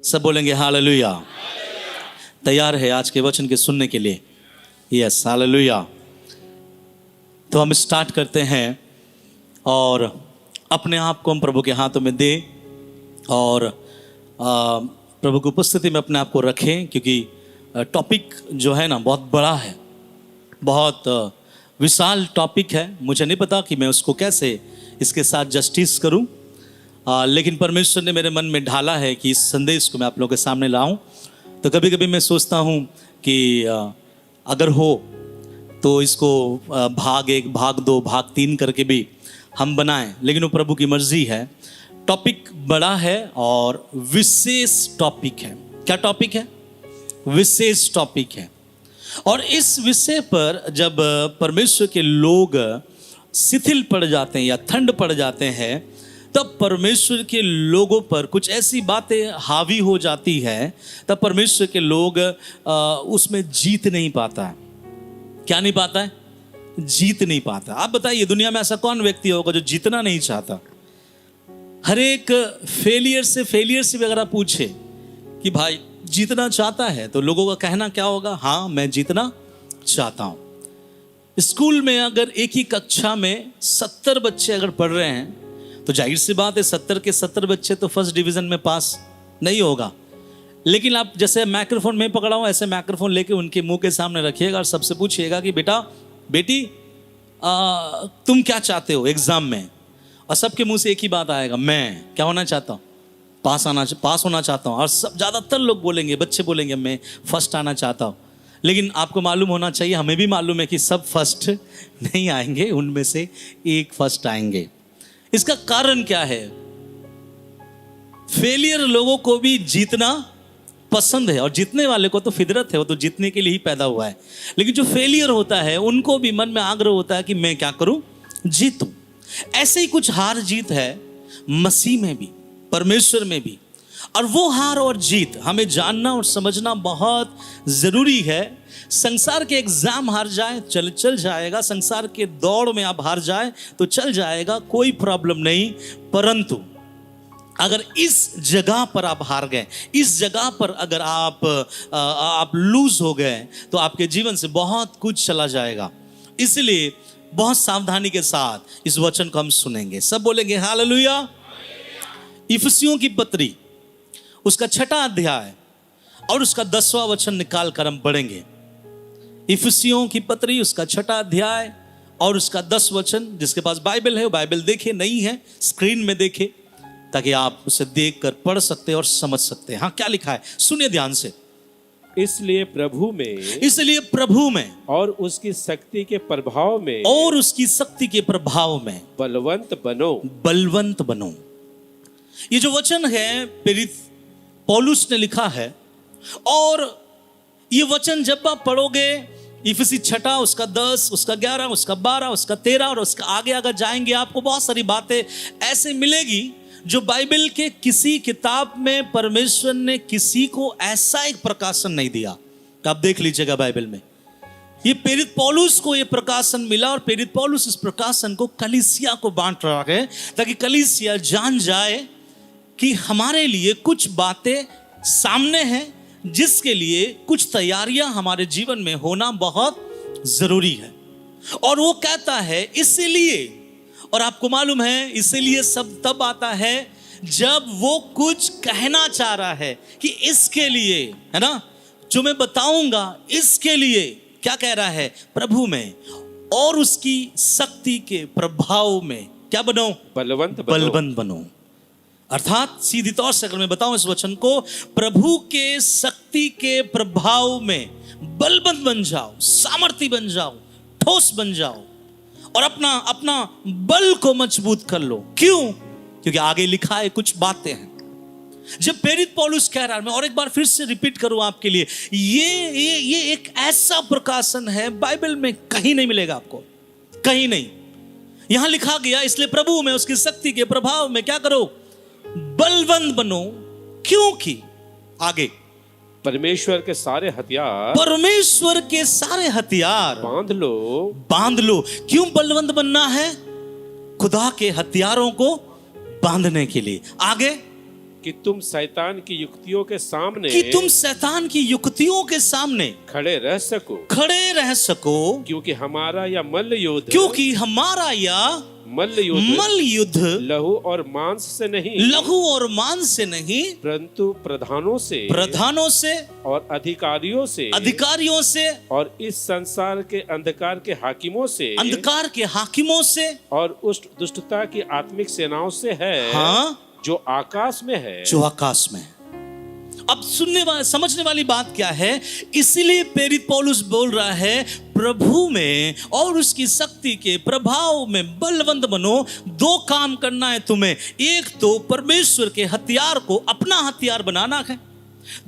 सब बोलेंगे हालेलुया। तैयार है आज के वचन के सुनने के लिए? Yes, hallelujah. तो हम स्टार्ट करते हैं और अपने आप को हम प्रभु के हाथों में दें और प्रभु की उपस्थिति में अपने आप को रखें, क्योंकि टॉपिक जो है ना बहुत बड़ा है, बहुत विशाल टॉपिक है। मुझे नहीं पता कि मैं उसको कैसे इसके साथ जस्टिस करूं, लेकिन परमेश्वर ने मेरे मन में ढाला है कि इस संदेश को मैं आप लोगों के सामने लाऊं। तो कभी कभी मैं सोचता हूं कि अगर हो तो इसको भाग 1, भाग 2, भाग 3 करके भी हम बनाएं, लेकिन वो प्रभु की मर्जी है। टॉपिक बड़ा है और विशेष टॉपिक है। क्या टॉपिक है? विशेष टॉपिक है। और इस विषय पर जब परमेश्वर के लोग शिथिल पड़ जाते हैं या ठंड पड़ जाते हैं, तब परमेश्वर के लोगों पर कुछ ऐसी बातें हावी हो जाती है, तब परमेश्वर के लोग उसमें जीत नहीं पाता है। क्या नहीं पाता है? जीत नहीं पाता। आप बताइए, दुनिया में ऐसा कौन व्यक्ति होगा जो जीतना नहीं चाहता? हर एक फेलियर से भी अगर आप पूछे कि भाई जीतना चाहता है, तो लोगों का कहना क्या होगा? हाँ, मैं जीतना चाहता हूं। स्कूल में अगर एक ही कक्षा में 70 बच्चे अगर पढ़ रहे हैं, तो जाहिर सी बात है 70 के 70 बच्चे तो फर्स्ट डिवीजन में पास नहीं होगा। लेकिन आप जैसे माइक्रोफोन में पकड़ा हूं, ऐसे माइक्रोफोन लेके उनके मुंह के सामने रखिएगा और सबसे पूछिएगा कि बेटा, बेटी, तुम क्या चाहते हो एग्जाम में? और सबके मुंह से एक ही बात आएगा, मैं क्या होना चाहता हूँ? पास होना चाहता हूँ। और सब ज़्यादातर लोग बोलेंगे, बच्चे बोलेंगे, मैं फर्स्ट आना चाहता हूँ। लेकिन आपको मालूम होना चाहिए, हमें भी मालूम है कि सब फर्स्ट नहीं आएंगे, उनमें से एक फर्स्ट आएंगे। इसका कारण क्या है? फेलियर लोगों को भी जीतना पसंद है, और जीतने वाले को तो फितरत है, वो तो जीतने के लिए ही पैदा हुआ है। लेकिन जो फेलियर होता है, उनको भी मन में आग्रह होता है कि मैं क्या करूं? जीतूं। ऐसे ही कुछ हार जीत है मसीह में भी, परमेश्वर में भी। और वो हार और जीत हमें जानना और समझना बहुत जरूरी है। संसार के एग्जाम हार जाए, चल जाएगा। संसार के दौड़ में आप हार जाए तो चल जाएगा, कोई प्रॉब्लम नहीं। परंतु अगर इस जगह पर आप हार गए, इस जगह पर अगर आप लूज हो गए, तो आपके जीवन से बहुत कुछ चला जाएगा। इसलिए बहुत सावधानी के साथ इस वचन को हम सुनेंगे। सब बोलेंगे हालेलुया। इफिसियों की पत्री, उसका 6वां अध्याय और उसका 10वां वचन निकाल कर हम पढ़ेंगे। इफिसियों की पत्री, उसका 6वां अध्याय और उसका 10 वचन। जिसके पास बाइबल है वो बाइबल देखे, नहीं है स्क्रीन में देखे, ताकि आप उसे देख कर पढ़ सकते और समझ सकते हैं। हाँ, क्या लिखा है सुनिए ध्यान से। इसलिए प्रभु में और उसकी शक्ति के प्रभाव में बलवंत बनो। ये जो वचन है प्रेरित पौलुस ने लिखा है, और ये वचन जब आप पढ़ोगे, इफिसी 6, उसका 10, उसका 11, उसका 12, उसका 13 और उसका आगे अगर जाएंगे, आपको बहुत सारी बातें ऐसे मिलेगी जो बाइबल के किसी किताब में परमेश्वर ने किसी को ऐसा एक प्रकाशन नहीं दिया। आप देख लीजिएगा बाइबल में ये प्रेरित पौलुस को ये प्रकाशन मिला, और प्रेरित पौलुस इस प्रकाशन को कलीसिया को बांट रहा है, ताकि कलीसिया जान जाए कि हमारे लिए कुछ बातें सामने हैं, जिसके लिए कुछ तैयारियां हमारे जीवन में होना बहुत जरूरी है। और वो कहता है इसीलिए, और आपको मालूम है इसीलिए सब तब आता है जब वो कुछ कहना चाह रहा है कि इसके लिए, है ना, जो मैं बताऊंगा इसके लिए क्या कह रहा है? प्रभु में और उसकी शक्ति के प्रभाव में क्या बनो? बलवंत बनो। अर्थात सीधी तौर से अगर मैं बताऊं इस वचन को, प्रभु के शक्ति के प्रभाव में बलवंत बन जाओ, सामर्थी बन जाओ, ठोस बन जाओ, और अपना बल को मजबूत कर लो। क्यों? क्योंकि आगे लिखा है कुछ बातें हैं। जब प्रेरित पौलुस कह रहा है, मैं और एक बार फिर से रिपीट करूं आपके लिए, ये एक ऐसा प्रकाशन है, बाइबल में कहीं नहीं मिलेगा आपको, कहीं नहीं। यहां लिखा गया, इसलिए प्रभु में उसकी शक्ति के प्रभाव में क्या करो? बलवंत बनो। क्योंकि आगे परमेश्वर के सारे हथियार बांध लो। क्यों बलवंत बनना है? खुदा के हथियारों को बांधने के लिए। आगे कि तुम शैतान की युक्तियों के सामने कि तुम शैतान की युक्तियों के सामने खड़े रह सको, क्योंकि हमारा यह मल्ल युद्ध मल्ल युद्ध लहू और मांस से नहीं, परंतु प्रधानों से और अधिकारियों से और इस संसार के अंधकार के हाकिमों से और उस दुष्टता की आत्मिक सेनाओं से है, हाँ, जो आकाश में है। अब समझने वाली बात क्या है? इसीलिए प्रेरित पौलुस बोल रहा है, प्रभु में और उसकी शक्ति के प्रभाव में बलवंत बनो। दो काम करना है तुम्हें, एक तो परमेश्वर के हथियार को अपना हथियार बनाना है,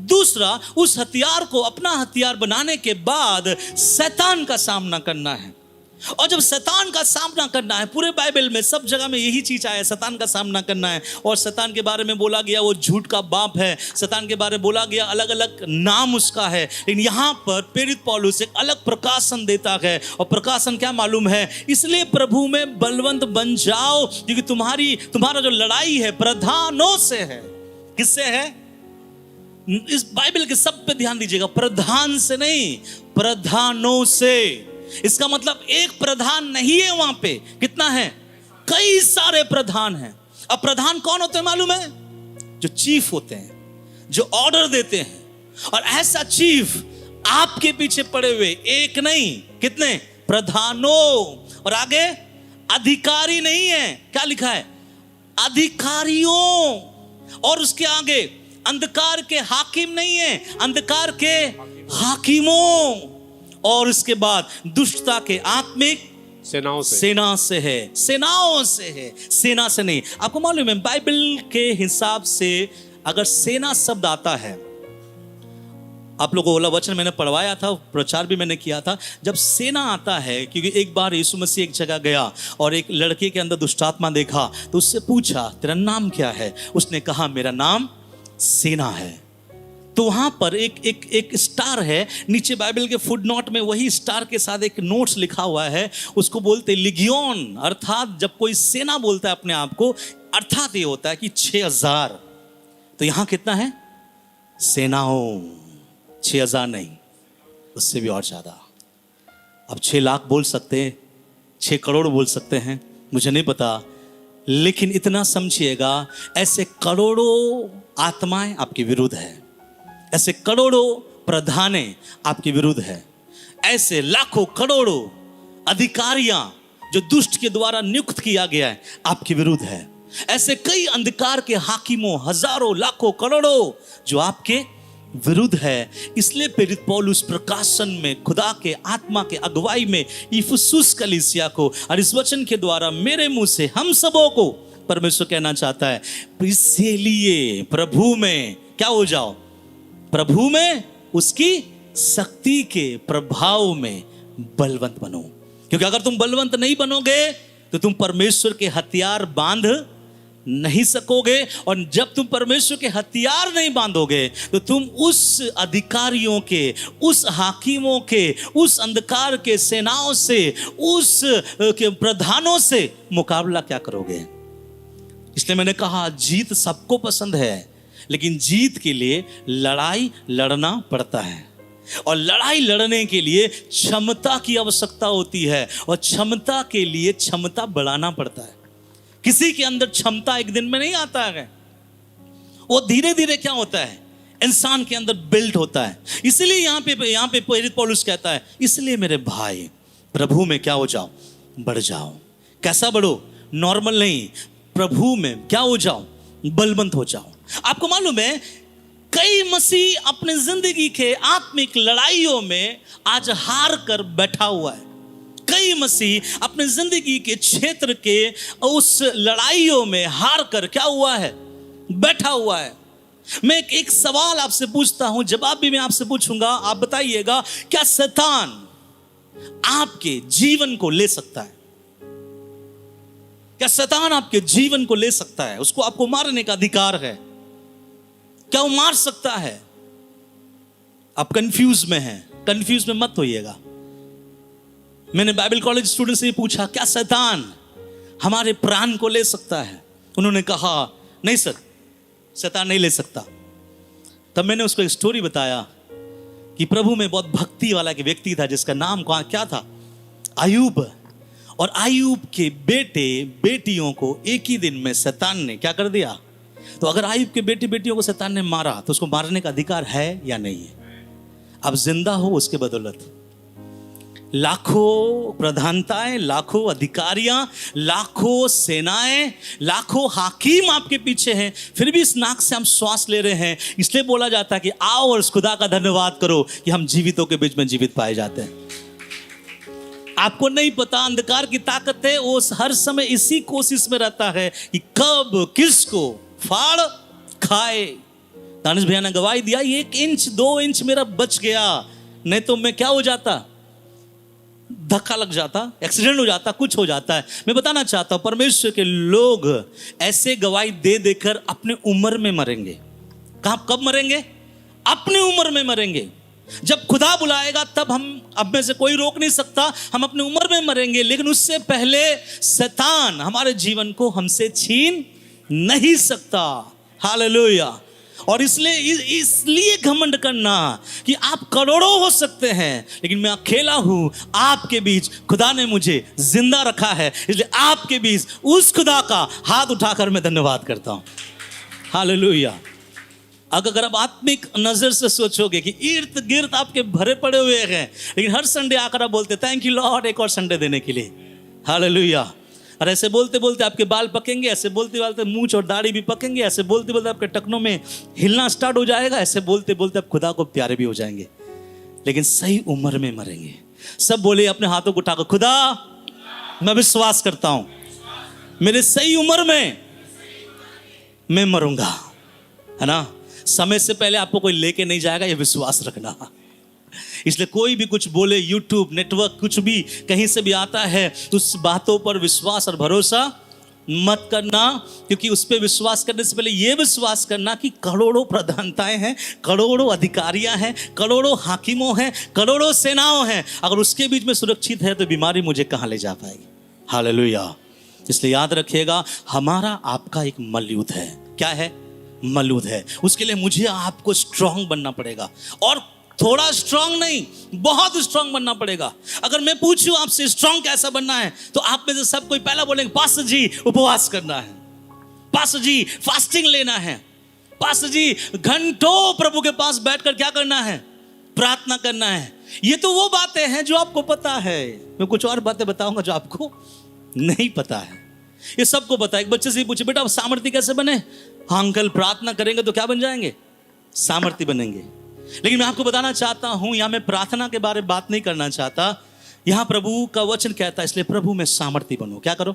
दूसरा उस हथियार को अपना हथियार बनाने के बाद शैतान का सामना करना है। और जब शैतान का सामना करना है, पूरे बाइबल में सब जगह में यही चीज आया है, शैतान का सामना करना है। और शैतान के बारे में बोला गया वो झूठ का बाप है, शैतान के बारे में बोला गया अलग अलग नाम उसका है। लेकिन यहाँ पर प्रेरित पौलुस एक अलग प्रकाशन देता है। और प्रकाशन क्या मालूम है? इसलिए प्रभु में बलवंत बन जाओ, क्योंकि तुम्हारा जो लड़ाई है प्रधानों से है। किससे है? इस बाइबल के सब पे ध्यान दीजिएगा, प्रधान से नहीं, प्रधानों से। इसका मतलब एक प्रधान नहीं है वहां पे, कितना है? कई सारे प्रधान हैं। अब प्रधान कौन होते हैं मालूम है? जो चीफ होते हैं, जो ऑर्डर देते हैं। और ऐसा चीफ आपके पीछे पड़े हुए एक नहीं, कितने? प्रधानों। और आगे अधिकारी नहीं है, क्या लिखा है? अधिकारियों। और उसके आगे अंधकार के हाकिम नहीं है, अंधकार के हाकिमों। और उसके बाद दुष्टता के आत्मिक सेनाओं से है, सेनाओं से है, सेना से नहीं। आपको मालूम है बाइबल के हिसाब से अगर सेना शब्द आता है, आप लोगों को वाला वचन मैंने पढ़वाया था, प्रचार भी मैंने किया था। जब सेना आता है, क्योंकि एक बार यीशु मसीह एक जगह गया और एक लड़के के अंदर दुष्टात्मा देखा, तो उससे पूछा तेरा नाम क्या है? उसने कहा मेरा नाम सेना है। तो वहां पर एक स्टार है, नीचे बाइबल के फुटनोट में वही स्टार के साथ एक नोट्स लिखा हुआ है, उसको बोलते लिगियोन। अर्थात जब कोई सेना बोलता है अपने आप को, अर्थात ये होता है कि 6000। तो यहां कितना है? सेनाओं 6000 नहीं, उससे भी और ज्यादा। अब 6 लाख बोल सकते हैं, 6 करोड़ बोल सकते हैं, मुझे नहीं पता। लेकिन इतना समझिएगा, ऐसे करोड़ों आत्माएं आपके विरुद्ध है, ऐसे करोड़ों प्रधाने आपके विरुद्ध है, ऐसे लाखों करोड़ों अधिकारियां जो दुष्ट के द्वारा नियुक्त किया गया है आपके विरुद्ध है। ऐसे कई अंधकार के हाकिमों, हजारों लाखों करोड़ों जो आपके विरुद्ध है। इसलिए प्रेरित पौलुस प्रकाशन में खुदा के आत्मा के अगुवाई में इफिसुस कलीसिया को और इस वचन के द्वारा मेरे मुंह से हम सबों को परमेश्वर कहना चाहता है, इसलिए प्रभु में क्या हो जाओ? प्रभु में उसकी शक्ति के प्रभाव में बलवंत बनो। क्योंकि अगर तुम बलवंत नहीं बनोगे तो तुम परमेश्वर के हथियार बांध नहीं सकोगे। और जब तुम परमेश्वर के हथियार नहीं बांधोगे तो तुम उस अधिकारियों के, उस हाकिमों के, उस अंधकार के सेनाओं से, उस के प्रधानों से मुकाबला क्या करोगे? इसलिए मैंने कहा जीत सबको पसंद है, लेकिन जीत के लिए लड़ाई लड़ना पड़ता है। और लड़ाई लड़ने के लिए क्षमता की आवश्यकता होती है, और क्षमता के लिए क्षमता बढ़ाना पड़ता है। किसी के अंदर क्षमता एक दिन में नहीं आता है, वो धीरे धीरे क्या होता है? इंसान के अंदर बिल्ड होता है। इसलिए यहाँ पे प्रेरित पौलुस कहता है, इसलिए मेरे भाई प्रभु में क्या हो जाओ? बढ़ जाओ। कैसा बढ़ो? नॉर्मल नहीं, प्रभु में क्या हो जाओ? बलवंत हो जाओ। आपको मालूम है कई मसीह अपने जिंदगी के आत्मिक लड़ाइयों में आज हार कर बैठा हुआ है। कई मसीह अपने जिंदगी के क्षेत्र के उस लड़ाइयों में हार कर क्या हुआ है? बैठा हुआ है। मैं एक सवाल आपसे पूछता हूं, जवाब भी मैं आपसे पूछूंगा, आप बताइएगा, क्या शैतान आपके जीवन को ले सकता है? क्या शैतान आपके जीवन को ले सकता है? उसको आपको मारने का अधिकार है? क्या वो मार सकता है? आप कंफ्यूज में हैं, कंफ्यूज में मत होइएगा। मैंने बाइबल कॉलेज स्टूडेंट से पूछा, क्या शैतान हमारे प्राण को ले सकता है? उन्होंने कहा नहीं सर, शैतान नहीं ले सकता। तब मैंने उसको एक स्टोरी बताया कि प्रभु में बहुत भक्ति वाला एक व्यक्ति था जिसका नाम क्या था, अय्यूब। और अय्यूब के बेटे बेटियों को एक ही दिन में शैतान ने क्या कर दिया। तो अगर अय्यूब के बेटे बेटियों को शैतान ने मारा तो उसको मारने का अधिकार है या नहीं है? अब जिंदा हो उसके बदौलत लाखों प्रधानताएं, लाखों अधिकारियां, लाखों सेनाएं, लाखों हाकिम आपके पीछे हैं, फिर भी इस नाक से हम श्वास ले रहे हैं। इसलिए बोला जाता है कि आओ और उस खुदा का धन्यवाद करो कि हम जीवितों के बीच में जीवित पाए जाते हैं। आपको नहीं पता, अंधकार की ताकत है, वो हर समय इसी कोशिश में रहता है कि कब किसको फाड़ खाए। दानिश भैया ने गवाही दिया, 1 इंच 2 इंच मेरा बच गया, नहीं तो मैं क्या हो जाता, धक्का लग जाता, एक्सीडेंट हो जाता, कुछ हो जाता है। मैं बताना चाहता हूं परमेश्वर के लोग ऐसे गवाही दे देकर अपने उम्र में मरेंगे। कब मरेंगे? अपनी उम्र में मरेंगे। जब खुदा बुलाएगा तब हम, अब में से कोई रोक नहीं सकता, हम अपनी उम्र में मरेंगे। लेकिन उससे पहले शैतान हमारे जीवन को हमसे छीन नहीं सकता। हालेलुया। और इसलिए घमंड करना कि आप करोड़ों हो सकते हैं लेकिन मैं अकेला हूं आपके बीच, खुदा ने मुझे जिंदा रखा है, इसलिए आपके बीच उस खुदा का हाथ उठाकर मैं धन्यवाद करता हूं। हालेलुया। अगर आप आत्मिक नजर से सोचोगे कि इर्द गिर्द आपके भरे पड़े हुए हैं, लेकिन हर संडे आकर आप बोलते थैंक यू लॉर्ड एक और संडे देने के लिए। हालेलुया। और ऐसे बोलते बोलते आपके बाल पकेंगे, ऐसे बोलते बोलते मूंछ और दाढ़ी भी पकेंगे, ऐसे बोलते बोलते आपके टखनों में हिलना स्टार्ट हो जाएगा, ऐसे बोलते बोलते आप खुदा को प्यारे भी हो जाएंगे, लेकिन सही उम्र में मरेंगे। सब बोले अपने हाथों को उठाकर, खुदा मैं विश्वास करता हूं मेरे सही उम्र में मैं मरूंगा, है ना। समय से पहले आपको कोई लेके नहीं जाएगा, ये विश्वास रखना। इसलिए कोई भी कुछ बोले, यूट्यूब नेटवर्क कुछ भी कहीं से भी आता है, तो उस बातों पर विश्वास और भरोसा मत करना, क्योंकि उस पर विश्वास करने से पहले यह विश्वास करना कि करोड़ों प्रधानताएं हैं, करोड़ों अधिकारियां हैं, करोड़ों हाकिमों हैं, करोड़ों सेनाओं हैं, अगर उसके बीच में सुरक्षित है तो बीमारी मुझे कहां ले जा पाएगी। हालेलुया। इसलिए याद रखिएगा, हमारा आपका एक मल्लयुद्ध है। क्या है? मल्लयुद्ध है। उसके लिए मुझे आपको स्ट्रांग बनना पड़ेगा, और थोड़ा स्ट्रांग नहीं, बहुत स्ट्रांग बनना पड़ेगा। अगर मैं पूछूं आपसे स्ट्रांग कैसा बनना है, तो आप में से सब कोई पहला बोलेंगे पास्टर जी उपवास करना है, पास्टर जी फास्टिंग लेना है, पास्टर जी घंटों प्रभु के पास बैठकर क्या करना है, प्रार्थना करना है। ये तो वो बातें हैं जो आपको पता है। मैं कुछ और बातें बताऊंगा जो आपको नहीं पता है। ये सबको पता है। एक बच्चे से पूछे, बेटा आप सामर्थ्य कैसे बने? हाँ अंकल, प्रार्थना करेंगे तो क्या बन जाएंगे? सामर्थ्य बनेंगे। लेकिन मैं आपको बताना चाहता हूं, यहां मैं प्रार्थना के बारे में बात नहीं करना चाहता। यहां प्रभु का वचन कहता है, इसलिए प्रभु में सामर्थ्य बनो। क्या करो?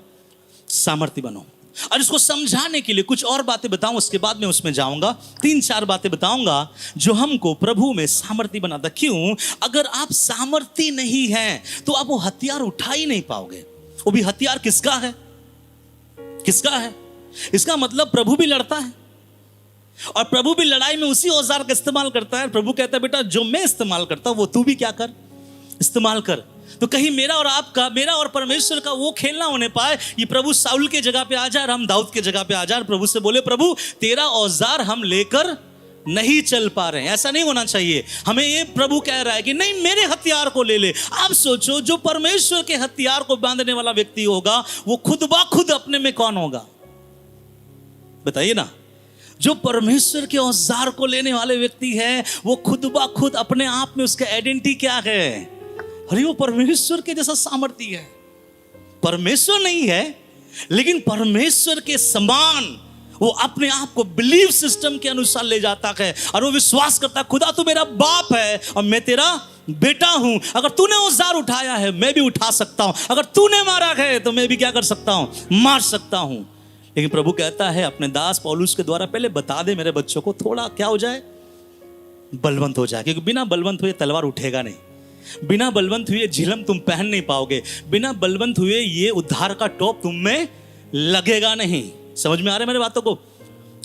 सामर्थ्य बनो। और इसको समझाने के लिए कुछ और बातें बताऊं, उसके बाद में उसमें जाऊंगा। 3-4 बातें बताऊंगा जो हमको प्रभु में सामर्थ्य बनाता। क्यों? अगर आप सामर्थ्य नहीं हैं तो आप वो हथियार उठा ही नहीं पाओगे। वो भी हथियार किसका है? किसका है? इसका मतलब प्रभु भी लड़ता है, और प्रभु भी लड़ाई में उसी औजार का इस्तेमाल करता है। प्रभु कहता है, बेटा जो मैं इस्तेमाल करता हूं वो तू भी क्या कर, इस्तेमाल कर। तो कहीं मेरा और आपका, मेरा और परमेश्वर का वो खेल ना होने पाए, ये प्रभु साउल के जगह पे आ जाए और हम दाऊद के जगह पे आ जाए, प्रभु से बोले प्रभु तेरा औजार हम लेकर नहीं चल पा रहे हैं। ऐसा नहीं होना चाहिए। हमें ये प्रभु कह रहा है कि नहीं, मेरे हथियार को ले ले। आप सोचो, जो परमेश्वर के हथियार को बांधने वाला व्यक्ति होगा वो खुद ब खुद अपने में कौन होगा? बताइए ना। जो परमेश्वर के औजार को लेने वाले व्यक्ति है वो खुद ब खुद अपने आप में उसका आइडेंटिटी क्या है? अरे वो परमेश्वर के जैसा सामर्थ्य है। परमेश्वर नहीं है, लेकिन परमेश्वर के समान वो अपने आप को बिलीफ सिस्टम के अनुसार ले जाता है, और वो विश्वास करता, खुदा तू मेरा बाप है और मैं तेरा बेटा हूं। अगर तूने औजार उठाया है मैं भी उठा सकता हूं, अगर तूने मारा है तो मैं भी क्या कर सकता हूं, मार सकता हूं। लेकिन प्रभु कहता है अपने दास पौलुस के द्वारा, पहले बता दे मेरे बच्चों को, थोड़ा क्या हो जाए, बलवंत हो जाए। क्योंकि बिना बलवंत हुए तलवार उठेगा नहीं, बिना बलवंत हुए झिलम तुम पहन नहीं पाओगे, बिना बलवंत हुए ये उद्धार का टॉप तुम में लगेगा नहीं। समझ में आ रहा है मेरे बातों को,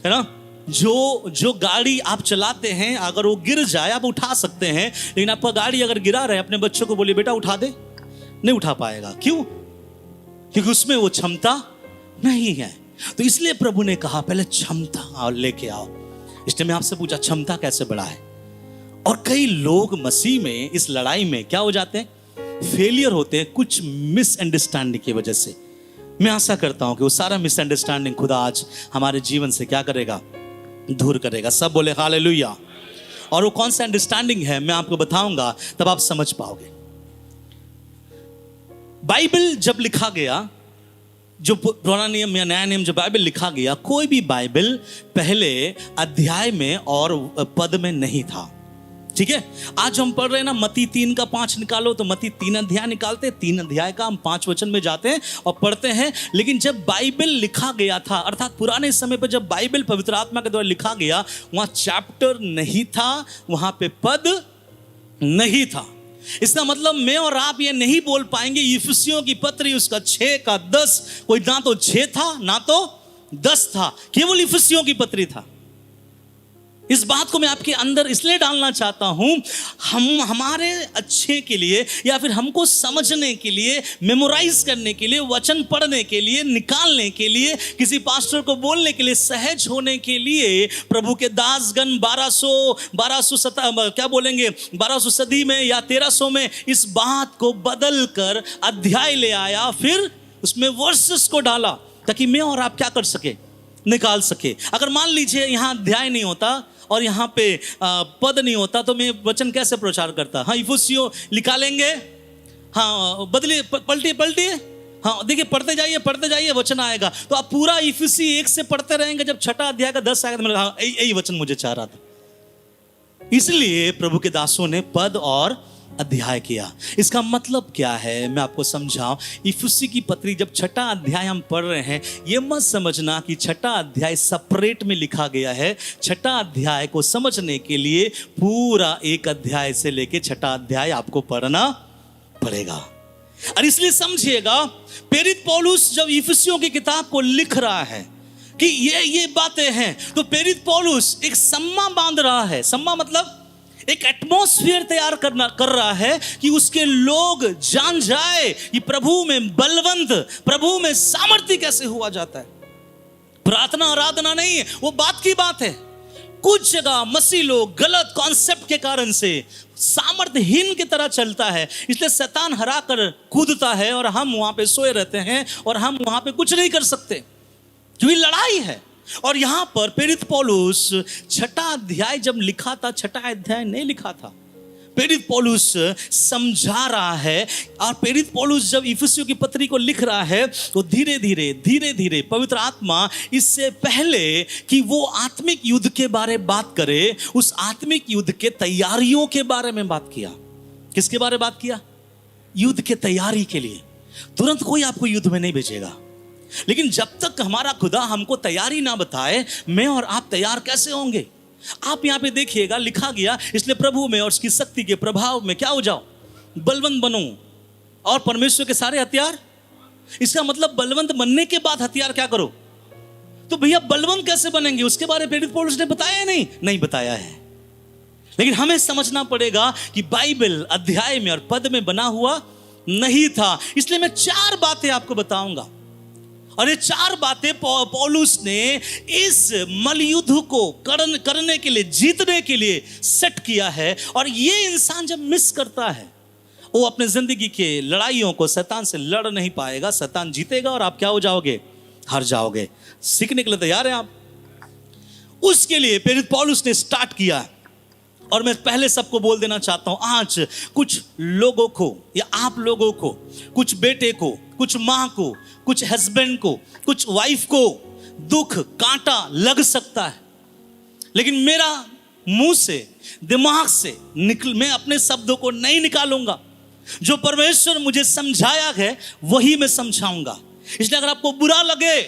है ना। जो गाड़ी आप चलाते हैं, अगर वो गिर जाए आप उठा सकते हैं, लेकिन आपका गाड़ी अगर गिरा रहे, अपने बच्चों को बोलिए बेटा उठा दे, नहीं उठा पाएगा। क्यों? क्योंकि उसमें वो क्षमता नहीं है। तो इसलिए प्रभु ने कहा पहले क्षमता लेके आओ। इसलिए मैं आपसे पूछा क्षमता कैसे बढ़ाए। और कई लोग मसीह में इस लड़ाई में क्या हो जाते हैं, फेलियर होते हैं कुछ मिसअंडरस्टैंडिंग की वजह से। मैं आशा करता हूं कि वो सारा मिसअंडरस्टैंडिंग खुदा आज हमारे जीवन से क्या करेगा, दूर करेगा। सब बोले हालेलुया। और वो कौन सा अंडरस्टैंडिंग है मैं आपको बताऊंगा, तब आप समझ पाओगे। बाइबल जब लिखा गया, जो पुराना नियम या नया नियम जो बाइबल लिखा गया, कोई भी बाइबल पहले अध्याय में और पद में नहीं था। ठीक है, आज हम पढ़ रहे हैं ना मत्ती 3 का 5 निकालो, तो मत्ती 3 अध्याय निकालते हैं, 3 अध्याय का हम 5 वचन में जाते हैं और पढ़ते हैं। लेकिन जब बाइबल लिखा गया था, अर्थात पुराने समय पर जब बाइबल पवित्र आत्मा के द्वारा लिखा गया, वहां चैप्टर नहीं था, वहां पे पद नहीं था। इसका मतलब मैं और आप ये नहीं बोल पाएंगे इफिसियों की पत्री उसका 6 का 10, कोई ना तो 6 था ना तो 10 था, केवल इफिसियों की पत्री था। इस बात को मैं आपके अंदर इसलिए डालना चाहता हूं, हम हमारे अच्छे के लिए या फिर हमको समझने के लिए, मेमोराइज करने के लिए, वचन पढ़ने के लिए, निकालने के लिए, किसी पास्टर को बोलने के लिए, सहज होने के लिए प्रभु के दासगण 1200 सदी में या 1300 में इस बात को बदल कर अध्याय ले आया, फिर उसमें वर्सेस को डाला ताकि मैं और आप क्या कर सके, निकाल सके। अगर मान लीजिए यहां अध्याय नहीं होता और यहाँ पे पद नहीं होता, तो मैं वचन कैसे प्रचार करता। हाँ, इफिसियों निकालेंगे, हाँ बदलिए, पलटिए, हाँ देखिए पढ़ते जाइए वचन आएगा। तो आप पूरा इफिसी 1 से पढ़ते रहेंगे, जब 6 अध्याय का 10 आएगा तो हाँ यही वचन मुझे चाह रहा था। इसलिए प्रभु के दासों ने पद और अध्याय किया। इसका मतलब क्या है मैं आपको समझाऊं। इफिसी की पत्री जब 6 अध्याय हम पढ़ रहे हैं, ये मत समझना कि 6 अध्याय सेपरेट में लिखा गया है। 6 अध्याय को समझने के लिए पूरा 1 अध्याय से लेके 6 अध्याय आपको पढ़ना पड़ेगा। और इसलिए समझिएगा, प्रेरित पौलुस जब इफिसियों की किताब को लिख रहा है कि ये बातें हैं, तो प्रेरित पौलुस एक सम्मा बांध रहा है। सम्मा मतलब एक एटमॉस्फेयर तैयार कर रहा है कि उसके लोग जान जाए कि प्रभु में बलवंत, प्रभु में सामर्थ्य कैसे हुआ जाता है। प्रार्थना आराधना नहीं है, वो बात की बात है। कुछ जगह मसीह लोग गलत कॉन्सेप्ट के कारण से सामर्थ्यहीन की तरह चलता है, इसलिए शैतान हरा कर कूदता है और हम वहां पे सोए रहते हैं और हम वहां पे कुछ नहीं कर सकते, क्योंकि लड़ाई है। और यहां पर प्रेरित पौलुस 6 अध्याय जब लिखा था, 6 अध्याय नहीं लिखा था, प्रेरित पौलुस समझा रहा है। और प्रेरित पौलुस जब इफिसियों की पत्री को लिख रहा है, तो धीरे धीरे पवित्र आत्मा इससे पहले कि वो आत्मिक युद्ध के बारे में बात करे, उस आत्मिक युद्ध के तैयारियों के बारे में बात किया। किसके बारे में बात किया? युद्ध के तैयारी के लिए। तुरंत कोई आपको युद्ध में नहीं भेजेगा, लेकिन जब तक हमारा खुदा हमको तैयारी ना बताए, मैं और आप तैयार कैसे होंगे? आप यहां पे देखिएगा, लिखा गया इसलिए प्रभु में और उसकी शक्ति के प्रभाव में क्या हो जाओ, बलवंत बनो और परमेश्वर के सारे हथियार। इसका मतलब बलवंत बनने के बाद हथियार क्या करो। तो भैया बलवंत कैसे बनेंगे, उसके बारे में प्रेरित पौलुस ने बताया नहीं बताया है। लेकिन हमें समझना पड़ेगा कि बाइबल अध्याय में और पद में बना हुआ नहीं था। इसलिए मैं 4 बातें आपको बताऊंगा, और ये 4 बातें पौलुस ने इस मलयुद्ध को करने के लिए, जीतने के लिए सेट किया है। और ये इंसान जब मिस करता है, वो अपने जिंदगी के लड़ाइयों को शैतान से लड़ नहीं पाएगा। शैतान जीतेगा और आप क्या हो जाओगे, हार जाओगे। सीखने के लिए तैयार हैं आप? उसके लिए प्रेरित पौलुस ने स्टार्ट किया। और मैं पहले सबको बोल देना चाहता हूं, आज कुछ लोगों को या आप लोगों को, कुछ बेटे को, कुछ माँ को, कुछ हस्बैंड को, कुछ वाइफ को दुख कांटा लग सकता है, लेकिन मेरा मुंह से, दिमाग से मैं अपने शब्दों को नहीं निकालूंगा। जो परमेश्वर मुझे समझाया है वही मैं समझाऊंगा। इसलिए अगर आपको बुरा लगे,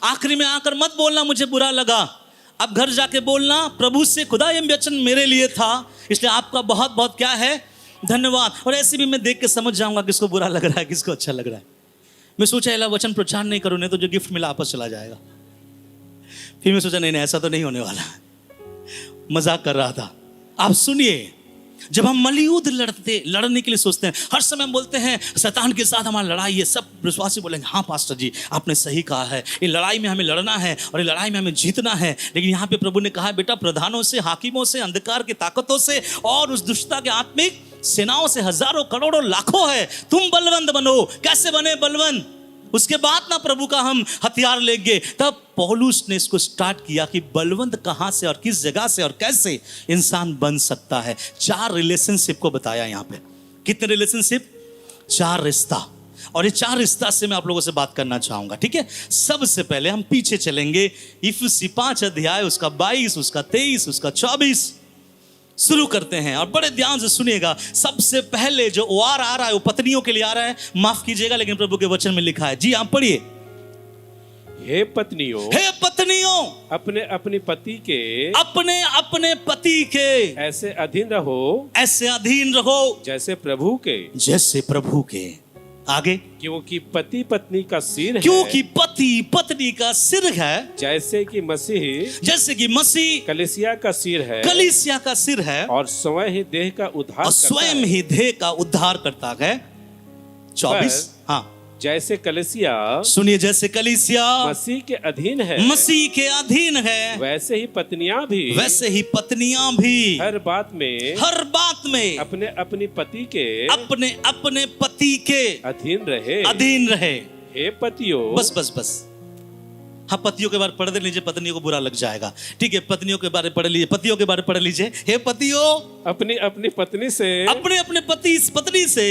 आखिरी में आकर मत बोलना मुझे बुरा लगा। अब घर जाके बोलना प्रभु से, खुदा ये वचन मेरे लिए था, इसलिए आपका बहुत बहुत क्या है, धन्यवाद। और ऐसे भी मैं देख के समझ जाऊंगा किसको बुरा लग रहा है, किसको अच्छा लग रहा है। मैं सोचा ऐला वचन प्रचार नहीं करूं, नहीं तो जो गिफ्ट मिला आपस चला जाएगा। फिर मैं सोचा नहीं ऐसा तो नहीं होने वाला, मजाक कर रहा था। आप सुनिए, जब हम मलयुद्ध लड़ने के लिए सोचते हैं, हर समय हम बोलते हैं शैतान के साथ हमारी लड़ाई है, सब विश्वासी बोलेंगे हाँ पास्टर जी आपने सही कहा है, ये लड़ाई में हमें लड़ना है और ये लड़ाई में हमें जीतना है। लेकिन यहाँ पे प्रभु ने कहा बेटा प्रधानों से, हाकिमों से, अंधकार की ताकतों से और उस दुष्टता के आत्मिक सेनाओं से हजारों करोड़ों लाखों है, तुम बलवंत बनो। कैसे बने बलवंत? उसके बाद ना प्रभु का हम हथियार लेंगे। तब पौलुस ने इसको स्टार्ट किया कि बलवंत कहां से और किस जगह से और कैसे इंसान बन सकता है। 4 रिलेशनशिप को बताया यहाँ पे। कितने रिलेशनशिप? 4 रिश्ता। और ये 4 रिश्ता से मैं आप लोगों से बात करना चाहूंगा, ठीक है। सबसे पहले हम पीछे चलेंगे, इफिसी 5 अध्याय उसका 22, उसका 23, उसका 24 शुरू करते हैं और बड़े ध्यान से सुनिएगा। सबसे पहले जो वार आ रहा है वो पत्नियों के लिए आ रहा है, माफ कीजिएगा लेकिन प्रभु के वचन में लिखा है। जी आप पढ़िए। हे पत्नियों, हे पत्नियों, अपने अपने पति के ऐसे अधीन रहो जैसे प्रभु के। आगे, क्योंकि पति पत्नी का सिर है, क्योंकि पति पत्नी का सिर है, जैसे कि मसीह कलीसिया का सिर है और स्वयं ही देह का उद्धार करता है। 24। हाँ, जैसे कलीसिया, सुनिए, जैसे कलीसिया मसीह के अधीन है, वैसे ही पत्नियां भी हर बात में अपने अपने पति के अधीन रहे। हे पतियों, बस हाँ, पतियों के बारे पढ़ लीजिए, पत्नियों को बुरा लग जाएगा, ठीक है। पत्नियों के बारे पढ़ लीजिए, पतियों के बारे पढ़ लीजिए। हे पतियों, अपनी पत्नी से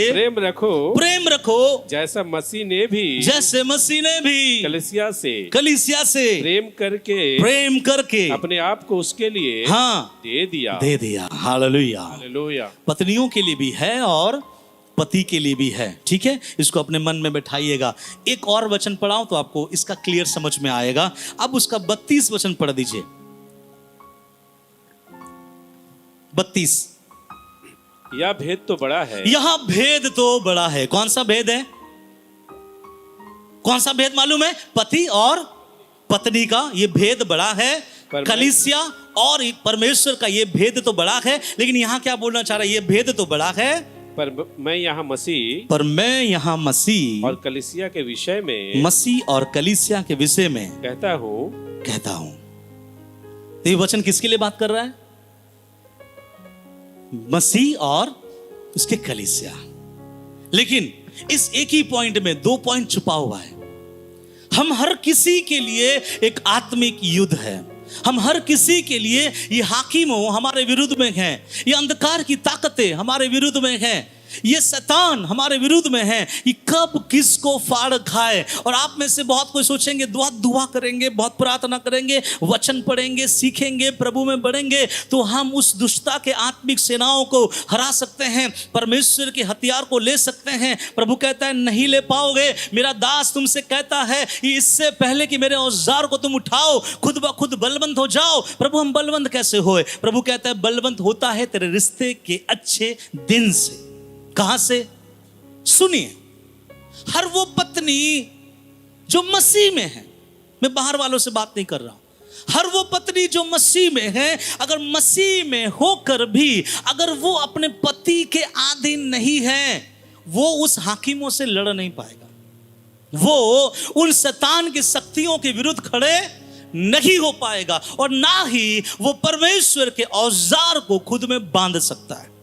प्रेम रखो, जैसे मसीह ने भी कलीसिया से प्रेम करके अपने आप को उसके लिए दे दिया। हालेलुया। पत्नियों के लिए भी है और पति के लिए भी है, ठीक है। इसको अपने मन में बैठाइएगा। एक और वचन पढ़ाऊं तो आपको इसका क्लियर समझ में आएगा। अब उसका 32 वचन पढ़ दीजिए। 32। यह भेद तो बड़ा है, यह भेद तो बड़ा है। कौन सा भेद है? कौन सा भेद मालूम है? पति और पत्नी का ये भेद बड़ा है। कलीसिया और परमेश्वर का ये भेद तो बड़ा है। लेकिन यहाँ क्या बोलना चाह रहा है? ये भेद तो बड़ा है, पर मैं यहाँ मसीह और कलीसिया के विषय में कहता हूँ। तो ये वचन किसके लिए बात कर रहा है? मसीह और उसके कलीसिया। लेकिन इस एक ही पॉइंट में 2 पॉइंट छुपा हुआ है। हम हर किसी के लिए एक आत्मिक युद्ध है। हम हर किसी के लिए, ये हाकिमों हमारे विरुद्ध में हैं, ये अंधकार की ताकतें हमारे विरुद्ध में हैं, ये शैतान हमारे विरुद्ध में है, ये कब किसको फाड़ खाए। और आप में से बहुत कोई सोचेंगे बहुत दुआ करेंगे, बहुत प्रार्थना करेंगे, वचन पढ़ेंगे, सीखेंगे, प्रभु में बढ़ेंगे तो हम उस दुष्टता के आत्मिक सेनाओं को हरा सकते हैं, परमेश्वर के हथियार को ले सकते हैं। प्रभु कहता है नहीं ले पाओगे। मेरा दास तुमसे कहता है इससे पहले कि मेरे औजार को तुम उठाओ, खुद ब खुद बलवंत हो जाओ। प्रभु हम बलवंत कैसे होए? प्रभु कहता है बलवंत होता है तेरे रिश्ते के अच्छे दिन से। कहां से? सुनिए, हर वो पत्नी जो मसीह में है, मैं बाहर वालों से बात नहीं कर रहा हूं, हर वो पत्नी जो मसीह में है, अगर मसीह में होकर भी अगर वो अपने पति के अधीन नहीं है, वो उस हाकिमों से लड़ नहीं पाएगा, वो उन शैतान की शक्तियों के विरुद्ध खड़े नहीं हो पाएगा और ना ही वो परमेश्वर के औजार को खुद में बांध सकता है।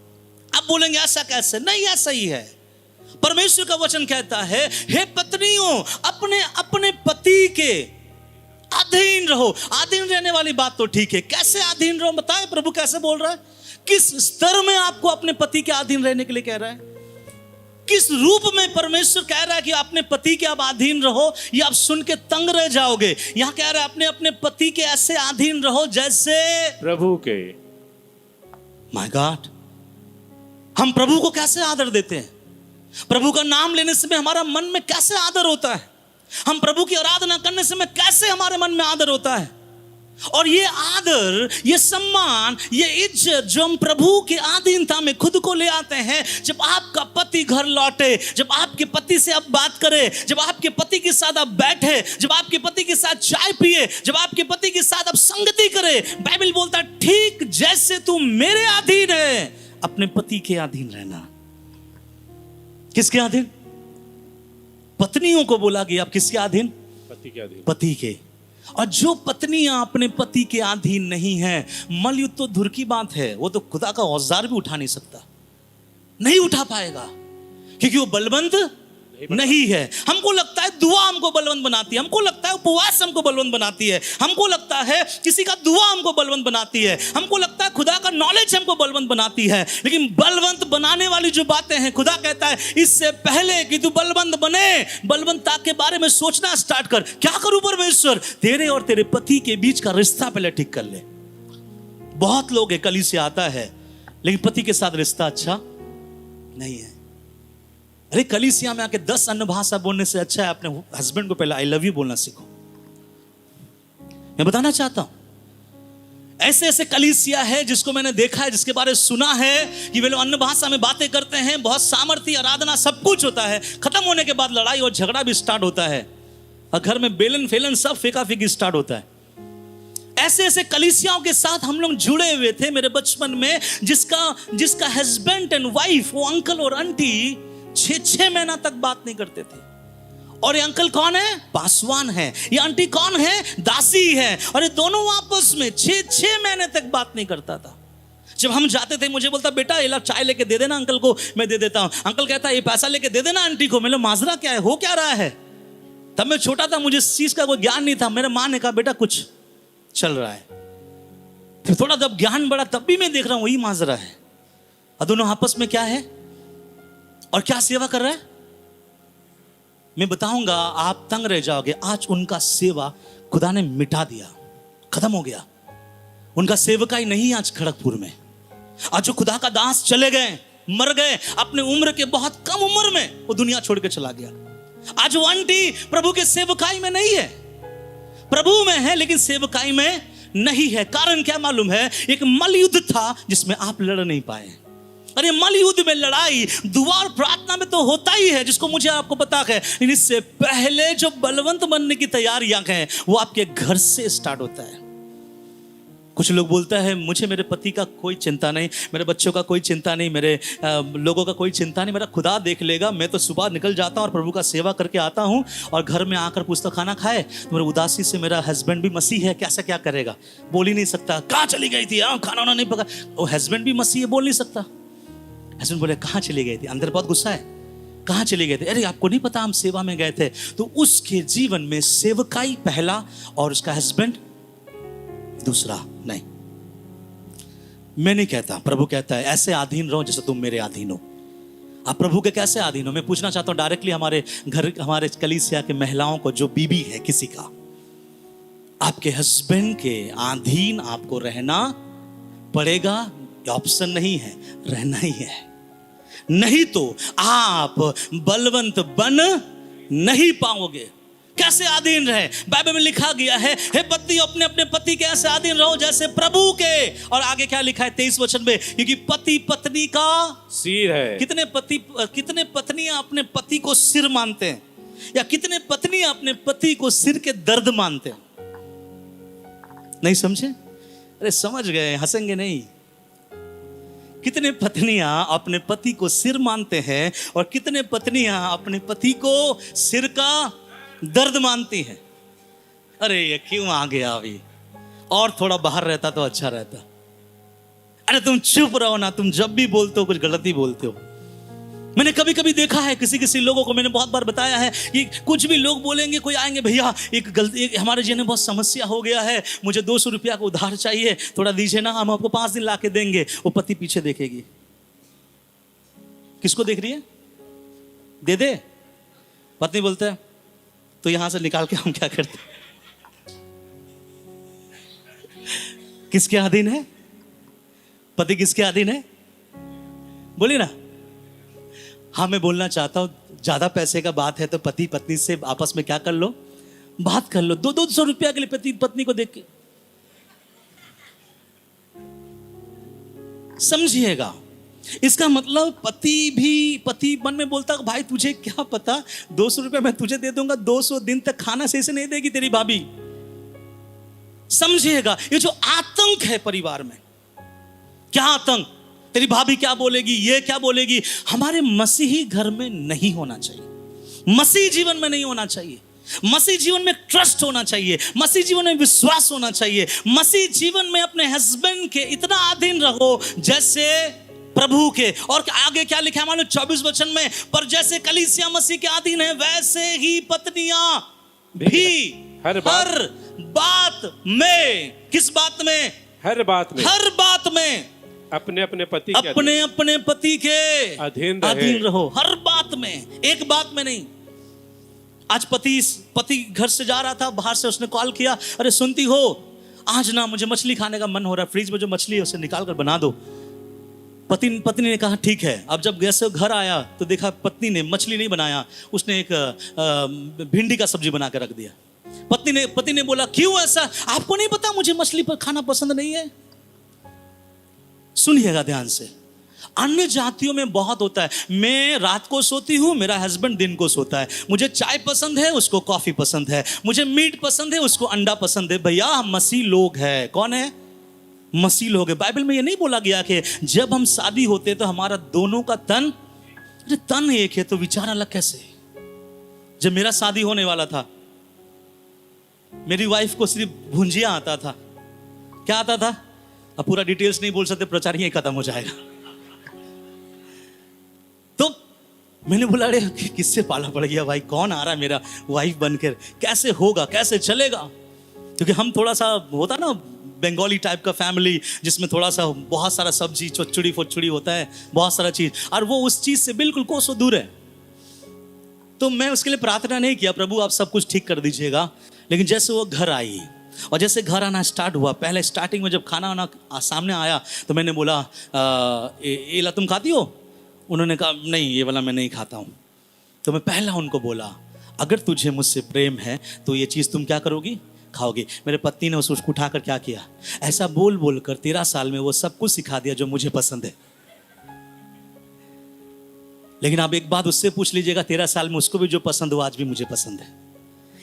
अब बोलेंगे ऐसा कैसे? नहीं, ऐसा ही है। परमेश्वर का वचन कहता है हे पत्नियों, अपने अपने पति के अधीन रहो। अधीन रहने वाली बात तो ठीक है, कैसे अधीन रहो बताएं? प्रभु कैसे बोल रहा है? किस स्तर में आपको अपने पति के अधीन रहने के लिए कह रहा है? किस रूप में परमेश्वर कह रहा है कि अपने पति के आप अधीन रहो? ये आप सुन के तंग रह जाओगे। यहां कह रहा है अपने अपने पति के ऐसे अधीन रहो जैसे प्रभु के। माय गॉड, हम प्रभु को कैसे आदर देते हैं? प्रभु का नाम लेने से में हमारा मन में कैसे आदर होता है? हम प्रभु की आराधना करने से में कैसे हमारे मन में आदर होता है? और ये आदर, ये सम्मान, ये इज्जत जो हम प्रभु की अधीनता में खुद को ले आते हैं, जब आपका पति घर लौटे, जब आपके पति से आप बात करें, जब आपके पति के साथ आप बैठे, जब आपके पति के साथ चाय पिए, जब आपके पति के साथ आप संगति करें, बाइबल बोलता है ठीक जैसे तू मेरे अधीन है अपने पति के अधीन रहना। किसके अधीन? पत्नियों को बोला गया आप किसके अधीन? पति के अधीन। पति के। और जो पत्नियां अपने पति के अधीन नहीं है, मलयुद्ध तो दूर की बात है, वो तो खुदा का औजार भी उठा नहीं सकता, नहीं उठा पाएगा, क्योंकि वो बलवंत नहीं है। हमको लगता है दुआ हमको बलवंत बनाती है, हमको लगता है उपवास हमको बलवंत बनाती है, हमको लगता है किसी का दुआ हमको बलवंत बनाती है, हमको लगता है खुदा का नॉलेज हमको बलवंत बनाती है। लेकिन बलवंत बनाने वाली जो बातें हैं, खुदा कहता है इससे पहले कि तू बलवंत बने, बलवंतता के बारे में सोचना स्टार्ट कर। क्या करूं परमेश्वर? तेरे और तेरे पति के बीच का रिश्ता पहले ठीक कर ले। बहुत लोग है कलीसिया आता है लेकिन पति के साथ रिश्ता अच्छा नहीं है। अरे कलीसिया में आके 10 अन्य भाषा बोलने से अच्छा है अपने हस्बैंड को पहले आई लव यू बोलना सीखो। मैं बताना चाहता हूं ऐसे ऐसे कलीसिया है जिसको मैंने देखा है, जिसके बारे में सुना है कि वे लोग अन्य भाषा में बातें करते हैं, बहुत सामर्थ्य, आराधना, सब कुछ होता है, खत्म होने के बाद लड़ाई और झगड़ा भी स्टार्ट होता है और घर में बेलन फेलन सब फेंका फेंकी स्टार्ट होता है। ऐसे ऐसे कलीसियाओं के साथ हम लोग जुड़े हुए थे मेरे बचपन में, जिसका हस्बैंड एंड वाइफ, वो अंकल और आंटी 6 महीना तक बात नहीं करते थे। और ये अंकल कौन है? पासवान है। ये आंटी कौन है? दासी है। और ये दोनों आपस में 6 महीने तक बात नहीं करता था। जब हम जाते थे मुझे बोलता बेटा ये ला चाय लेके दे देना अंकल को, मैं दे देता हूं। अंकल कहता ये पैसा लेके दे देना आंटी को। मैं माजरा क्या है, हो क्या रहा है? तब मैं छोटा था, मुझे इस चीज का कोई ज्ञान नहीं था। मेरे माँ ने कहा बेटा कुछ चल रहा है। फिर थोड़ा जब ज्ञान बढ़ा तब भी मैं देख रहा हूं वही माजरा है। और दोनों आपस में क्या है और क्या सेवा कर रहा है मैं बताऊंगा, आप तंग रह जाओगे। आज उनका सेवा खुदा ने मिटा दिया, खत्म हो गया। उनका सेवकाई नहीं आज खड़गपुर में। आज जो खुदा का दास चले गए, मर गए अपने उम्र के बहुत कम उम्र में, वो दुनिया छोड़ के चला गया। आज वो आंटी प्रभु के सेवकाई में नहीं है, प्रभु में है लेकिन सेवकाई में नहीं है। कारण क्या मालूम है? एक मलयुद्ध था जिसमें आप लड़ नहीं पाए। अरे मलयुद्ध में लड़ाई दुआ और प्रार्थना में तो होता ही है, जिसको मुझे आपको पता है। लेकिन इससे पहले जो बलवंत बनने की तैयारियां हैं वो आपके घर से स्टार्ट होता है। कुछ लोग बोलता है मुझे मेरे पति का कोई चिंता नहीं, मेरे बच्चों का कोई चिंता नहीं, मेरे लोगों का कोई चिंता नहीं, मेरा खुदा देख लेगा। मैं तो सुबह निकल जाता हूँ और प्रभु का सेवा करके आता हूँ और घर में आकर पूछता खाना खाए तो मेरे उदासी से मेरा हस्बैंड भी मसीह है, कैसा क्या करेगा? बोल ही नहीं सकता। कहाँ चली गई थी? खाना वाना नहीं पका। वो हस्बैंड भी मसीह है, बोल नहीं सकता। हस्बैंड बोले कहाँ चली गई थी? अंदर बहुत गुस्सा है, कहाँ चली गए थे? अरे आपको नहीं पता हम सेवा में गए थे। तो उसके जीवन में सेवकाई पहला और उसका हस्बैंड दूसरा नहीं। मैं नहीं कहता, प्रभु कहता है ऐसे अधीन रहो जैसे तुम मेरे अधीन हो। आप प्रभु के कैसे अधीन हो? मैं पूछना चाहता हूं डायरेक्टली हमारे घर, हमारे कलीसिया के महिलाओं को, जो बीबी है किसी का, आपके हस्बैंड के अधीन आपको रहना पड़ेगा। ऑप्शन नहीं है, रहना ही है। नहीं तो आप बलवंत बन नहीं पाओगे। कैसे अधीन रहे? बाइबल में लिखा गया है हे पति अपने अपने पति के ऐसे अधीन रहो जैसे प्रभु के। और आगे क्या लिखा है 23 वचन में? क्योंकि पति पत्नी का सिर है। कितने पत्नियां अपने पति को सिर मानते हैं, या कितने पत्नियां अपने पति को सिर के दर्द मानते हैं? नहीं समझे? अरे समझ गए, हंसेंगे नहीं। कितने पत्नियां अपने पति को सिर मानते हैं और कितने पत्नियां अपने पति को सिर का दर्द मानती हैं। अरे ये क्यों आ गया अभी? और थोड़ा बाहर रहता तो अच्छा रहता। अरे तुम चुप रहो ना, तुम जब भी बोलते हो कुछ गलत ही बोलते हो। मैंने कभी कभी देखा है किसी लोगों को, मैंने बहुत बार बताया है कि कुछ भी लोग बोलेंगे, कोई आएंगे भैया एक हमारे जीवन में बहुत समस्या हो गया है, मुझे 200 रुपया का उधार चाहिए, थोड़ा दीजिए ना, हम आपको 5 दिन ला के देंगे। वो पति पीछे देखेगी, किसको देख रही है? दे दे। पत्नी बोलता है तो यहां से निकाल के हम क्या करते? किसके अधीन है पति? किसके अधीन है? बोलिए ना। हाँ मैं बोलना चाहता हूं, ज्यादा पैसे का बात है तो पति पत्नी से आपस में क्या कर लो, बात कर लो। 200 रुपया के लिए पति पत्नी को देख के समझिएगा। इसका मतलब पति मन में बोलता भाई तुझे क्या पता, 200 रुपया मैं तुझे दे दूंगा, 200 दिन तक खाना सही से नहीं देगी तेरी भाभी। समझिएगा ये जो आतंक है परिवार में। क्या आतंक? तेरी भाभी क्या बोलेगी, ये क्या बोलेगी। हमारे मसीही घर में नहीं होना चाहिए, मसीही जीवन में नहीं होना चाहिए। मसीह जीवन में ट्रस्ट होना चाहिए, मसीह जीवन में विश्वास होना चाहिए। मसीह जीवन में अपने हस्बैंड के इतना अधीन रहो जैसे प्रभु के। और आगे क्या लिखा है मानो 24 वचन में, पर जैसे कलीसिया मसीह के अधीन है वैसे ही पत्नियां भी हर बात में, किस बात में? हर बात में अपने अपने पति के अधीन रहो। हर बात में, एक बात में नहीं। आज पति घर से जा रहा था, बाहर से उसने कॉल किया, अरे सुनती हो आज ना मुझे मछली खाने का मन हो रहा है, फ्रिज में जो मछली है उसे निकाल कर बना दो। पत्नी ने कहा ठीक है। अब जब गैस से घर आया तो देखा पत्नी ने मछली नहीं बनाया, उसने एक भिंडी का सब्जी बना कर रख दिया। पति ने बोला क्यों ऐसा, आपको नहीं पता मुझे मछली पर खाना पसंद नहीं है? सुनिएगा ध्यान से, अन्य जातियों में बहुत होता है। मैं रात को सोती हूं, मेरा हस्बैंड दिन को सोता है। मुझे चाय पसंद है, उसको कॉफी पसंद है। मुझे मीट पसंद है, उसको अंडा पसंद है। भैया हम मसीह लोग हैं। कौन है? मसीह लोग है। बाइबल में ये नहीं बोला गया कि जब हम शादी होते तो हमारा दोनों का तन, अरे तन एक है तो विचार अलग कैसे? जब मेरा शादी होने वाला था, मेरी वाइफ को सिर्फ भुंजिया आता था। क्या आता था? अब पूरा डिटेल्स नहीं बोल सकते, प्रचार यहीं खत्म हो जाएगा। तो मैंने बोला अरे किससे पाला पड़ गया भाई, कौन आ रहा है मेरा वाइफ बनकर, कैसे होगा, कैसे चलेगा? क्योंकि हम थोड़ा सा होता ना बंगाली टाइप का फैमिली, जिसमें थोड़ा सा बहुत सारा सब्जी चुचड़ी फोचड़ी होता है, बहुत सारा चीज, और वो उस चीज से बिल्कुल कोसों दूर है। तो मैं उसके लिए प्रार्थना नहीं किया प्रभु आप सब कुछ ठीक कर दीजिएगा। लेकिन जैसे वो घर आई और जैसे घर आना स्टार्ट हुआ, पहले स्टार्टिंग में जब खाना वाना सामने आया तो मैंने बोला ये तुम खाती हो? उन्होंने कहा नहीं ये वाला मैं नहीं खाता हूँ। तो मैं पहला उनको बोला अगर तुझे मुझसे प्रेम है तो ये चीज़ तुम क्या करोगी? खाओगी। मेरे पत्नी ने उसको उठाकर क्या किया, ऐसा बोल बोल कर 13 साल में वो सब कुछ सिखा दिया जो मुझे पसंद है। लेकिन आप एक बात उससे पूछ लीजिएगा, 13 साल में उसको भी जो पसंद हो आज भी मुझे पसंद है।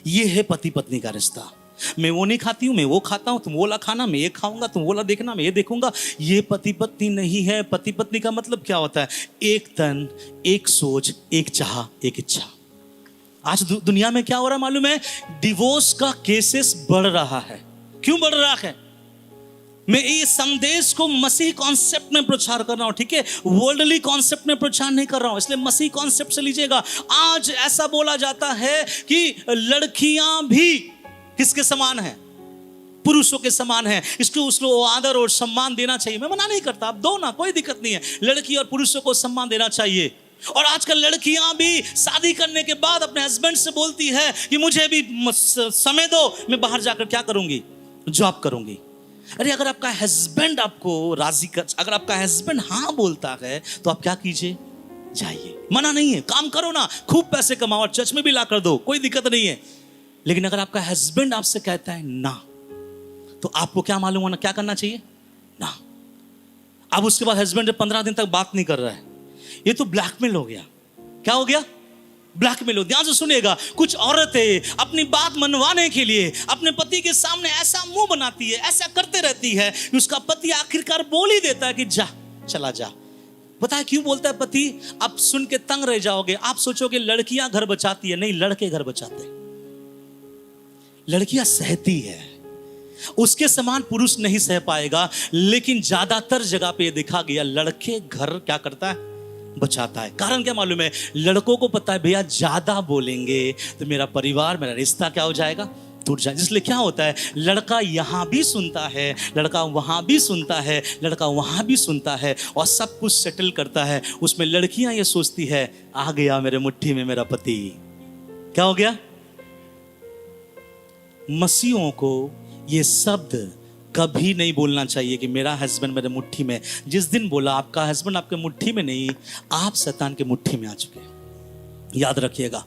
ये है पति पत्नी का रिश्ता। मैं वो नहीं खाती हूँ, मैं वो खाता हूँ, तुम वो ला खाना, मैं ये खाऊंगा, तुम वो ला देखना, मैं ये देखूंगा। ये पति पत्नी नहीं है। पति पत्नी का मतलब क्या होता है? एक तन, एक सोच, एक चाह, एक इच्छा। आज दुनिया में क्या हो रहा है मालूम है? डिवोर्स का केसेस बढ़ रहा है। क्यों बढ़ रहा है? मैं इस संदेश को मसीह कॉन्सेप्ट में प्रचार कर रहा हूं, ठीक है, वर्ल्डली कॉन्सेप्ट में प्रचार नहीं कर रहा हूं, इसलिए मसीह कॉन्सेप्ट से लीजिएगा। आज ऐसा बोला जाता है कि लड़कियां भी किसके समान है? पुरुषों के समान है। उसको आदर और सम्मान देना चाहिए। मैं मना नहीं करता, आप दो ना, कोई दिक्कत नहीं है। लड़की और पुरुषों को सम्मान देना चाहिए। और आजकल लड़कियां भी शादी करने के बाद अपने हस्बैंड से बोलती है कि मुझे भी समय दो, मैं बाहर जाकर क्या करूंगी? जॉब करूंगी। अरे अगर आपका हस्बैंड आपको राजी कर, अगर आपका हस्बैंड हाँ बोलता है तो आप क्या कीजिए? जाइए, मना नहीं है, काम करो ना, खूब पैसे कमाओ और चर्च में भी ला कर दो, कोई दिक्कत नहीं है। लेकिन अगर आपका हस्बैंड आपसे कहता है ना, तो आपको क्या मालूम होना क्या करना चाहिए? ना। अब उसके बाद हस्बैंड 15 दिन तक बात नहीं कर रहा है, ये तो ब्लैकमेल हो गया। क्या हो गया? ब्लैकमेल हो। ध्यान से सुनिएगा, कुछ औरतें अपनी बात मनवाने के लिए अपने पति के सामने ऐसा मुंह बनाती है, ऐसा करते रहती है कि उसका पति आखिरकार बोल ही देता है कि जा, चला जा। पता है क्यों बोलता है पति? आप सुन के तंग रह जाओगे। आप सोचोगे लड़कियां घर बचाती है, नहीं, लड़के घर बचाते हैं। लड़कियां सहती है, उसके समान पुरुष नहीं सह पाएगा। लेकिन ज्यादातर जगह पे देखा गया लड़के घर क्या करता है? बचाता है। कारण क्या मालूम है? लड़कों को पता है भैया ज्यादा बोलेंगे तो मेरा परिवार, मेरा रिश्ता क्या हो जाएगा? टूट जाए। इसलिए क्या होता है, लड़का यहां भी सुनता है, लड़का वहां भी सुनता है, लड़का वहां भी सुनता है और सब कुछ सेटल करता है। उसमें लड़कियां ये सोचती है आ गया मेरे मुट्ठी में मेरा पति। क्या हो गया? मसीहों को ये शब्द कभी नहीं बोलना चाहिए कि मेरा हस्बैंड मेरे मुट्ठी में। जिस दिन बोला आपका हस्बैंड आपके मुट्ठी में नहीं, आप शैतान के मुट्ठी में आ चुके। याद रखिएगा।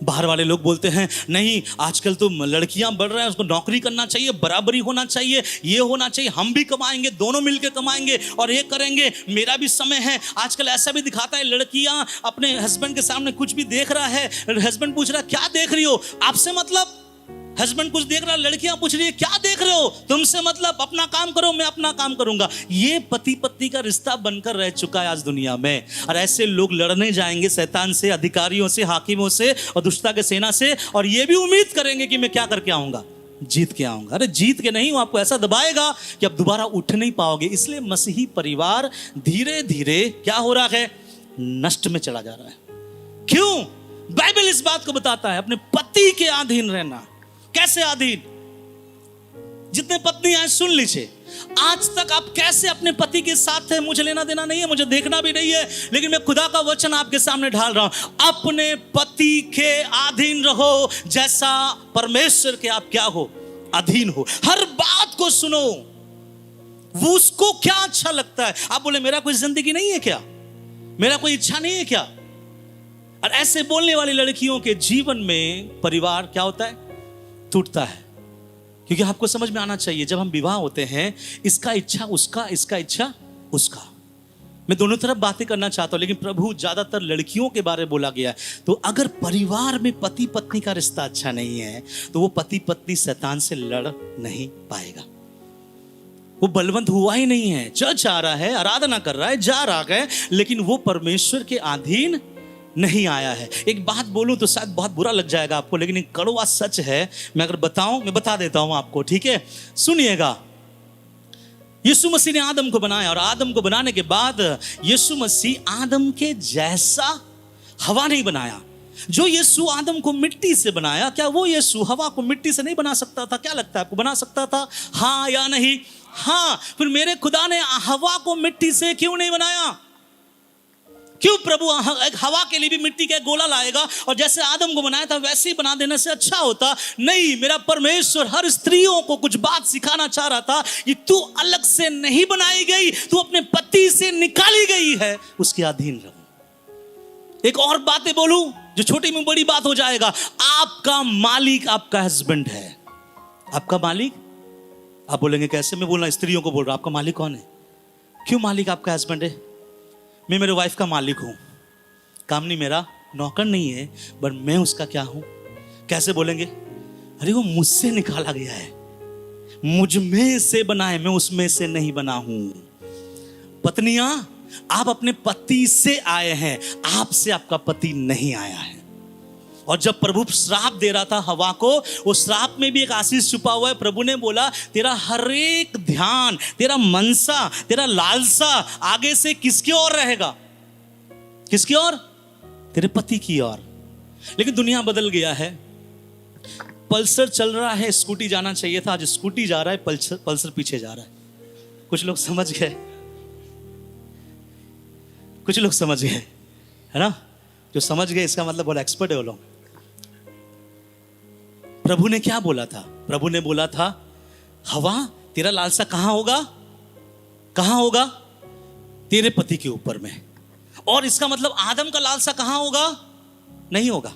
बाहर वाले लोग बोलते हैं नहीं आजकल तो लड़कियां बढ़ रहा है, उसको नौकरी करना चाहिए, बराबरी होना चाहिए, ये होना चाहिए, हम भी कमाएंगे, दोनों मिलकर कमाएंगे और ये करेंगे, मेरा भी समय है। आजकल ऐसा भी दिखाता है लड़कियां अपने हस्बैंड के सामने कुछ भी देख रहा है, हस्बैंड पूछ रहा है क्या देख रही हो? आपसे मतलब हस्बैंड कुछ देख रहा, लड़कियां पूछ रही है क्या देख रहे हो, तुमसे मतलब, अपना काम करो, मैं अपना काम करूंगा। ये पति पत्नी का रिश्ता बनकर रह चुका है आज दुनिया में। और ऐसे लोग लड़ने जाएंगे शैतान से, अधिकारियों से, हाकिमों से और दुष्टता के सेना से, और ये भी उम्मीद करेंगे कि मैं क्या करके आऊंगा, जीत के आऊंगा। अरे जीत के नहीं, वो आपको ऐसा दबाएगा कि आप दोबारा उठ नहीं पाओगे। इसलिए मसीही परिवार धीरे धीरे क्या हो रहा है, नष्ट में चला जा रहा है। क्यों? बाइबल इस बात को बताता है, अपने पति के अधीन रहना। कैसे अधीन? जितने पत्नी हैं सुन लीजिए, आज तक आप कैसे अपने पति के साथ है, मुझे लेना देना नहीं है, मुझे देखना भी नहीं है, लेकिन मैं खुदा का वचन आपके सामने ढाल रहा हूं। अपने पति के अधीन रहो, जैसा परमेश्वर के आप क्या हो, अधीन हो। हर बात को सुनो, वो उसको क्या अच्छा लगता है। आप बोले मेरा कोई जिंदगी नहीं है क्या, मेरा कोई इच्छा नहीं है क्या? और ऐसे बोलने वाली लड़कियों के जीवन में परिवार क्या होता है, टूटता है। क्योंकि आपको समझ में आना चाहिए, जब हम विवाह होते हैं, इसका इच्छा उसका, इसका इच्छा उसका। मैं दोनों तरफ बातें करना चाहता हूं, लेकिन प्रभु ज्यादातर लड़कियों के बारे में बोला गया है। तो अगर परिवार में पति पत्नी का रिश्ता अच्छा नहीं है, तो वो पति पत्नी शैतान से लड़ नहीं पाएगा। वो बलवंत हुआ ही नहीं है, चर्च आ रहा है, आराधना कर रहा है, जा रहा है, लेकिन वो परमेश्वर के अधीन नहीं आया है। एक बात बोलूं तो शायद बहुत बुरा लग जाएगा आपको, लेकिन एक कड़वा सच है। मैं अगर बताऊं, मैं बता देता हूं आपको, ठीक है? सुनिएगा। यीशु मसीह ने आदम को बनाया, और आदम को बनाने के बाद यीशु मसीह आदम के जैसा हवा नहीं बनाया। जो यीशु आदम को मिट्टी से बनाया, क्या वो यीशु हवा को मिट्टी से नहीं बना सकता था? क्या लगता है आपको, बना सकता था? हाँ या नहीं? हाँ। फिर मेरे खुदा ने हवा को मिट्टी से क्यों नहीं बनाया? क्यों प्रभु एक हवा के लिए भी मिट्टी का गोला लाएगा, और जैसे आदम को बनाया था वैसे ही बना देने से अच्छा होता? नहीं, मेरा परमेश्वर हर स्त्रियों को कुछ बात सिखाना चाह रहा था कि तू अलग से नहीं बनाई गई, तू अपने पति से निकाली गई है, उसके अधीन रहो। एक और बातें बोलूं जो छोटी में बड़ी बात हो जाएगा। आपका मालिक आपका हस्बैंड है। आपका मालिक, आप बोलेंगे कैसे? मैं बोलना स्त्रियों को बोल रहा हूं, आपका मालिक कौन है? क्यों मालिक आपका हस्बैंड है? मैं मेरे वाइफ का मालिक हूं, काम नहीं मेरा, नौकर नहीं है, पर मैं उसका क्या हूं? कैसे बोलेंगे? अरे वो मुझसे निकाला गया है, मुझ में से बना है, मैं उसमें से नहीं बना हूं। पत्नियां, आप अपने पति से आए हैं, आपसे आपका पति नहीं आया है। और जब प्रभु श्राप दे रहा था हवा को, वो श्राप में भी एक आशीष छुपा हुआ है। प्रभु ने बोला तेरा हर एक ध्यान, तेरा मनसा, तेरा लालसा आगे से किसकी ओर रहेगा? किसकी ओर? तेरे पति की ओर। लेकिन दुनिया बदल गया है। पल्सर चल रहा है, स्कूटी जाना चाहिए था, आज स्कूटी जा रहा है, पल्सर पीछे जा रहा है। कुछ लोग समझ गए, कुछ लोग समझ गए, है ना? जो समझ गए इसका मतलब बोला एक्सपर्ट है वो लोग। प्रभु ने क्या बोला था? प्रभु ने बोला था हवा तेरा लालसा कहां होगा? कहां होगा? तेरे पति के ऊपर में। और इसका मतलब आदम का लालसा कहां होगा? नहीं होगा,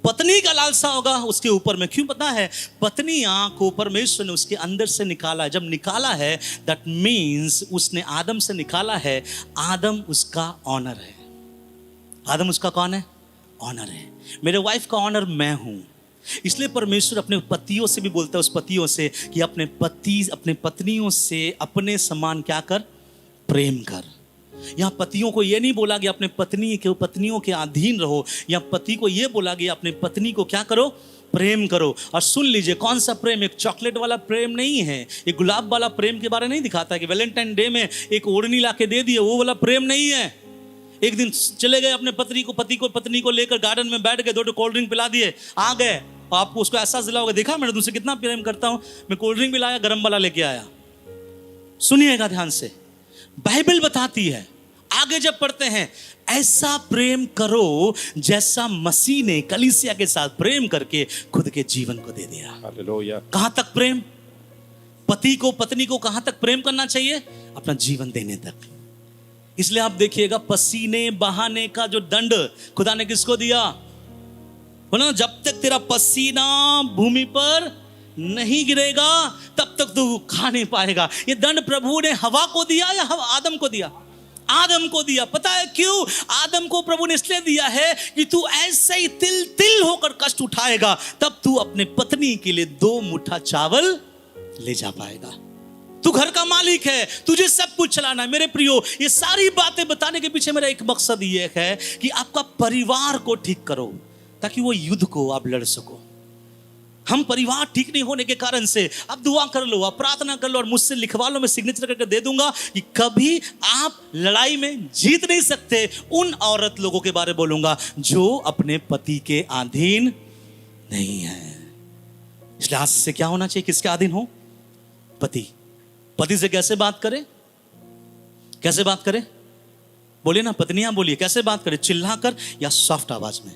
पत्नी का लालसा होगा उसके ऊपर में। क्यों पता है? पत्नियां को परमेश्वर ने उसके अंदर से निकाला है। जब निकाला है, दैट मीन्स उसने आदम से निकाला है, आदम उसका ऑनर है। आदम उसका कौन है? ऑनर है। मेरे वाइफ का ऑनर मैं हूं। इसलिए परमेश्वर अपने पतियों से भी बोलता है, उस पतियों से, कि अपने पति अपने पत्नियों से अपने समान क्या कर? प्रेम कर। यहां पतियों को यह नहीं बोला गया अपने पत्नियों के अधीन रहो, या पति को यह बोला गया अपने पत्नी को क्या करो? प्रेम करो। और सुन लीजिए, कौन सा प्रेम? एक चॉकलेट वाला प्रेम नहीं है, एक गुलाब वाला प्रेम के बारे नहीं दिखाता कि वैलेंटाइन डे में एक ओढ़नी ला के दे दिए, वो वाला प्रेम नहीं है। एक दिन चले गए अपने पत्नी को लेकर गार्डन में बैठ गए, 2 कोल्ड ड्रिंक पिला दिए, आ गए, आपको उसको एहसास दिला होगा, देखा मैंने तुमसे कितना प्रेम करता हूं, मैं कोल्ड ड्रिंक भी लाया, गर्म वाला लेके आया। सुनिएगा ध्यान से, बाइबल बताती है, आगे जब पढ़ते हैं, ऐसा प्रेम करो जैसा मसीह ने कलीसिया के साथ प्रेम करके खुद के जीवन को दे दिया। हालेलुया। कहां तक प्रेम? पति को पत्नी को कहां तक प्रेम करना चाहिए? अपना जीवन देने तक। इसलिए आप देखिएगा, पसीने बहाने का जो दंड खुदा ने किसको दिया? बोला, जब तक तेरा पसीना भूमि पर नहीं गिरेगा तब तक तू खा नहीं पाएगा। ये दंड प्रभु ने हवा को दिया या आदम को दिया? आदम को दिया। पता है क्यों? आदम को प्रभु ने इसलिए दिया है कि तू ऐसे ही तिल तिल होकर कष्ट उठाएगा, तब तू अपने पत्नी के लिए 2 मुट्ठा चावल ले जा पाएगा। तू घर का मालिक है, तुझे सब कुछ चलाना है। मेरे प्रियो, ये सारी बातें बताने के पीछे मेरा एक मकसद ये है कि आपका परिवार को ठीक करो, ताकि वो युद्ध को आप लड़ सको। हम परिवार ठीक नहीं होने के कारण से आप दुआ कर लो, आप प्रार्थना कर लो और मुझसे लिखवा लो, मैं सिग्नेचर करके दे दूंगा कि कभी आप लड़ाई में जीत नहीं सकते। उन औरत लोगों के बारे में बोलूंगा जो अपने पति के अधीन नहीं है। इसलिए आज से क्या होना चाहिए? किसके अधीन हो? पति। पति से कैसे बात करें? कैसे बात करें? बोलिए ना, पत्नियां बोलिए, कैसे बात करें? चिल्लाकर या सॉफ्ट आवाज में?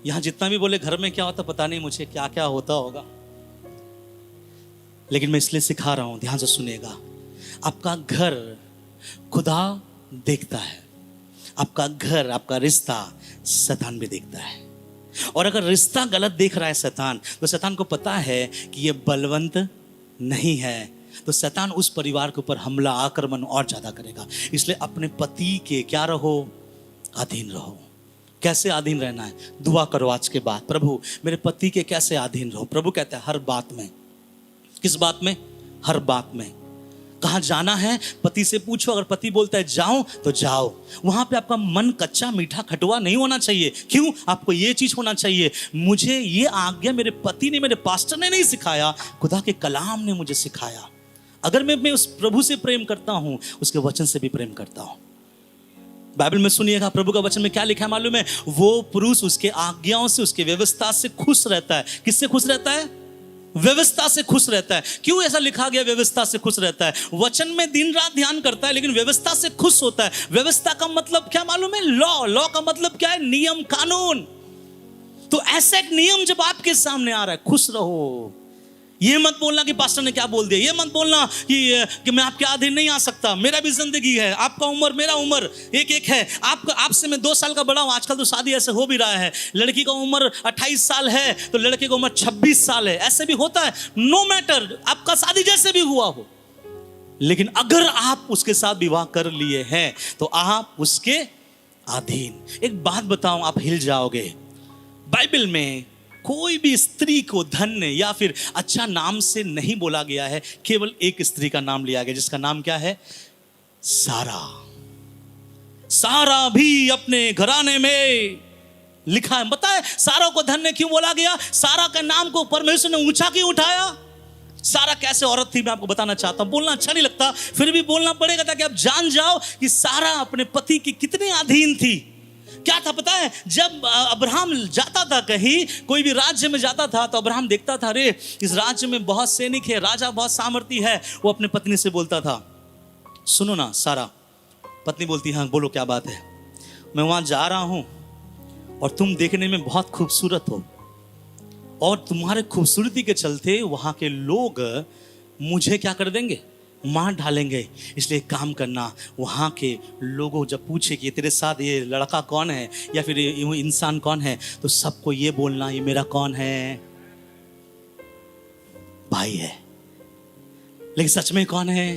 यहां जितना भी बोले घर में क्या होता पता नहीं मुझे, क्या क्या होता होगा, लेकिन मैं इसलिए सिखा रहा हूं, ध्यान से सुनिएगा। आपका घर खुदा देखता है, आपका घर, आपका रिश्ता शैतान भी देखता है। और अगर रिश्ता गलत देख रहा है शैतान, तो शैतान को पता है कि ये बलवंत नहीं है, तो शैतान उस परिवार के ऊपर हमला, आक्रमण और ज्यादा करेगा। इसलिए अपने पति के क्या रहो? अधीन रहो। कैसे अधीन रहना है? दुआ करो आज के बाद, प्रभु मेरे पति के कैसे अधीन रहो। प्रभु कहता है हर बात में। किस बात में? हर बात में। कहाँ जाना है पति से पूछो, अगर पति बोलता है जाओ तो जाओ। वहां पे आपका मन कच्चा मीठा खटुआ नहीं होना चाहिए। क्यों? आपको ये चीज होना चाहिए, मुझे ये आज्ञा मेरे पति ने, मेरे पास्टर ने नहीं सिखाया, खुदा के कलाम ने मुझे सिखाया। अगर मैं उस प्रभु से प्रेम करता हूं, उसके वचन से भी प्रेम करता हूं। बाइबल में सुनिएगा, प्रभु का वचन में क्या लिखा है मालूम है? वो पुरुष उसके आज्ञाओं से, उसके व्यवस्था से खुश रहता है। किससे खुश रहता है? व्यवस्था से खुश रहता है। क्यों ऐसा लिखा गया व्यवस्था से खुश रहता है? वचन में दिन रात ध्यान करता है, लेकिन व्यवस्था से खुश होता है। व्यवस्था का मतलब क्या मालूम है? लॉ। लॉ का मतलब क्या है? नियम, कानून। तो ऐसा एक नियम जब आपके सामने आ रहा है, खुश रहो। ये मत बोलना कि पास्टर ने क्या बोल दिया, ये मत बोलना कि मैं आपके अधीन नहीं आ सकता, मेरा भी जिंदगी है, आपका उम्र मेरा उम्र एक एक है, आपसे मैं 2 साल का बड़ा हूं। आजकल तो शादी ऐसे हो भी रहा है, लड़की का उम्र 28 साल है तो लड़के की उम्र 26 साल है, ऐसे भी होता है। नो मैटर, आपका शादी जैसे भी हुआ हो, लेकिन अगर आप उसके साथ विवाह कर लिए हैं तो आप उसके अधीन। एक बात बताऊं, आप हिल जाओगे। बाइबल में कोई भी स्त्री को धन्य या फिर अच्छा नाम से नहीं बोला गया है। केवल एक स्त्री का नाम लिया गया, जिसका नाम क्या है? सारा। सारा भी अपने घराने में लिखा है। पता है सारा को धन्य क्यों बोला गया? सारा के नाम को परमेश्वर ने ऊंचा क्यों उठाया? सारा कैसे औरत थी मैं आपको बताना चाहता हूं। बोलना अच्छा नहीं लगता, फिर भी बोलना पड़ेगा ताकि आप जान जाओ कि सारा अपने पति की कितने अधीन थी। क्या था पता है? जब अब्राहम जाता था कहीं, कोई भी राज्य में जाता था, तो अब्राहम देखता था, अरे इस राज्य में बहुत सैनिक है, राजा बहुत सामर्थी है। वो अपने पत्नी से बोलता था, सुनो ना सारा। पत्नी बोलती, हाँ बोलो क्या बात है? मैं वहां जा रहा हूं और तुम देखने में बहुत खूबसूरत हो, और तुम्हारे खूबसूरती के चलते वहां के लोग मुझे क्या कर देंगे? मार डालेंगे। इसलिए काम करना, वहाँ के लोगों जब पूछे कि तेरे साथ ये लड़का कौन है या फिर ये इंसान कौन है, तो सबको ये बोलना, ये मेरा कौन है? भाई है। लेकिन सच में कौन है?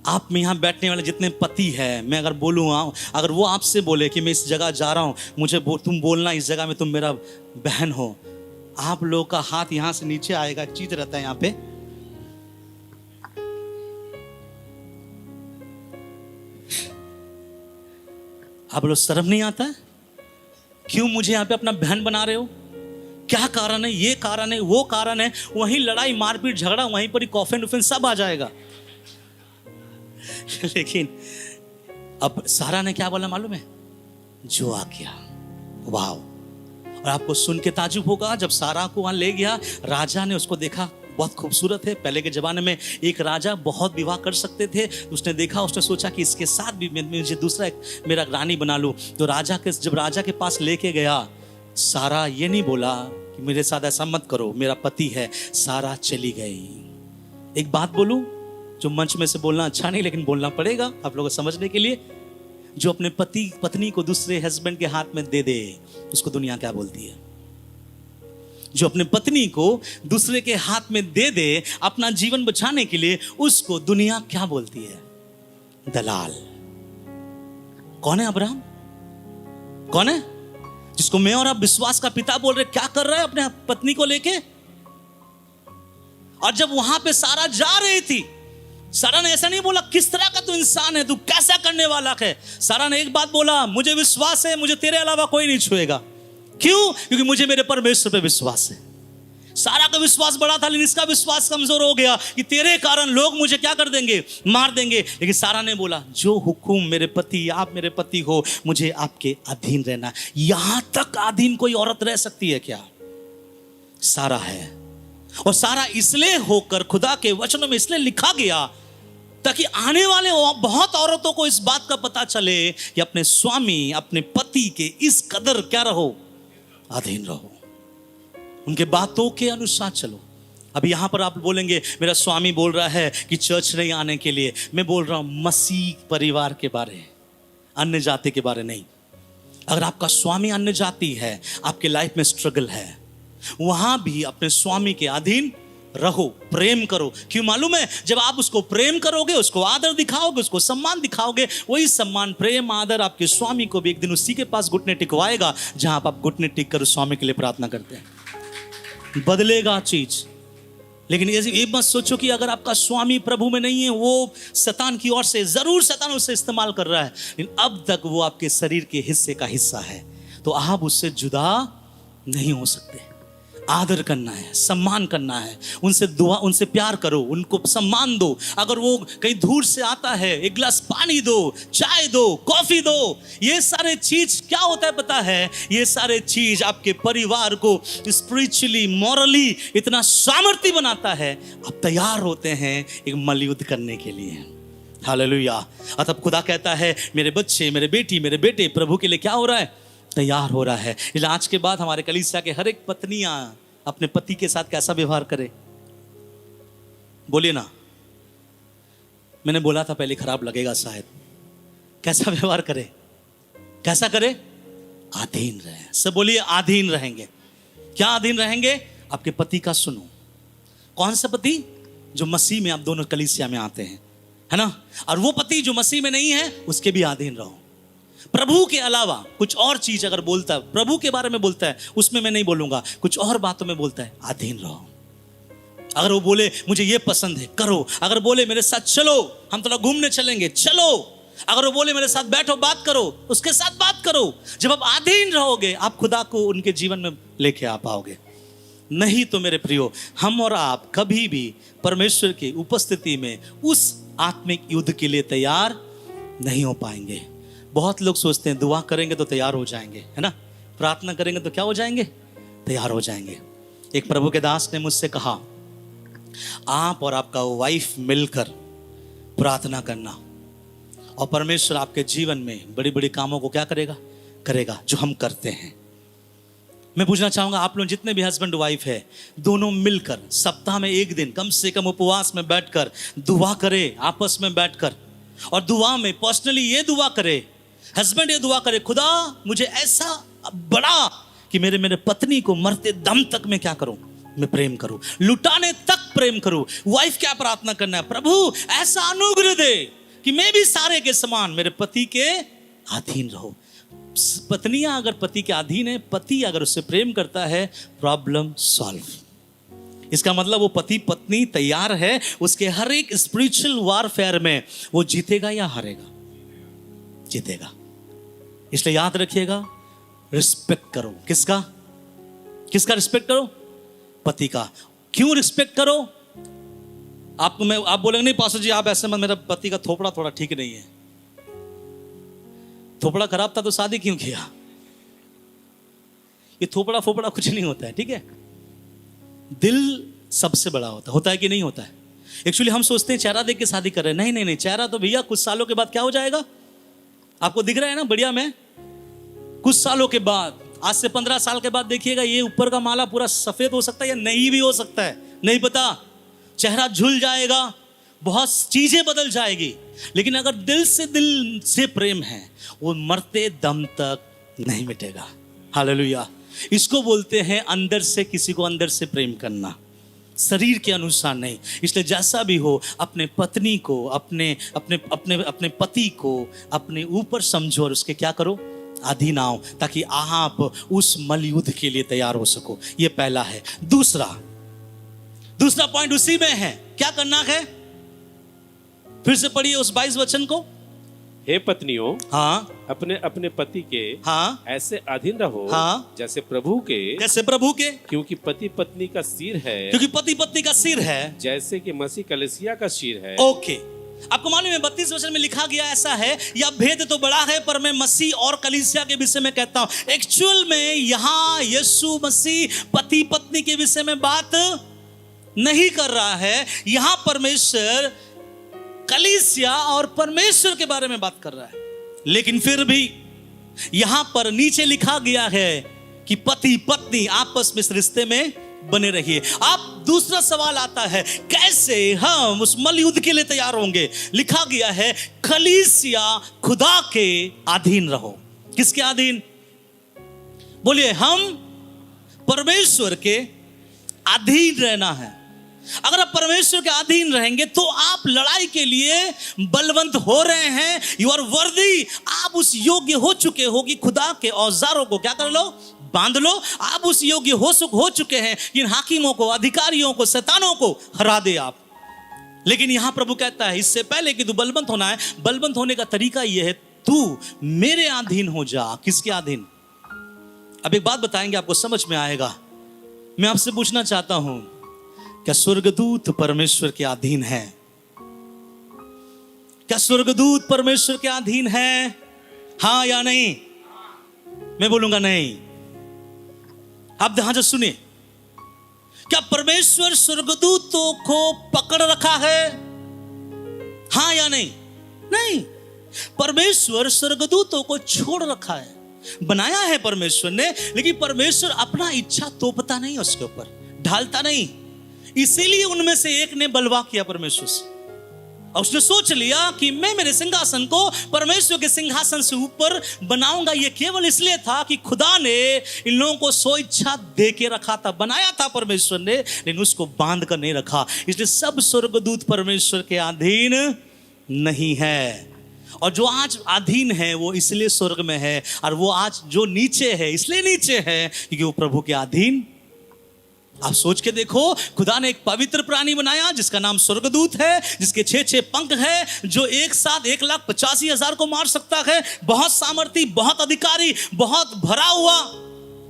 आप में यहाँ बैठने वाले जितने पति हैं, मैं अगर बोलूँ, अगर वो आपसे बोले कि मैं इस जगह जा रहा हूँ, मुझे तुम बोलना इस जगह में तुम मेरा बहन हो, आप लोगों का हाथ यहाँ से नीचे आएगा। एक चीज रहता है यहाँ पे, आप लोग शर्म नहीं आता है? क्यों मुझे यहाँ पे अपना बहन बना रहे हो? क्या कारण है? ये कारण है, वो कारण है। वहीं लड़ाई, मारपीट, झगड़ा, वहीं पर ही कॉफिन उफिन सब आ जाएगा। लेकिन अब सारा ने क्या बोला मालूम है? जो आ गया। वाह। और आपको सुन के ताजुब होगा, जब सारा को वहां ले गया, राजा ने उसको देखा, बहुत खूबसूरत है। पहले के जमाने में एक राजा बहुत विवाह कर सकते थे। उसने देखा, उसने सोचा कि इसके साथ भी मुझे दूसरा एक मेरा रानी बना लूं। तो जब राजा के पास लेके गया, सारा ये नहीं बोला कि मेरे साथ ऐसा मत करो, मेरा पति है। सारा चली गई। एक बात बोलूं जो मंच में से बोलना अच्छा नहीं, लेकिन बोलना पड़ेगा आप लोगों को समझने के लिए। जो अपने पत्नी को दूसरे हस्बैंड के हाथ में दे दे, उसको दुनिया क्या बोलती है? जो अपने पत्नी को दूसरे के हाथ में दे दे अपना जीवन बचाने के लिए, उसको दुनिया क्या बोलती है? दलाल। कौन है अब्राहम? कौन है जिसको मैं और आप विश्वास का पिता बोल रहे? क्या कर रहा है अपने पत्नी को लेके? और जब वहां पे सारा जा रही थी, सारा ने ऐसा नहीं बोला किस तरह का तू इंसान है, तू कैसा करने वाला है। सारा ने एक बात बोला, मुझे विश्वास है, मुझे तेरे अलावा कोई नहीं छुएगा। क्यों? क्योंकि मुझे मेरे परमेश्वर पे विश्वास है। सारा का विश्वास बड़ा था, लेकिन इसका विश्वास कमजोर हो गया कि तेरे कारण लोग मुझे क्या कर देंगे? मार देंगे। लेकिन सारा ने बोला, जो हुक्म मेरे पति, आप मेरे पति हो, मुझे आपके अधीन रहना। यहां तक अधीन कोई औरत रह सकती है क्या? सारा है। और सारा इसलिए होकर खुदा के वचनों में इसलिए लिखा गया ताकि आने वाले बहुत औरतों को इस बात का पता चले कि अपने स्वामी, अपने पति के इस कदर क्या रहो? अधीन रहो, उनके बातों के अनुसार चलो। अभी यहां पर आप बोलेंगे मेरा स्वामी बोल रहा है कि चर्च नहीं आने के लिए। मैं बोल रहा हूं मसीह परिवार के बारे, अन्य जाति के बारे नहीं। अगर आपका स्वामी अन्य जाति है, आपके लाइफ में स्ट्रगल है, वहां भी अपने स्वामी के अधीन रहो, प्रेम करो। क्यों मालूम है? जब आप उसको प्रेम करोगे, उसको आदर दिखाओगे, उसको सम्मान दिखाओगे, वही सम्मान, प्रेम, आदर आपके स्वामी को भी एक दिन उसी के पास घुटने टिकवाएगा जहां आप घुटने टिक कर उस स्वामी के लिए प्रार्थना करते हैं। बदलेगा चीज। लेकिन ये मत सोचो कि अगर आपका स्वामी प्रभु में नहीं है, वो शैतान की ओर से, जरूर शैतान उससे इस्तेमाल कर रहा है, लेकिन अब तक वो आपके शरीर के हिस्से का हिस्सा है, तो आप उससे जुदा नहीं हो सकते। आदर करना है, सम्मान करना है, उनसे दुआ, उनसे प्यार करो, उनको सम्मान दो। अगर वो कहीं दूर से आता है, एक गिलास पानी दो, चाय दो, कॉफी दो। ये सारे चीज क्या होता है पता है? ये सारे चीज आपके परिवार को स्पिरिचुअली, मॉरली इतना सामर्थ्य बनाता है, आप तैयार होते हैं एक मलयुद्ध करने के लिए। हालेलुया। और तब खुदा कहता है मेरे बच्चे, मेरे बेटी, मेरे बेटे प्रभु के लिए क्या हो रहा है? तैयार हो रहा है। इसलिए आज के बाद हमारे कलीसिया के हर एक पत्नियां अपने पति के साथ कैसा व्यवहार करे? बोलिए ना। मैंने बोला था पहले, खराब लगेगा शायद। कैसा व्यवहार करे? कैसा करे? अधीन रहे। सब बोलिए अधीन रहेंगे। क्या अधीन रहेंगे? आपके पति का सुनो। कौन सा पति? जो मसीह में आप दोनों कलीसिया में आते हैं, है ना। और वो पति जो मसीह में नहीं है, उसके भी अधीन रहो। प्रभु के अलावा कुछ और चीज अगर बोलता है, प्रभु के बारे में बोलता है, उसमें मैं नहीं बोलूंगा, कुछ और बातों में बोलता है, अधीन रहो। अगर वो बोले मुझे ये पसंद है, करो। अगर बोले मेरे साथ चलो, हम थोड़ा घूमने चलेंगे, चलो। अगर वो बोले मेरे साथ बैठो, बात करो, उसके साथ बात करो। जब आप अधीन रहोगे, आप खुदा को उनके जीवन में लेके आ पाओगे। नहीं तो मेरे प्रियो, हम और आप कभी भी परमेश्वर की उपस्थिति में उस आत्मिक युद्ध के लिए तैयार नहीं हो पाएंगे। बहुत लोग सोचते हैं दुआ करेंगे तो तैयार हो जाएंगे, है ना, प्रार्थना करेंगे तो क्या हो जाएंगे? तैयार हो जाएंगे। एक प्रभु के दास ने मुझसे कहा, आप और आपका वाइफ मिलकर प्रार्थना करना और परमेश्वर आपके जीवन में बड़ी बड़ी कामों को क्या करेगा जो हम करते हैं। मैं पूछना चाहूंगा, आप लोग जितने भी हस्बैंड वाइफ है, दोनों मिलकर सप्ताह में एक दिन कम से कम उपवास में बैठकर दुआ करे, आपस में बैठकर। और दुआ में पर्सनली ये दुआ करे, हस्बैंड ये दुआ करे, खुदा मुझे ऐसा बड़ा कि मेरे पत्नी को मरते दम तक मैं क्या करूं? मैं प्रेम करूं, लुटाने तक प्रेम करूं। वाइफ क्या प्रार्थना करना है? प्रभु ऐसा अनुग्रह दे कि मैं भी सारे के समान मेरे पति के अधीन रहूं। पत्नियां अगर पति के अधीन है, पति अगर उससे प्रेम करता है, प्रॉब्लम सॉल्व। इसका मतलब वो पति पत्नी तैयार है उसके हर एक स्पिरिचुअल वॉरफेयर में वो जीतेगा या हारेगा? जीतेगा। इसलिए याद रखिएगा, रिस्पेक्ट करो। किसका रिस्पेक्ट करो? पति का। क्यों रिस्पेक्ट करो? आप बोलेंगे नहीं पास्टर जी आप ऐसे मत, मेरा पति का थोपड़ा थोड़ा ठीक नहीं है। थोपड़ा खराब था तो शादी क्यों किया? ये थोपड़ा फोपड़ा कुछ नहीं होता है, ठीक है। दिल सबसे बड़ा होता है कि नहीं होता है? एक्चुअली हम सोचते हैं चेहरा देख के शादी कर रहे हैं। नहीं, चेहरा तो भैया कुछ सालों के बाद क्या हो जाएगा? आपको दिख रहा है ना बढ़िया में, कुछ सालों के बाद, आज से 15 साल के बाद देखिएगा, ये ऊपर का माला पूरा सफेद हो सकता है या नहीं भी हो सकता है, नहीं पता। चेहरा झुल जाएगा, बहुत चीजें बदल जाएगी। लेकिन अगर दिल से प्रेम है, वो मरते दम तक नहीं मिटेगा। हालेलुया। इसको बोलते हैं अंदर से किसी को अंदर से प्रेम करना, शरीर के अनुसार नहीं। इसलिए जैसा भी हो अपने पत्नी को, अपने अपने अपने अपने पति को अपने ऊपर समझो और उसके क्या करो, अधीन आओ, ताकि आप उस मलयुद्ध के लिए तैयार हो सको। ये पहला है। दूसरा पॉइंट उसी में है, क्या करना है? फिर से पढ़िए उस 22 वचन को। हे पत्नियों, हाँ, अपने अपने पति के हाँ ऐसे अधीन रहो, हाँ, जैसे प्रभु के, क्योंकि पति पत्नी का सिर है, क्योंकि पति पत्नी का सिर है, जैसे कि मसीह कलीसिया का सिर है। ओके, आपको मालूम है 32 वचन में लिखा गया ऐसा है, यह भेद तो बड़ा है पर मैं मसीह और कलीसिया के विषय में कहता हूं। एक्चुअल में यहां यीशु मसीह पति पत्नी के विषय में बात नहीं कर रहा है, यहां परमेश्वर कलीसिया और परमेश्वर के बारे में बात कर रहा है। लेकिन फिर भी यहां पर नीचे लिखा गया है कि पति पत्नी आपस में इस रिश्ते में बने रहिए। आप दूसरा सवाल आता है, कैसे हम उस मलयुद्ध के लिए तैयार होंगे? लिखा गया है कलीसिया खुदा के अधीन रहो। किसके अधीन? बोलिए, हम परमेश्वर के अधीन रहना है। अगर आप परमेश्वर के अधीन रहेंगे तो आप लड़ाई के लिए बलवंत हो रहे हैं, यू आर वर्दी। आप उस योग्य हो चुके हो कि खुदा के औजारों को क्या कर लो, बांध लो। आप उस योग्य हो चुके हैं इन हाकिमों को, अधिकारियों को, शैतानों को हरा दे आप। लेकिन यहां प्रभु कहता है इससे पहले कि तू बलवंत होना है, बलवंत होने का तरीका यह है, तू मेरे अधीन हो जा। किसके अधीन? अब एक बात बताएंगे, आपको समझ में आएगा। मैं आपसे पूछना चाहता हूं, क्या स्वर्गदूत परमेश्वर के अधीन है? क्या स्वर्गदूत परमेश्वर के अधीन है? हाँ या नहीं? मैं बोलूंगा नहीं। आप ध्यान से सुनिए, क्या परमेश्वर स्वर्गदूतों को पकड़ रखा है? हाँ या नहीं? नहीं। परमेश्वर स्वर्गदूतों को छोड़ रखा है, बनाया है परमेश्वर ने, लेकिन परमेश्वर अपना इच्छा तोपता नहीं, उसके ऊपर ढालता नहीं। इसीलिए उनमें से एक ने बलवा किया परमेश्वर से, और उसने सोच लिया कि मैं मेरे सिंहासन को परमेश्वर के सिंहासन से ऊपर बनाऊंगा। यह केवल इसलिए था कि खुदा ने इन लोगों को सो इच्छा दे के रखा था, बनाया था परमेश्वर ने, लेकिन उसको बांध कर नहीं रखा। इसलिए सब स्वर्गदूत परमेश्वर के अधीन नहीं है, और जो आज अधीन है वो इसलिए स्वर्ग में है, और वो आज जो नीचे है इसलिए नीचे है क्योंकि वो प्रभु के अधीन। आप सोच के देखो, खुदा ने एक पवित्र प्राणी बनाया जिसका नाम स्वर्गदूत है, जिसके 6 पंख है, जो एक साथ 1,85,000 को मार सकता है, बहुत सामर्थी, बहुत अधिकारी, बहुत भरा हुआ,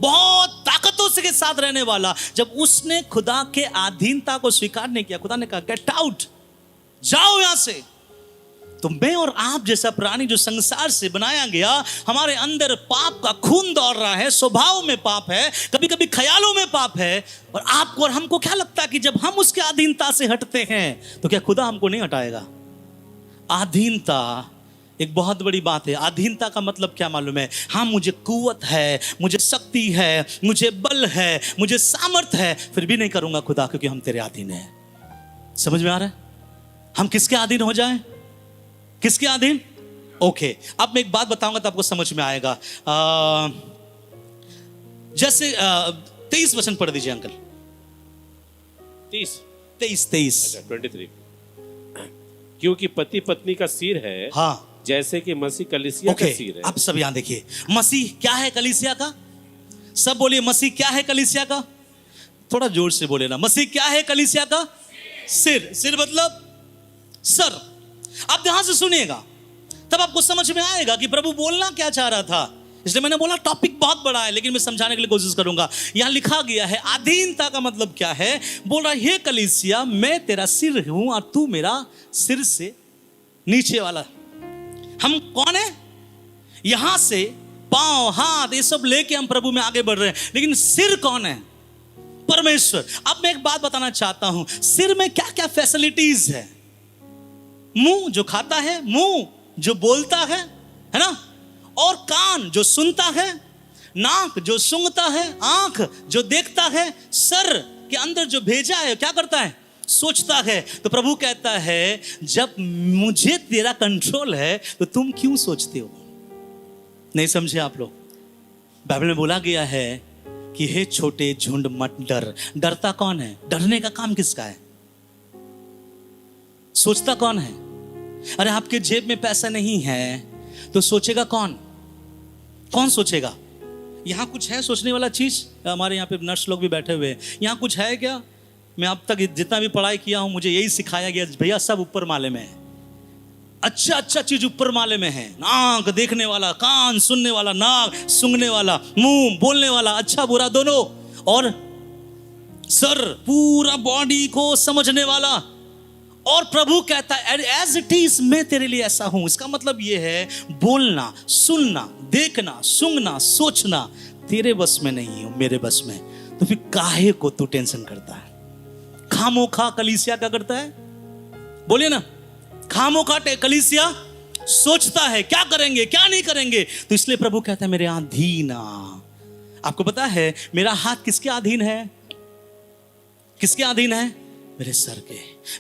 बहुत ताकतों से के साथ रहने वाला। जब उसने खुदा के अधीनता को स्वीकार नहीं किया, खुदा ने कहा गेट आउट, जाओ यहां से। तो मैं और आप जैसा प्राणी जो संसार से बनाया गया, हमारे अंदर पाप का खून दौड़ रहा है, स्वभाव में पाप है, कभी कभी ख्यालों में पाप है, और आपको और हमको क्या लगता है कि जब हम उसके अधीनता से हटते हैं तो क्या खुदा हमको नहीं हटाएगा? अधीनता एक बहुत बड़ी बात है। अधीनता का मतलब क्या मालूम है? हाँ, मुझे कुव्वत है, मुझे शक्ति है, मुझे बल है, मुझे सामर्थ है, फिर भी नहीं करूंगा खुदा, क्योंकि हम तेरे अधीन हैं। समझ में आ रहा है? हम किसके अधीन हो जाएं? किसके अधीन? ओके, अब मैं एक बात बताऊंगा तो आपको समझ में आएगा। जैसे 23 वचन पढ़ दीजिए अंकल। 23 23। क्योंकि पति पत्नी का सिर है, हाँ, जैसे कि मसीह कलीसिया का सिर है। अब सब यहां देखिए, मसीह क्या है कलीसिया का? सब बोलिए, मसीह क्या है कलीसिया का? थोड़ा जोर से बोले ना, मसीह क्या है कलीसिया का? सिर। सिर मतलब सर। आप ध्यान से सुनिएगा, तब आपको समझ में आएगा कि प्रभु बोलना क्या चाह रहा था। इसलिए मैंने बोला टॉपिक बहुत बड़ा है, लेकिन मैं समझाने के लिए कोशिश करूंगा। यहां लिखा गया है अधीनता का मतलब क्या है। बोल रहा है, हे कलीसिया, मैं तेरा सिर हूं और तू मेरा सिर से नीचे वाला। हम कौन है? यहां से पांव, हाथ, ये सब लेके हम प्रभु में आगे बढ़ रहे हैं, लेकिन सिर कौन है? परमेश्वर। अब मैं एक बात बताना चाहता हूं, सिर में क्या क्या फैसिलिटीज है? मुंह जो खाता है, मुंह जो बोलता है ना, और कान जो सुनता है, नाक जो सूंघता है, आंख जो देखता है, सर के अंदर जो भेजा है क्या करता है? सोचता है। तो प्रभु कहता है, जब मुझे तेरा कंट्रोल है तो तुम क्यों सोचते हो? नहीं समझे आप लोग? बाइबल में बोला गया है कि हे छोटे झुंड मत डर। डरता कौन है? डरने का काम किसका है? सोचता कौन है? अरे आपके जेब में पैसा नहीं है तो सोचेगा कौन? कौन सोचेगा? यहां कुछ है सोचने वाला चीज? हमारे यहाँ पे नर्स लोग भी बैठे हुए हैं, यहां कुछ है क्या? मैं अब तक जितना भी पढ़ाई किया हूं मुझे यही सिखाया गया, भैया सब ऊपर माले में है। अच्छा अच्छा चीज ऊपर माले में है। आंख देखने वाला, कान सुनने वाला, नाक सूंघने वाला, मुंह बोलने वाला, अच्छा बुरा दोनों, और सर पूरा बॉडी को समझने वाला। और प्रभु कहता है एज इट इज मैं तेरे लिए ऐसा हूं। इसका मतलब यह है बोलना, सुनना, देखना, सूंघना, सोचना तेरे बस में नहीं हो, मेरे बस में। तो फिर काहे को तू टेंशन करता है? खामोखा कलीसिया क्या करता है? बोलिए ना, खामोखा कलीसिया सोचता है क्या करेंगे क्या नहीं करेंगे। तो इसलिए प्रभु कहता है मेरे अधीन आ। आपको पता है मेरा हाथ किसके अधीन है? किसके अधीन है? मेरे सर के।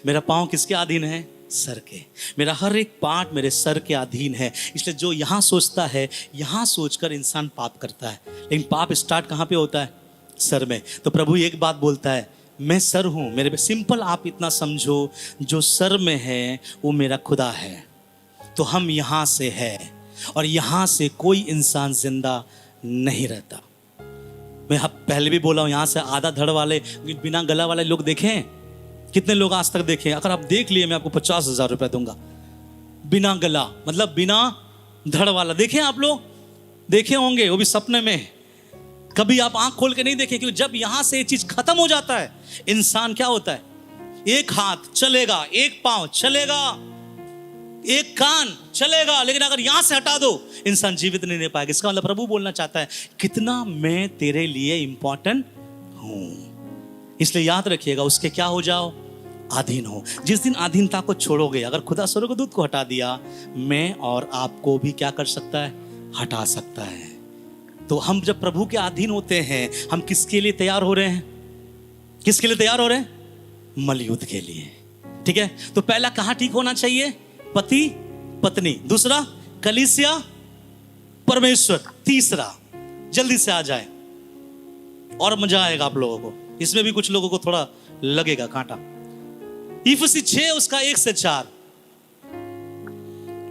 मेरा पांव किसके अधीन है? सर के। मेरा हर एक पार्ट मेरे सर के अधीन है। इसलिए जो यहां सोचता है, यहां सोचकर इंसान पाप करता है। लेकिन पाप स्टार्ट कहां पे होता है? सर में। तो प्रभु एक बात बोलता है, मैं सर हूं मेरे पे। सिंपल आप इतना समझो, जो सर में है वो मेरा खुदा है। तो हम यहां से है और यहां से कोई इंसान जिंदा नहीं रहता। मैं पहले भी बोला हूं, यहां से आधा धड़ वाले, बिना गला वाले लोग देखें? कितने लोग आज तक देखे? अगर आप देख लिए मैं आपको 50,000 रुपए दूंगा। बिना गला मतलब बिना धड़ वाला देखे आप लोग? देखे होंगे, वो भी सपने में। कभी आप आंख खोल के नहीं देखे, क्योंकि जब यहां से ये चीज खत्म हो जाता है, इंसान क्या होता है? एक हाथ चलेगा, एक पांव चलेगा, एक कान चलेगा, लेकिन अगर यहां से हटा दो इंसान जीवित नहीं रह पाएगा। इसका मतलब प्रभु बोलना चाहता है कितना मैं तेरे लिए इंपॉर्टेंट हूं। इसलिए याद रखिएगा, उसके क्या हो जाओ? अधीन हो। जिस दिन अधीनता को छोड़ोगे, अगर खुदा स्वर्गदूत को हटा दिया, मैं और आपको भी क्या कर सकता है? हटा सकता है। तो हम जब प्रभु के अधीन होते हैं, हम किसके लिए तैयार हो रहे हैं? किसके लिए तैयार हो रहे हैं? मलयुद्ध के लिए। ठीक है, तो पहला कहां ठीक होना चाहिए? पति पत्नी। दूसरा कलीसिया परमेश्वर। तीसरा जल्दी से आ जाए और मजा आएगा आप लोगों को। इसमें भी कुछ लोगों को थोड़ा लगेगा कांटा। इफिसी 6 उसका 1 से 4।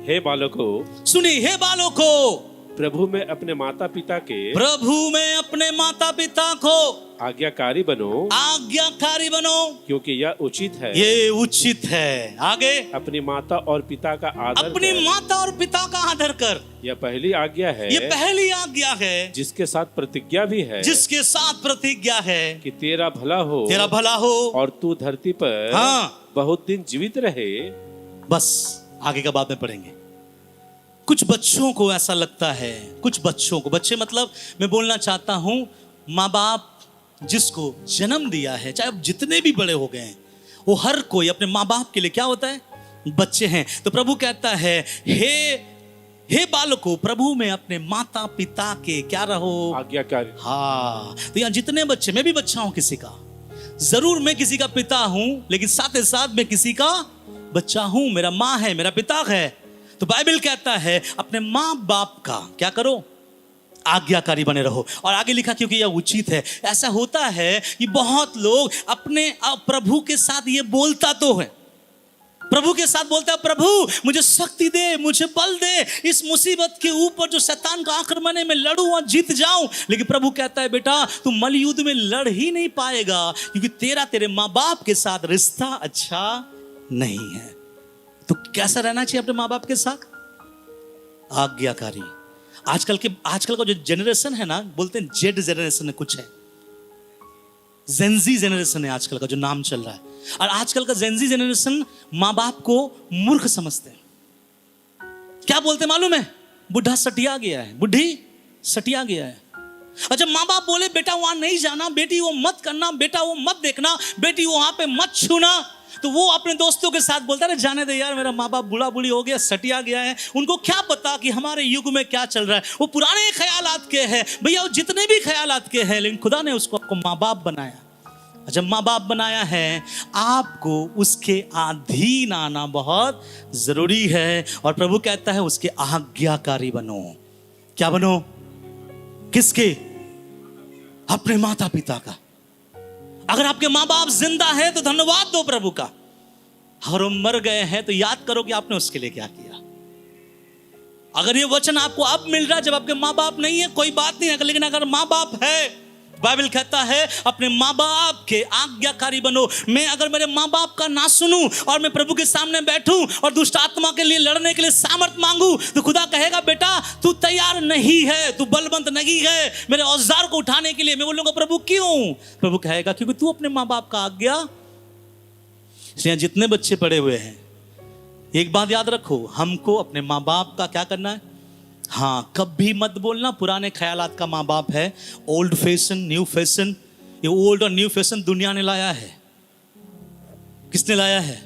हे बालकों सुनिए, हे बालकों प्रभु में अपने माता पिता के, प्रभु में अपने माता पिता को आज्ञाकारी बनो, आज्ञाकारी बनो, क्योंकि यह उचित है, ये उचित है। आगे अपनी माता और पिता का आदर अपनी माता और पिता का आदर कर। यह पहली आज्ञा है, ये पहली आज्ञा है, जिसके साथ प्रतिज्ञा भी है, जिसके साथ प्रतिज्ञा है कि तेरा भला हो, तेरा भला हो, और तू धरती पर बहुत दिन जीवित रहे। बस आगे का बात में पढ़ेंगे। कुछ बच्चों को ऐसा लगता है, कुछ बच्चों को, बच्चे मतलब मैं बोलना चाहता हूं माँ बाप जिसको जन्म दिया है, चाहे अब जितने भी बड़े हो गए हैं, वो हर कोई अपने माँ बाप के लिए क्या होता है? बच्चे हैं। तो प्रभु कहता है हे बालकों प्रभु में अपने माता पिता के क्या रहो? आज्ञाकारी। हाँ, तो यहाँ जितने बच्चे, मैं भी बच्चा हूं किसी का, जरूर मैं किसी का पिता हूं, लेकिन साथ ही साथ मैं किसी का बच्चा हूं। मेरा माँ है, मेरा पिता है। तो बाइबल कहता है अपने माँ बाप का क्या करो? आज्ञाकारी बने रहो। और आगे लिखा क्योंकि यह उचित है। ऐसा होता है कि बहुत लोग अपने प्रभु के साथ ये बोलता तो है, प्रभु के साथ बोलता है प्रभु मुझे शक्ति दे, मुझे बल दे, इस मुसीबत के ऊपर जो शैतान का आक्रमण है मैं लड़ूं और जीत जाऊं। लेकिन प्रभु कहता है बेटा तू मलयुद्ध में लड़ ही नहीं पाएगा, क्योंकि तेरे माँ बाप के साथ रिश्ता अच्छा नहीं है। तो कैसा रहना चाहिए अपने माँ बाप के साथ? आज्ञाकारी। आजकल का जो जनरेशन है ना, बोलते हैं जेड जनरेशन है, कुछ है जेनजी जनरेशन है आजकल का जो नाम चल रहा है। और आजकल का जेनजी जनरेशन माँ बाप को मूर्ख समझते हैं। क्या बोलते मालूम है? बुढ़ा सटिया गया है, बुढ़ी सटिया गया है। अच्छा, माँ बाप बोले बेटा वहां नहीं जाना, बेटी वो मत करना, बेटा वो मत देखना, बेटी वहां पे मत छूना, तो वो अपने दोस्तों के साथ बोलता है जाने दे यार, मेरा माँ बाप बूढ़ा बूढ़ी हो गया, सटिया गया है। उनको क्या पता कि हमारे युग में क्या चल रहा है। वो पुराने ख्यालात के हैं भैया, वो जितने भी ख्यालात के हैं, लेकिन खुदा ने उसको आपको माँ बाप बनाया। जब माँ बाप बनाया है, आपको उसके अधीन आना बहुत जरूरी है। और प्रभु कहता है उसके आज्ञाकारी बनो। क्या बनो? किसके? अपने माता पिता का। अगर आपके माँ बाप जिंदा है तो धन्यवाद दो प्रभु का, और वो मर गए हैं तो याद करो कि आपने उसके लिए क्या किया। अगर ये वचन आपको अब मिल रहा है जब आपके माँ बाप नहीं है, कोई बात नहीं है, लेकिन अगर माँ बाप है, बाइबल कहता है अपने माँ बाप के आज्ञाकारी बनो। मैं अगर मेरे माँ बाप का ना सुनूं और मैं प्रभु के सामने बैठूं और दुष्ट आत्मा के लिए लड़ने के लिए सामर्थ मांगूं, तो खुदा कहेगा बेटा तू तैयार नहीं है, तू बलवंत नहीं है मेरे औजार को उठाने के लिए। मैं बोलूंगा प्रभु क्यों? प्रभु कहेगा क्योंकि तू अपने माँ बाप का आज्ञा। इसलिए जितने बच्चे पड़े हुए हैं, एक बात याद रखो, हमको अपने माँ बाप का क्या करना है? हाँ, कभी मत बोलना पुराने ख्यालात का माँ बाप है, ओल्ड फैशन न्यू फैशन। ये ओल्ड और न्यू फैशन दुनिया ने लाया है। किसने लाया है?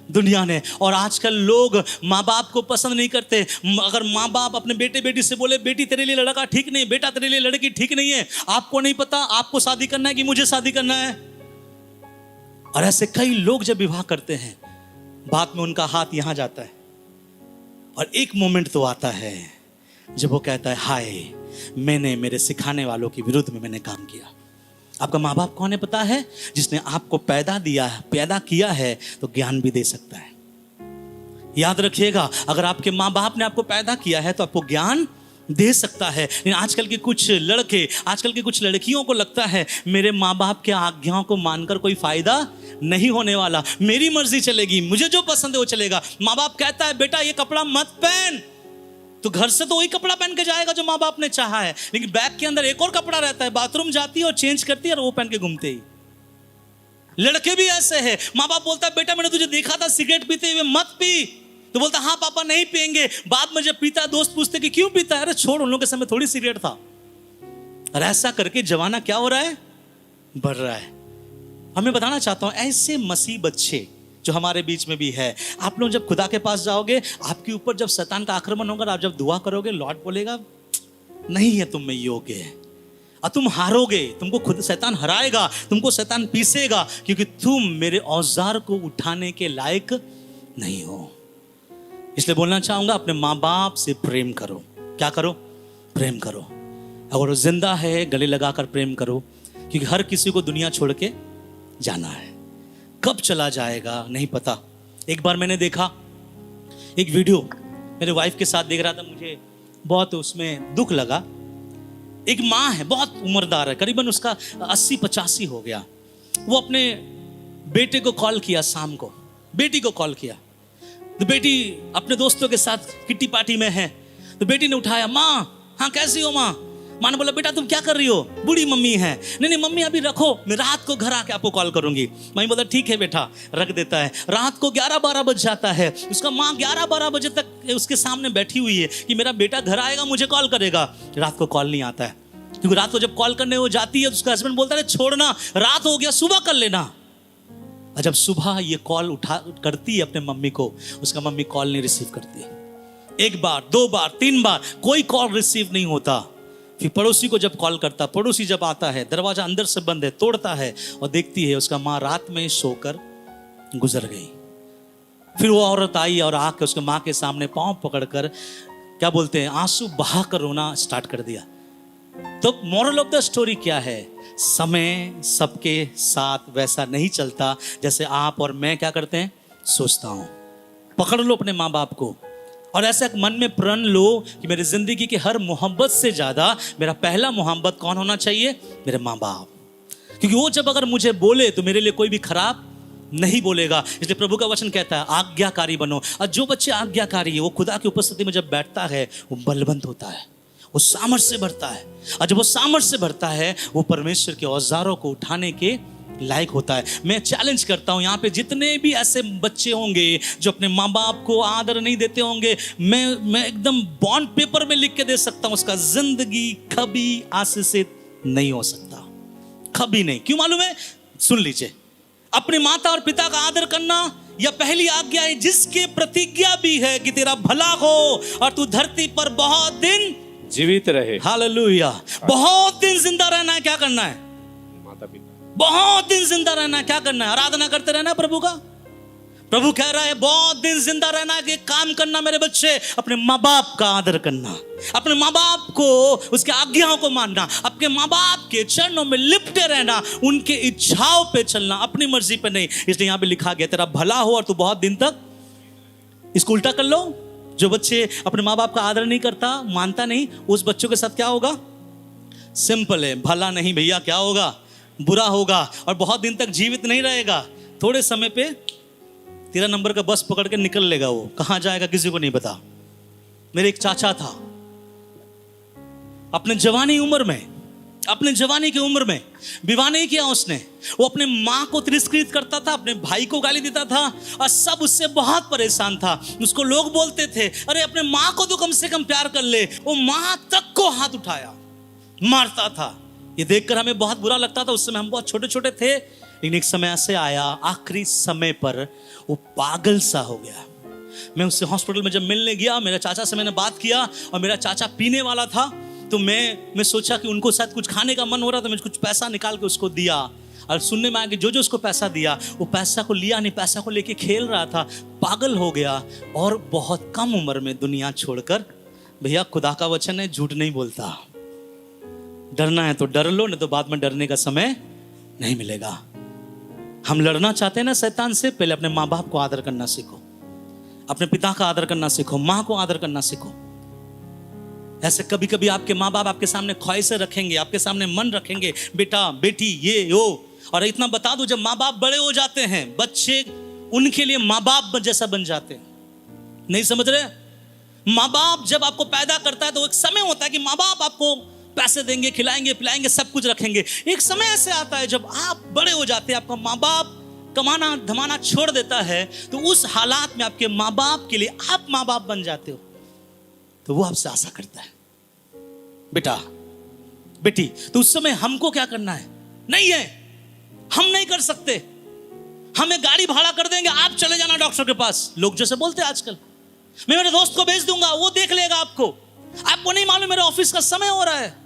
दुनिया ने। और आजकल लोग माँ बाप को पसंद नहीं करते। अगर माँ बाप अपने बेटे बेटी से बोले बेटी तेरे लिए लड़का ठीक नहीं, बेटा तेरे लिए लड़की ठीक नहीं है, आपको नहीं पता आपको शादी करना है कि मुझे शादी करना है। और ऐसे कई लोग जब विवाह करते हैं, बाद में उनका हाथ यहां जाता है, और एक मोमेंट तो आता है जब वो कहता है हाय मैंने मेरे सिखाने वालों के विरुद्ध में मैंने काम किया। आपका माँ बाप कौन है पता है? जिसने आपको पैदा किया है तो ज्ञान भी दे सकता है। याद रखिएगा, अगर आपके माँ बाप ने आपको पैदा किया है तो आपको ज्ञान दे सकता है। लेकिन आजकल के कुछ लड़के, आजकल की कुछ लड़कियों को लगता है मेरे माँ बाप के आज्ञाओं को मानकर कोई फायदा नहीं होने वाला, मेरी मर्जी चलेगी, मुझे जो पसंद है वो चलेगा। माँ बाप कहता है बेटा ये कपड़ा मत पहन, तो घर से तो वही कपड़ा पहन के जाएगा जो माँ बाप ने चाहा है, लेकिन बैग के अंदर एक और कपड़ा रहता है, बाथरूम जाती है और चेंज करती है और वो पहन के घूमते ही। लड़के भी ऐसे हैं, माँ बाप बोलता है बेटा मैंने तुझे देखा था सिगरेट पीते हुए, मत पी, तो बोलता हाँ पापा नहीं पिएंगे। बाद में जब पीता दोस्त पूछते कि क्यों पीता है, अरे छोड़ उन लोगों के समय थोड़ी सिगरेट था। और ऐसा करके जमाना क्या हो रहा है? बढ़ रहा है। हमें बताना चाहता हूं ऐसे मसीह बच्चे जो हमारे बीच में भी है, आप लोग जब खुदा के पास जाओगे, आपके ऊपर जब शैतान का आक्रमण होगा, आप जब दुआ करोगे, लॉर्ड बोलेगा नहीं है तुम में योग्य, और तुम हारोगे, तुमको खुद शैतान हराएगा, तुमको शैतान पीसेगा, क्योंकि तुम मेरे औजार को उठाने के लायक नहीं हो। इसलिए बोलना चाहूंगा अपने माँ बाप से प्रेम करो। क्या करो? प्रेम करो। अगर वो जिंदा है गले लगाकर प्रेम करो, क्योंकि हर किसी को दुनिया छोड़ के जाना है, कब चला जाएगा नहीं पता। एक बार मैंने देखा एक वीडियो, मेरे वाइफ के साथ देख रहा था, मुझे बहुत उसमें दुख लगा। एक माँ है, बहुत उम्रदार है, करीबन उसका 80-85 हो गया। वो अपने बेटे को कॉल किया, शाम को बेटी को कॉल किया, तो बेटी अपने दोस्तों के साथ किट्टी पार्टी में है, तो बेटी ने उठाया, माँ हाँ कैसी हो माँ? माँ ने बोला बेटा तुम क्या कर रही हो? बूढ़ी मम्मी है। नहीं मम्मी अभी रखो, मैं रात को घर आके आपको कॉल करूंगी। मम्मी बोला ठीक है बेटा, रख देता है। रात को 11-12 बज जाता है, उसका माँ 11-12 बजे तक उसके सामने बैठी हुई है कि मेरा बेटा घर आएगा मुझे कॉल करेगा। रात को कॉल नहीं आता है, क्योंकि रात को जब कॉल करने वो जाती है तो उसका हस्बैंड बोलता है छोड़ना, रात हो गया सुबह कर लेना। और जब सुबह ये कॉल करती है अपने मम्मी को, उसका मम्मी कॉल नहीं रिसीव करती। 1 बार 2 बार 3 बार कोई कॉल रिसीव नहीं होता। फिर पड़ोसी को जब कॉल करता, पड़ोसी जब आता है, दरवाजा अंदर से बंद है, तोड़ता है और देखती है उसका माँ रात में सोकर गुजर गई। फिर वो औरत आई और आके उसके माँ के सामने पांव पकड़कर क्या बोलते हैं, आंसू बहाकर रोना स्टार्ट कर दिया। तो मोरल ऑफ द स्टोरी क्या है? समय सबके साथ वैसा नहीं चलता जैसे आप और मैं क्या करते हैं, सोचता हूं। पकड़ लो अपने माँ बाप को और ऐसा मन में प्रण लो कि मेरी जिंदगी की हर मोहब्बत से ज्यादा मेरा पहला मोहब्बत कौन होना चाहिए? मेरे माँ बाप। क्योंकि वो जब अगर मुझे बोले तो मेरे लिए कोई भी खराब नहीं बोलेगा। इसलिए प्रभु का वचन कहता है आज्ञाकारी बनो। और जो बच्चे आज्ञाकारी है वो खुदा की उपस्थिति में जब बैठता है वो बलवंत होता है, वो सामर्थ से भरता है। और जब वो सामर्थ से भरता है वो परमेश्वर के औजारों को उठाने के लायक होता है। मैं चैलेंज करता हूं, यहाँ पे जितने भी ऐसे बच्चे होंगे जो अपने माँ बाप को आदर नहीं देते होंगे, मैं एकदम बॉन्ड पेपर में लिख के दे सकता हूं, उसका जिंदगी कभी आशीषित नहीं हो सकता, कभी नहीं। क्यों मालूम है? सुन लीजिए, अपने माता और पिता का आदर करना यह पहली आज्ञा है जिसके प्रतिज्ञा भी है कि तेरा भला हो और तू धरती पर बहुत दिन जीवित रहे। हालेलुया। बहुत दिन जिंदा रहना है, क्या करना है? माता पिता। बहुत दिन जिंदा रहना है, क्या करना है? आराधना करते रहना प्रभु का। प्रभु कह रहा है बहुत दिन जिंदा रहना के काम करना मेरे बच्चे, अपने माँ बाप का आदर करना, अपने माँ बाप को, उसके आज्ञाओं को मानना, अपने माँ बाप के चरणों में लिपटे रहना, उनके इच्छाओं पे चलना, अपनी मर्जी पे नहीं। इसलिए यहाँ पे लिखा गया तेरा भला हो और तू बहुत दिन तक। इसको उल्टा कर लो, जो बच्चे अपने माँ बाप का आदर नहीं करता, मानता नहीं, उस बच्चों के साथ क्या होगा? सिंपल है, भला नहीं भैया, क्या होगा? बुरा होगा, और बहुत दिन तक जीवित नहीं रहेगा। थोड़े समय पे 13 नंबर का बस पकड़ के निकल लेगा। वो कहां जाएगा किसी को नहीं पता। मेरे एक चाचा था, अपने जवानी की उम्र में विवाह नहीं किया उसने। वो अपने माँ को तिरस्कृत करता था, अपने भाई को गाली देता था, और सब उससे बहुत परेशान था। उसको लोग बोलते थे अरे अपने माँ को तो कम से कम प्यार कर ले। वो माँ तक को हाथ उठाया, मारता था। ये देखकर हमें बहुत बुरा लगता था। उस समय हम बहुत छोटे छोटे थे, लेकिन एक समय ऐसे आया, आखिरी समय पर वो पागल सा हो गया। मैं उससे हॉस्पिटल में जब मिलने गया, मेरे चाचा से मैंने बात किया, और मेरा चाचा पीने वाला था, तो मैं सोचा कि उनको शायद कुछ खाने का मन हो रहा था। मैं कुछ पैसा निकाल के उसको दिया, और सुनने में आया कि जो उसको पैसा दिया, वो पैसा को लिया नहीं, पैसा को लेके खेल रहा था, पागल हो गया, और बहुत कम उम्र में दुनिया छोड़कर। भैया खुदा का वचन है, झूठ नहीं बोलता। डरना है तो डर लो, नहीं तो बाद में डरने का समय नहीं मिलेगा। हम लड़ना चाहते हैं ना शैतान से, पहले अपने माँ बाप को आदर करना सीखो, अपने पिता का आदर करना सीखो, माँ को आदर करना सीखो। ऐसे कभी कभी आपके माँ बाप आपके सामने ख्वाहिशें रखेंगे, आपके सामने मन रखेंगे, बेटा बेटी ये वो। और इतना बता दो, जब माँ बाप बड़े हो जाते हैं, बच्चे उनके लिए माँ बाप जैसा बन जाते हैं। नहीं समझ रहे? माँ बाप जब आपको पैदा करता है तो एक समय होता है कि माँ बाप आपको पैसे देंगे, खिलाएंगे पिलाएंगे, सब कुछ रखेंगे। एक समय ऐसे आता है जब आप बड़े हो जाते हैं, आपका माँ बाप कमाना धमाना छोड़ देता है, तो उस हालात में आपके माँ बाप के लिए आप माँ बाप बन जाते हो। तो वो आपसे आशा करता है बेटा बेटी। तो उस समय हमको क्या करना है? नहीं है, हम नहीं कर सकते। हमें गाड़ी भाड़ा कर देंगे, आप चले जाना डॉक्टर के पास। लोग जैसे बोलते हैं आजकल, मैं मेरे दोस्त को भेज दूंगा, वो देख लेगा आपको। आपको नहीं मालूम मेरे ऑफिस का समय हो रहा है,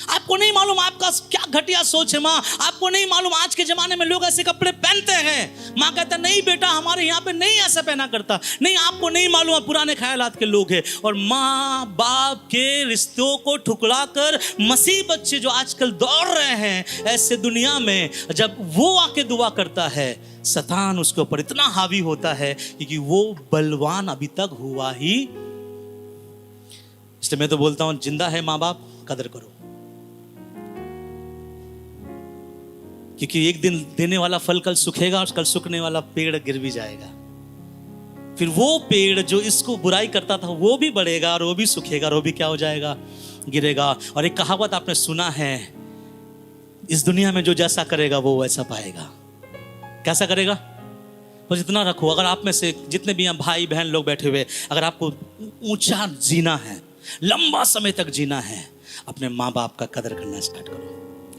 आपको नहीं मालूम आपका क्या घटिया सोच है माँ, आपको नहीं मालूम आज के जमाने में लोग ऐसे कपड़े पहनते हैं। माँ कहता नहीं बेटा हमारे यहाँ पे नहीं ऐसा पहना करता, नहीं आपको नहीं मालूम, आप पुराने ख्यालात के लोग हैं। और माँ बाप के रिश्तों को ठुकरा कर मसीह बच्चे जो आजकल दौड़ रहे हैं ऐसे दुनिया में, जब वो आके दुआ करता है, शैतान उसके ऊपर इतना हावी होता है क्योंकि वो बलवान अभी तक हुआ ही। इसलिए मैं तो बोलता हूं, जिंदा है माँ बाप, कदर करो, क्योंकि एक दिन देने वाला फल कल सूखेगा, और कल सूखने वाला पेड़ गिर भी जाएगा। फिर वो पेड़ जो इसको बुराई करता था वो भी बढ़ेगा, और वो भी सूखेगा, और वो भी क्या हो जाएगा? गिरेगा। और एक कहावत आपने सुना है, इस दुनिया में जो जैसा करेगा वो वैसा पाएगा। कैसा करेगा? बस इतना रखो, अगर आप में से जितने भी यहाँ भाई बहन लोग बैठे हुए, अगर आपको ऊंचा जीना है, लंबा समय तक जीना है, अपने माँ बाप का कदर करना स्टार्ट करो,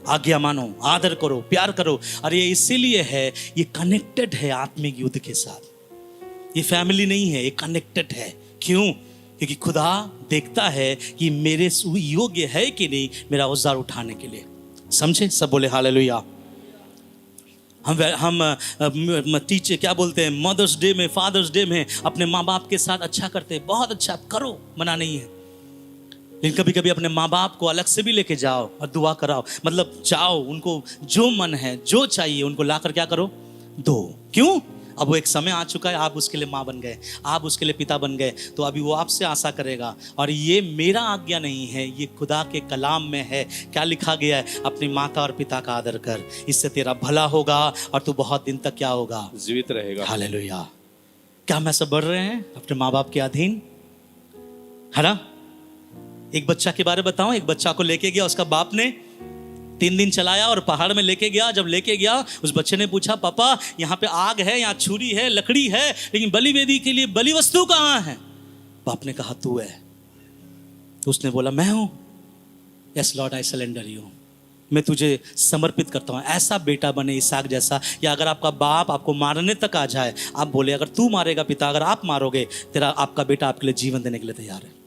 आज्ञा मानो, आदर करो, प्यार करो। और ये इसीलिए है, ये कनेक्टेड है आत्मिक युद्ध के साथ। ये फैमिली नहीं है, ये कनेक्टेड है। क्यों? क्योंकि खुदा देखता है कि मेरे योग्य है कि नहीं मेरा औजार उठाने के लिए। समझे? सब बोले हालेलुया। हम टीचर क्या बोलते हैं, मदर्स डे में, फादर्स डे में अपने माँ बाप के साथ अच्छा करते हैं, बहुत अच्छा करो, मना नहीं है। लेकिन कभी कभी अपने माँ बाप को अलग से भी लेके जाओ और दुआ कराओ। मतलब जाओ, उनको जो मन है, जो चाहिए उनको लाकर क्या करो, दो। क्यों? अब वो एक समय आ चुका है, आप उसके लिए माँ बन गए, आप उसके लिए पिता बन गए, तो अभी वो आपसे आशा करेगा। और ये मेरा आज्ञा नहीं है, ये खुदा के कलाम में है। क्या लिखा गया है? अपनी माता और पिता का आदर कर, इससे तेरा भला होगा और तू बहुत दिन तक क्या होगा? जीवित रहेगा। हालेलुया। क्या हम ऐसा बढ़ रहे हैं अपने माँ बाप के अधीन? है ना? एक बच्चा के बारे में बताऊं। एक बच्चा को लेके गया उसका बाप ने, 3 दिन चलाया और पहाड़ में लेके गया। जब लेके गया, उस बच्चे ने पूछा, पापा यहाँ पे आग है, यहाँ छुरी है, लकड़ी है, लेकिन बलि वेदी के लिए बलि वस्तु कहाँ है? बाप ने कहा तू है। तो उसने बोला मैं हूँ। Yes Lord, I surrender you, मैं तुझे समर्पित करता हूँ। ऐसा बेटा बने इसहाक जैसा, या अगर आपका बाप आपको मारने तक आ जाए, आप बोले अगर तू मारेगा पिता, अगर आप मारोगे, तेरा आपका बेटा आपके लिए जीवन देने के लिए तैयार है।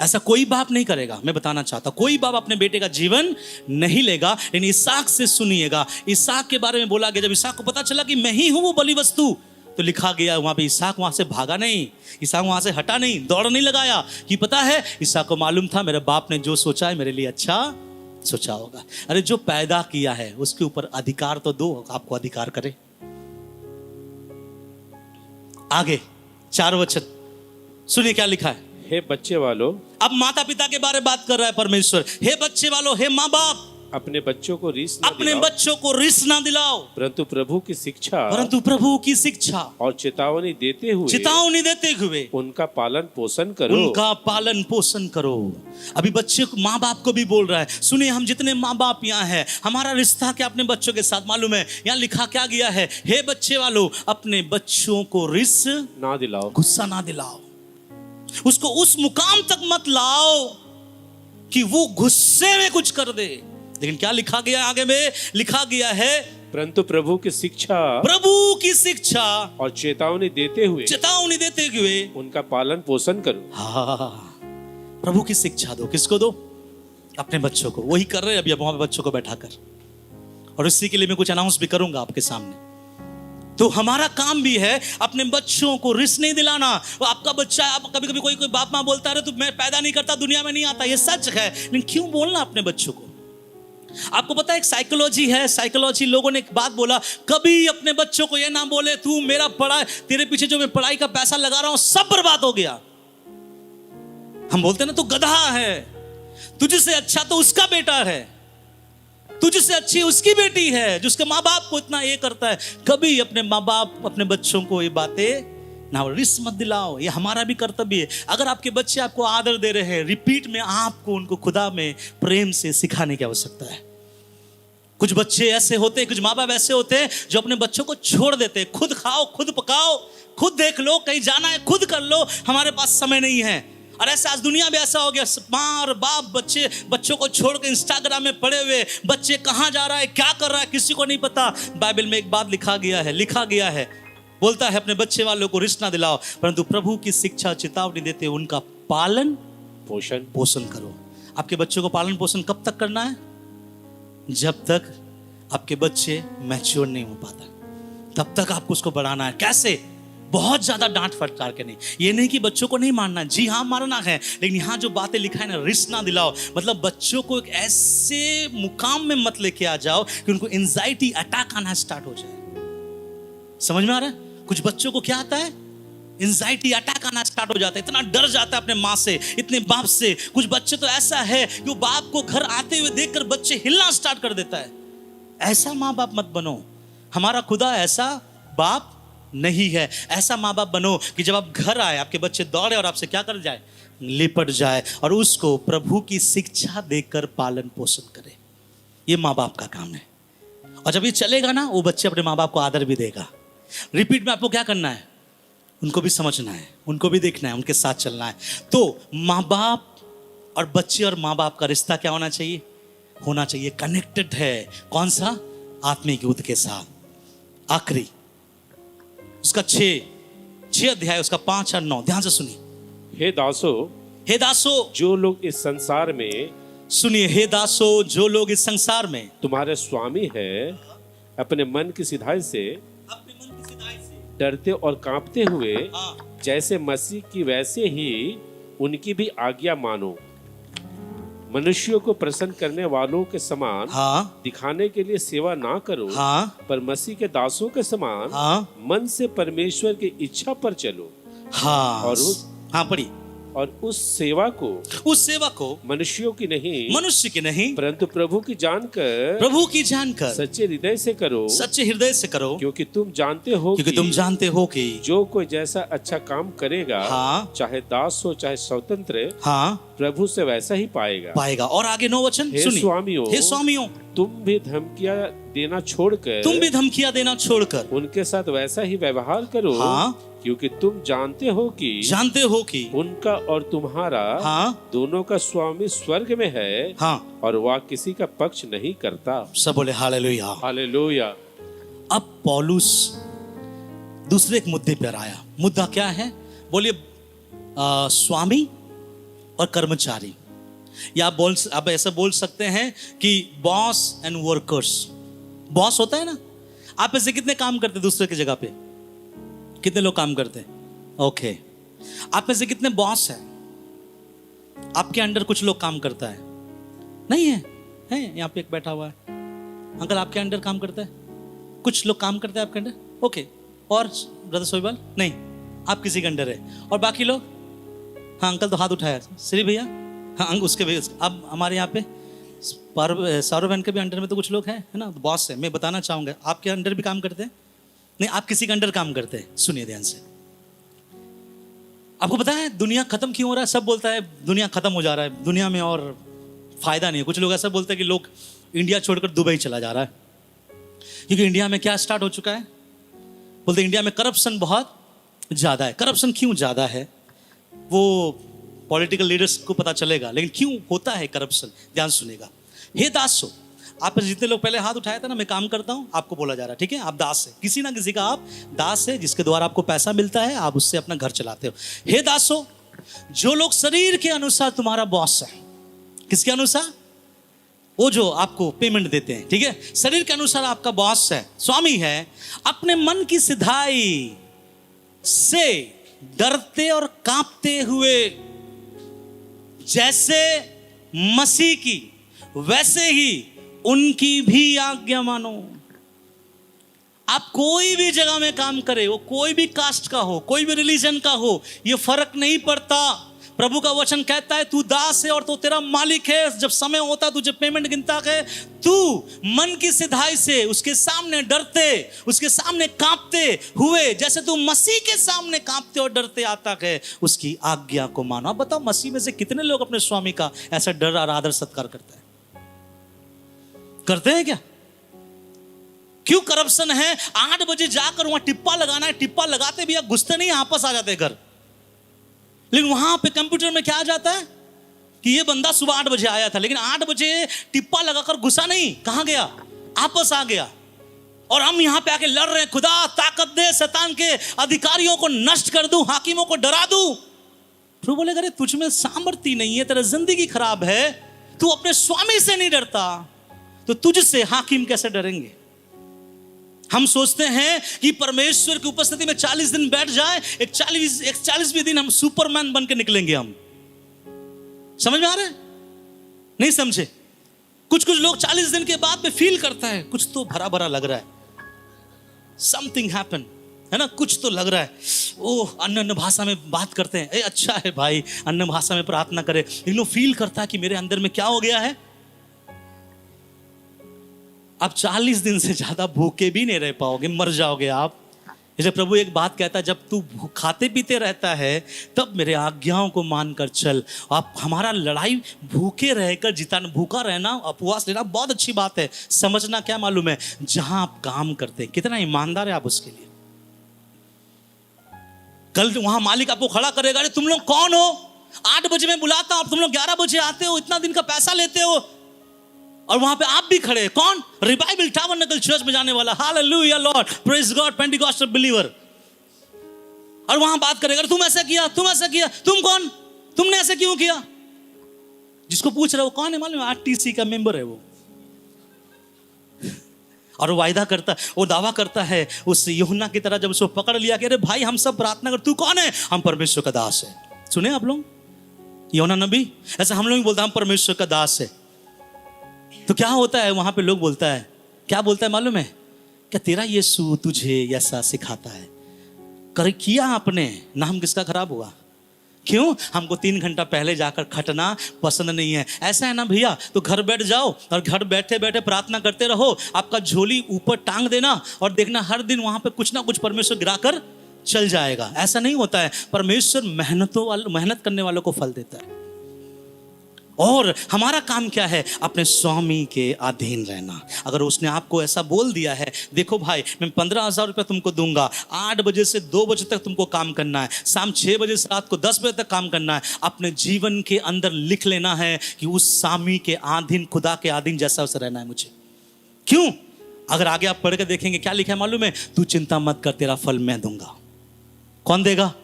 ऐसा कोई बाप नहीं करेगा। मैं बताना चाहता, कोई बाप अपने बेटे का जीवन नहीं लेगा। लेकिन इसहाक से सुनिएगा, इसहाक के बारे में बोला गया, जब इसहाक को पता चला कि मैं ही हूं वो बलि वस्तु, तो लिखा गया वहां पे इसहाक वहां से भागा नहीं, इसहाक वहां से हटा नहीं, दौड़ नहीं लगाया कि पता है इसहाक को मालूम था मेरे बाप ने जो सोचा है मेरे लिए अच्छा सोचा होगा। अरे जो पैदा किया है उसके ऊपर अधिकार तो दो, आपको अधिकार करे। आगे 4 वचन सुनिए क्या लिखा है। हे बच्चे वालों, अब माता पिता के बारे में बात कर रहा है परमेश्वर। हे बच्चे वालों, हे माँ बाप, अपने बच्चों को रिस ना दिलाओ, परंतु प्रभु की शिक्षा और चेतावनी देते हुए उनका पालन पोषण करो। अभी बच्चे को माँ बाप को भी बोल रहा है। सुनिए, हम जितने माँ बाप यहाँ हैं, हमारा रिश्ता क्या अपने बच्चों के साथ मालूम है? यहाँ लिखा क्या गया है, हे बच्चे वालों, अपने बच्चों को रिस ना दिलाओ, गुस्सा ना दिलाओ, उसको उस मुकाम तक मत लाओ कि वो गुस्से में कुछ कर दे। लेकिन क्या लिखा गया आगे में? लिखा गया है परंतु प्रभु की शिक्षा और चेतावनी देते हुए उनका पालन पोषण करो। हाँ, प्रभु की शिक्षा दो। किसको दो? अपने बच्चों को। वही कर रहे हैं अभी वहां पे बच्चों को बैठाकर, और इसी के लिए मैं कुछ अनाउंस भी करूंगा आपके सामने। तो हमारा काम भी है अपने बच्चों को रिस नहीं दिलाना। आपका बच्चा, आप कभी कभी कोई बाप माँ बोलता है तो मैं पैदा नहीं करता, दुनिया में नहीं आता, ये सच है, लेकिन क्यों बोलना अपने बच्चों को? आपको पता है एक साइकोलॉजी है, साइकोलॉजी लोगों ने एक बात बोला, कभी अपने बच्चों को ये ना बोले तू मेरा तेरे पीछे जो मैं पढ़ाई का पैसा लगा रहा हूं सब बर्बाद हो गया। हम बोलते हैं ना, तू गधा है, तुझसे अच्छा तो उसका बेटा है, तुझसे अच्छी उसकी बेटी है, जिसके माँ बाप को इतना ये करता है। कभी अपने माँ बाप अपने बच्चों को ये बातें ना, रिस मत दिलाओ। ये हमारा भी कर्तव्य है। अगर आपके बच्चे आपको आदर दे रहे हैं, रिपीट में आपको उनको खुदा में प्रेम से सिखाने की आवश्यकता है। कुछ बच्चे ऐसे होते हैं, कुछ माँ बाप ऐसे होते हैं जो अपने बच्चों को छोड़ देते हैं। खुद खाओ, खुद पकाओ, खुद देख लो, कहीं जाना है खुद कर लो, हमारे पास समय नहीं है। और ऐसा आज दुनिया में ऐसा हो गया, माँ और बाप बच्चों को छोड़ के इंस्टाग्राम में पड़े हुए। बच्चे कहाँ जा रहा है, क्या कर रहा है, किसी को नहीं पता। बाइबल में एक बात लिखा गया है, बोलता है अपने बच्चे वालों को रिस ना दिलाओ, परंतु प्रभु की शिक्षा चेतावनी देते हुए उनका पालन पोषण करो। आपके बच्चों को पालन पोषण कब तक करना है? जब तक आपके बच्चे मैच्योर नहीं हो पाता, तब तक आपको उसको बढ़ाना है। कैसे? बहुत ज्यादा डांट फटकार के नहीं। ये नहीं कि बच्चों को नहीं मारना, जी हाँ मारना है, लेकिन यहाँ जो बातें लिखा है ना, रिस ना दिलाओ, मतलब बच्चों को एक ऐसे मुकाम में मत लेके आ जाओ कि उनको एंजाइटी अटैक आना स्टार्ट हो जाए। समझ में आ रहा है? कुछ बच्चों को क्या आता है, एंजाइटी अटैक आना स्टार्ट हो जाता है, इतना डर जाता है अपने माँ से, इतने बाप से। कुछ बच्चे तो ऐसा है कि वो बाप को घर आते हुए देखकर बच्चे हिलना स्टार्ट कर देता है। ऐसा माँ बाप मत बनो। हमारा खुदा ऐसा बाप नहीं है। ऐसा माँ बाप बनो कि जब आप घर आए आपके बच्चे दौड़े और आपसे क्या कर जाए, लिपट जाए, और उसको प्रभु की शिक्षा देकर पालन पोषण करे। ये माँ बाप का काम है। और जब ये चलेगा ना, वो बच्चे अपने माँ बाप को आदर भी देगा। रिपीट में आपको क्या करना है, उनको भी समझना है, उनको भी देखना है, उनके साथ चलना है। तो माँ बाप और बच्चे और माँ बाप का रिश्ता क्या होना चाहिए? कनेक्टेड है। कौन सा? आत्मिक युद्ध के साथ। आखिरी उसका 6 अध्याय, उसका 5 और 9 ध्यान से सुनिए। हे दासो, जो लोग इस संसार में, सुनिए, हे दासो, जो लोग इस संसार में तुम्हारे स्वामी है, अपने मन की सिधाई से डरते और कांपते हुए, जैसे मसीह की वैसे ही उनकी भी आज्ञा मानो। मनुष्यों को प्रसन्न करने वालों के समान दिखाने के लिए सेवा ना करो, पर मसीह के दासों के समान मन से परमेश्वर की इच्छा पर चलो। और उस सेवा को मनुष्य की नहीं परंतु प्रभु की जानकर सच्चे हृदय से करो, क्योंकि तुम जानते हो कि जो कोई जैसा अच्छा काम करेगा, चाहे दास हो चाहे स्वतंत्र, प्रभु से वैसा ही पाएगा। और आगे 9 वचन सुनिए। हे स्वामियों, तुम भी धमकियां देना छोड़कर उनके साथ वैसा ही व्यवहार करो, क्योंकि तुम जानते हो कि उनका और तुम्हारा दोनों का स्वामी स्वर्ग में है, और वह किसी का पक्ष नहीं करता। सब बोले हालेलुया। हालेलुया। अब पौलुस दूसरे एक मुद्दे पर आया। मुद्दा क्या है? बोलिए, स्वामी और कर्मचारी, या आप ऐसा बोल सकते हैं कि बॉस एंड वर्कर्स। बॉस होता है ना, आप ऐसे कितने काम करते दूसरे की जगह पे? कितने लोग काम करते हैं? ओके। आप में से कितने बॉस हैं? आपके अंडर कुछ लोग काम करता है? नहीं है? यहाँ पे एक बैठा हुआ है अंकल, आपके अंडर काम करता है? कुछ लोग काम करते हैं आपके अंडर? ओके। और ब्रदर सोईबाल? नहीं, आप किसी के अंडर है। और बाकी लोग? हाँ अंकल तो हाथ उठाया। श्री भैया? हाँ उसके भैया। अब हमारे यहाँ पे सौरभ बहन के भी अंडर में तो कुछ लोग हैं, है ना, बॉस है। मैं बताना चाहूँगा, आपके अंडर भी काम करते हैं? नहीं, आप किसी के अंडर काम करते हैं। सुनिए ध्यान से। आपको पता है दुनिया खत्म क्यों हो रहा है? सब बोलता है दुनिया खत्म हो जा रहा है, दुनिया में और फायदा नहीं है। कुछ लोग ऐसा बोलते हैं कि लोग इंडिया छोड़कर दुबई चला जा रहा है, क्योंकि इंडिया में क्या स्टार्ट हो चुका है? बोलते इंडिया में करप्शन बहुत ज्यादा है। करप्शन क्यों ज्यादा है वो पॉलिटिकल लीडर्स को पता चलेगा, लेकिन क्यों होता है करप्शन, ध्यान सुनेगा। हे दासो, आप जितने लोग पहले हाथ उठाया था ना, मैं काम करता हूं, आपको बोला जा रहा है, ठीक है, आप दास है, किसी ना किसी का आप दास है, जिसके द्वारा आपको पैसा मिलता है, आप उससे अपना घर चलाते हो। हे दासो, जो लोग शरीर के अनुसार तुम्हारा बॉस है, किसके अनुसार? वो जो आपको पेमेंट देते हैं, ठीक है, शरीर के अनुसार आपका बॉस है, स्वामी है, अपने मन की सिधाई से डरते और कांपते हुए जैसे मसीह की वैसे ही उनकी भी आज्ञा मानो। आप कोई भी जगह में काम करे, वो कोई भी कास्ट का हो, कोई भी रिलीजन का हो, ये फर्क नहीं पड़ता। प्रभु का वचन कहता है तू दास है और तो तेरा मालिक है। जब समय होता तुझे पेमेंट गिनता है, तू मन की सिधाई से उसके सामने डरते, उसके सामने कांपते हुए जैसे तू मसीह के सामने कांपते और डरते आता है, उसकी आज्ञा को मानो। आप बताओ मसीह में से कितने लोग अपने स्वामी का ऐसा डर और आदर सत्कार करते हैं? करते हैं क्या? क्यों करप्शन है? 8 बजे जाकर वहां टिप्पा लगाना है, टिप्पा लगाते भी घुसते नहीं, आपस आ जाते घर। लेकिन वहां पे कंप्यूटर में क्या आ जाता है कि ये बंदा सुबह 8 बजे आया था, लेकिन 8 बजे टिप्पा लगाकर घुसा नहीं, कहां गया? आपस आ गया। और हम यहां पे आके लड़ रहे हैं, खुदा ताकत दे, शैतान के अधिकारियों को नष्ट कर दूं, हाकिमों को डरा दूं। प्रभु बोलेगा अरे तुझ में सामर्थ्य नहीं है, तेरा जिंदगी खराब है, तू अपने स्वामी से नहीं डरता, तो तुझसे हाकिम कैसे डरेंगे? हम सोचते हैं कि परमेश्वर की उपस्थिति में 40 दिन बैठ जाए, एक 40वें दिन हम सुपरमैन बन के निकलेंगे। हम समझ में आ रहे हैं? नहीं समझे? कुछ लोग 40 दिन के बाद में फील करता है कुछ तो भरा भरा लग रहा है, समथिंग हैपन, है ना, कुछ तो लग रहा है। ओह, अन्य भाषा में बात करते हैं, ए अच्छा है भाई, अन्य भाषा में प्रार्थना करे, लेकिन फील करता है कि मेरे अंदर में क्या हो गया है। आप 40 दिन से ज्यादा भूखे भी नहीं रह पाओगे, मर जाओगे आप। जैसे प्रभु एक बात कहता है, जब तू खाते पीते रहता है तब मेरे आज्ञाओं को मानकर चल। आप हमारा लड़ाई भूखे रहकर जिताना, भूखा रहना, उपवास लेना बहुत अच्छी बात है, समझना क्या मालूम है, जहां आप काम करते हैं कितना ईमानदार है आप उसके लिए। कल वहां मालिक आपको खड़ा करेगा, अरे तुम लोग कौन हो? 8 बजे मैं बुलाता हूं, तुम लोग 11 बजे आते हो, इतना दिन का पैसा लेते हो, और वहां पे आप भी खड़े। कौन? रिवाइवल टैबरनेकल चर्च में जाने वाला, hallelujah Lord, praise God, Pentecostal believer. और वहां बात करेगा, तुम ऐसा किया, तुम ऐसा किया, तुम कौन, तुमने ऐसा क्यों किया? जिसको पूछ रहे हो कौन है मालूम? आरटीसी का मेंबर है वो। और वो वायदा करता, वो दावा करता है उस यूहन्ना की तरह, जब उसको पकड़ लिया कि अरे भाई हम सब प्रार्थना कर, तू कौन है? हम परमेश्वर का दास है। सुने आप लोग यूहन्ना नबी? ऐसा हम लोग भी बोलते हैं हम परमेश्वर का दास है। तो क्या होता है वहां पे? लोग बोलता है, क्या बोलता है मालूम है? क्या तेरा यीशु तुझे ऐसा सिखाता है? कर किया आपने, नाम किसका खराब हुआ? क्यों? हमको 3 घंटा पहले जाकर खटना पसंद नहीं है। ऐसा है ना भैया, तो घर बैठ जाओ और घर बैठे बैठे प्रार्थना करते रहो, आपका झोली ऊपर टांग देना और देखना हर दिन वहां पे कुछ ना कुछ परमेश्वर गिराकर चल जाएगा। ऐसा नहीं होता है। परमेश्वर मेहनत करने वालों को फल देता है। और हमारा काम क्या है? अपने स्वामी के अधीन रहना। अगर उसने आपको ऐसा बोल दिया है, देखो भाई मैं 15,000 रुपये तुमको दूंगा, 8 बजे से 2 बजे तक तुमको काम करना है, शाम 6 बजे से रात को 10 बजे तक काम करना है, अपने जीवन के अंदर लिख लेना है कि उस स्वामी के अधीन, खुदा के अधीन जैसा उसे रहना है मुझे। क्यों? अगर आगे आप पढ़ के देखेंगे क्या लिखा है मालूम है? तू चिंता मत कर, तेरा फल मैं दूंगा। कौन देगा?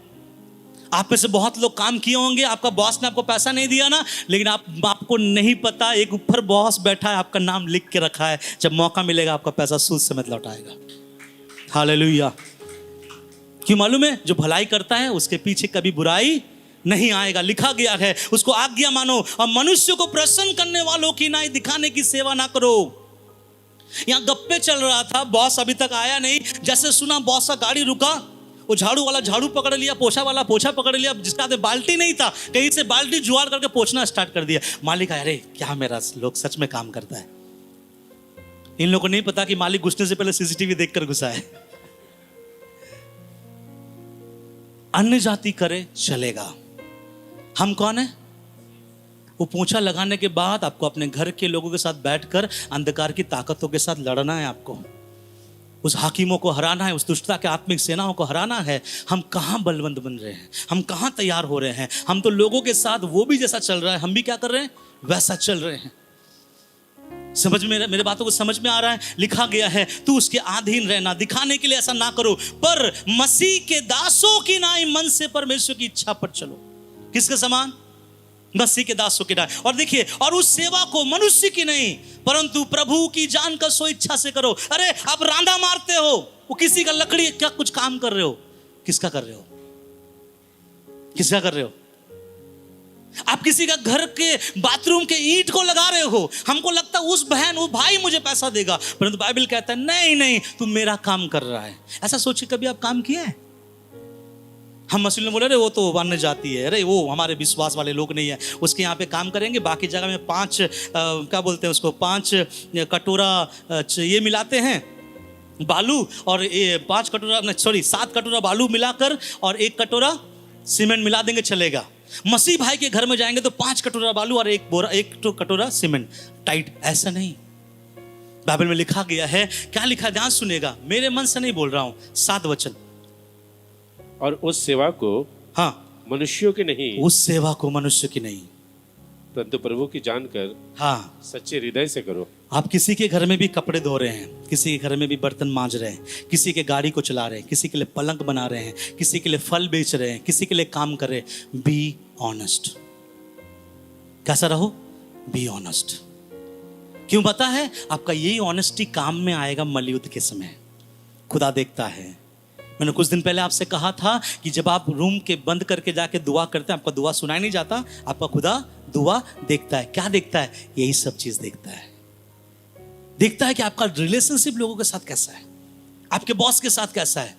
आप में से बहुत लोग काम किए होंगे, आपका बॉस ने आपको पैसा नहीं दिया ना, लेकिन आपको नहीं पता एक ऊपर बॉस बैठा है, आपका नाम लिख के रखा है, जब मौका मिलेगा आपका पैसा सूद समेत लौटाएगा। हालेलुया। क्यों मालूम है? जो भलाई करता है उसके पीछे कभी बुराई नहीं आएगा। लिखा गया है उसको आज्ञा मानो और मनुष्य को प्रसन्न करने वालों की नाई दिखाने की सेवा ना करो। यहां गप्पे चल रहा था, बॉस अभी तक आया नहीं। जैसे सुना बॉस का गाड़ी रुका, वो झाड़ू वाला झाड़ू पकड़ लिया, पोछा वाला पोछा पकड़ लिया, जिसका हाथ में बाल्टी नहीं था कहीं से बाल्टी जुगाड़ करके पोछना स्टार्ट कर दिया। मालिक आया, अरे क्या मेरा लोग सच में काम करता है। इन लोगों को नहीं पता कि मालिक घुसने से पहले सीसीटीवी देखकर घुसा है। अन्य जाति करे चलेगा, हम कौन है? वो पोछा लगाने के बाद आपको अपने घर के लोगों के साथ बैठकर अंधकार की ताकतों के साथ लड़ना है। आपको उस हाकिमों को हराना है, उस दुष्टता के आत्मिक सेनाओं को हराना है। हम कहाँ बलवंत बन रहे हैं? हम कहाँ तैयार हो रहे हैं? हम तो लोगों के साथ वो भी जैसा चल रहा है हम भी क्या कर रहे हैं? वैसा चल रहे हैं। समझ में, मेरे बातों को समझ में आ रहा है? लिखा गया है तू उसके अधीन रहना, दिखाने के लिए ऐसा ना करो, पर मसीह के दासों की नाई मन से परमेश्वर की इच्छा पर चलो। किसके समान? मसीह के दासों की नाई। और देखिए, और उस सेवा को मनुष्य की नहीं परंतु प्रभु की जानकर सो इच्छा से करो। अरे आप रांधा मारते हो, वो किसी का लकड़ी क्या कुछ काम कर रहे हो? किसका कर रहे हो? किसका कर रहे हो? आप किसी का घर के बाथरूम के ईंट को लगा रहे हो। हमको लगता है उस बहन वो भाई मुझे पैसा देगा, परंतु बाइबल कहता है नहीं नहीं, तू मेरा काम कर रहा है। ऐसा सोच के कभी आप काम किया है? हम मसीह में बोले, अरे वो तो अन्य जाति है, अरे वो हमारे विश्वास वाले लोग नहीं है, उसके यहाँ पे काम करेंगे, बाकी जगह में 5 क्या बोलते हैं उसको, 5 कटोरा ये मिलाते हैं बालू, और 5 कटोरा 7 कटोरा बालू मिलाकर और 1 कटोरा सीमेंट मिला देंगे, चलेगा। मसीह भाई के घर में जाएंगे तो 5 कटोरा बालू और 1 कटोरा सीमेंट, टाइट। ऐसा नहीं, बाइबल में लिखा गया है। क्या लिखा? ध्यान सुनेगा, मेरे मन से नहीं बोल रहा हूं, 7 वचन। और उस सेवा को, हाँ, मनुष्यों की नहीं, उस सेवा को मनुष्य की नहीं परंतु प्रभु की जानकर, हाँ, सच्चे हृदय से करो। आप किसी के घर में भी कपड़े धो रहे हैं, किसी के घर में भी बर्तन मांज रहे हैं, किसी के गाड़ी को चला रहे हैं, किसी के लिए पलंग बना रहे हैं, किसी के लिए फल बेच रहे हैं, किसी के लिए काम कर रहे हैं, बी ऑनेस्ट। कैसा रहो? Be honest. क्यों पता है? आपका यही ऑनेस्टी काम में आएगा मलयुद्ध के समय। खुदा देखता है। मैंने कुछ दिन पहले आपसे कहा था कि जब आप रूम के बंद करके जाके दुआ करते हैं, आपका दुआ सुनाई नहीं जाता, आपका खुदा दुआ देखता है। क्या देखता है? यही सब चीज देखता है। देखता है कि आपका रिलेशनशिप लोगों के साथ कैसा है, आपके बॉस के साथ कैसा है।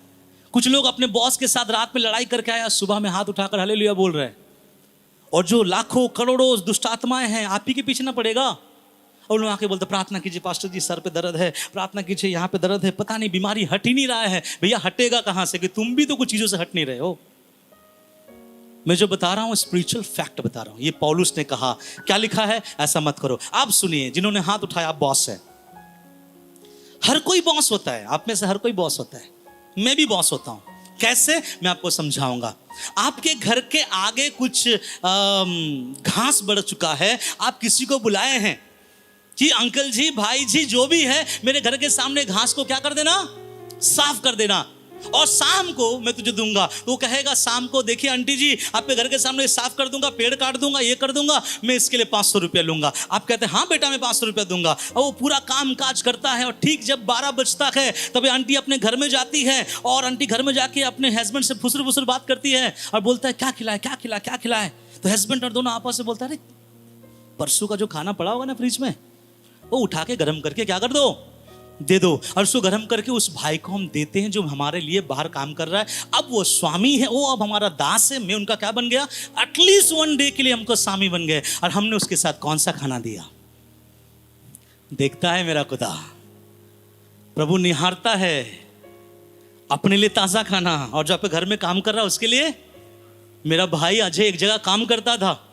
कुछ लोग अपने बॉस के साथ रात में लड़ाई करके आया, सुबह में हाथ उठाकर हालेलुया बोल रहे हैं, और जो लाखों करोड़ों दुष्ट आत्माएं हैं, आप ही के पीछे ना पड़ेगा। और लोग आके बोलते प्रार्थना कीजिए पास्टर जी, सर पे दर्द है, प्रार्थना कीजिए यहाँ पे दर्द है, पता नहीं बीमारी हट ही नहीं रहा है। भैया हटेगा कहाँ से, कि तुम भी तो कुछ चीजों से हट नहीं रहे हो। मैं जो बता रहा हूँ स्पिरिचुअल फैक्ट बता रहा हूँ। ये पौलुस ने कहा, क्या लिखा है? ऐसा मत करो। आप सुनिए, जिन्होंने हाथ उठाया, आप बॉस है। हर कोई बॉस होता है, आप में से हर कोई बॉस होता है, मैं भी बॉस होता हूँ। कैसे? मैं आपको समझाऊंगा। आपके घर के आगे कुछ घास बढ़ चुका है, आप किसी को बुलाए हैं कि अंकल जी, भाई जी, जो भी है, मेरे घर के सामने घास को क्या कर देना? साफ कर देना, और शाम को मैं तुझे दूंगा। तो वो कहेगा शाम को, देखिए आंटी जी, आपके घर के सामने साफ कर दूंगा, पेड़ काट दूंगा, ये कर दूंगा, मैं इसके लिए 500 रुपया लूंगा। आप कहते हैं हाँ बेटा मैं 500 रुपया दूंगा। और वो पूरा काम काज करता है, और ठीक जब 12 बजता है तभी आंटी अपने घर में जाती है, और आंटी घर में जाके अपने हस्बैंड से फुसर फुसर बात करती है और बोलता है क्या खिलाए, क्या खिलाए, क्या खिलाए। तो हस्बैंड और दोनों आपस में बोलता है, अरे परसों का जो खाना पड़ा होगा ना फ्रिज में, वो उठा के गर्म करके क्या कर दो, दे दो। और उसको गर्म करके उस भाई को हम देते हैं जो हमारे लिए बाहर काम कर रहा है। अब वो स्वामी है, वो अब हमारा दास है, मैं उनका क्या बन गया? एटलीस्ट 1 डे के लिए हमको स्वामी बन गए। और हमने उसके साथ कौन सा खाना दिया? देखता है मेरा खुदा, प्रभु निहारता है अपने लिए ताजा खाना। और जो आपके घर में काम कर रहा है उसके लिए। मेरा भाई अजय एक जगह काम करता था,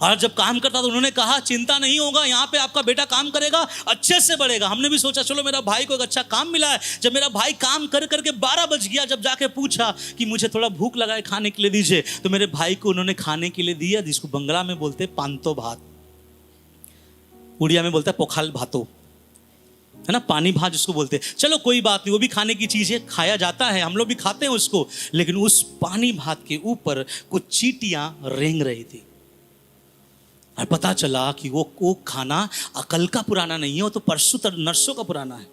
और जब काम करता तो उन्होंने कहा चिंता नहीं होगा, यहाँ पे आपका बेटा काम करेगा, अच्छे से बढ़ेगा। हमने भी सोचा चलो मेरा भाई को एक अच्छा काम मिला है। जब मेरा भाई काम कर करके 12 बज गया, जब जाके पूछा कि मुझे थोड़ा भूख लगा है, खाने के लिए दीजिए, तो मेरे भाई को उन्होंने खाने के लिए दिया, जिसको बंगला में बोलते पांतो भात, उड़िया में बोलता है पोखाल भातो, है ना, पानी भात जिसको बोलते। चलो कोई बात नहीं, वो भी खाने की चीज है, खाया जाता है, हम लोग भी खाते हैं उसको। लेकिन उस पानी भात के ऊपर कुछ चींटियां रेंग रही थी, और पता चला कि वो खाना अकल का पुराना नहीं है, वो तो परसों नरसों का पुराना है।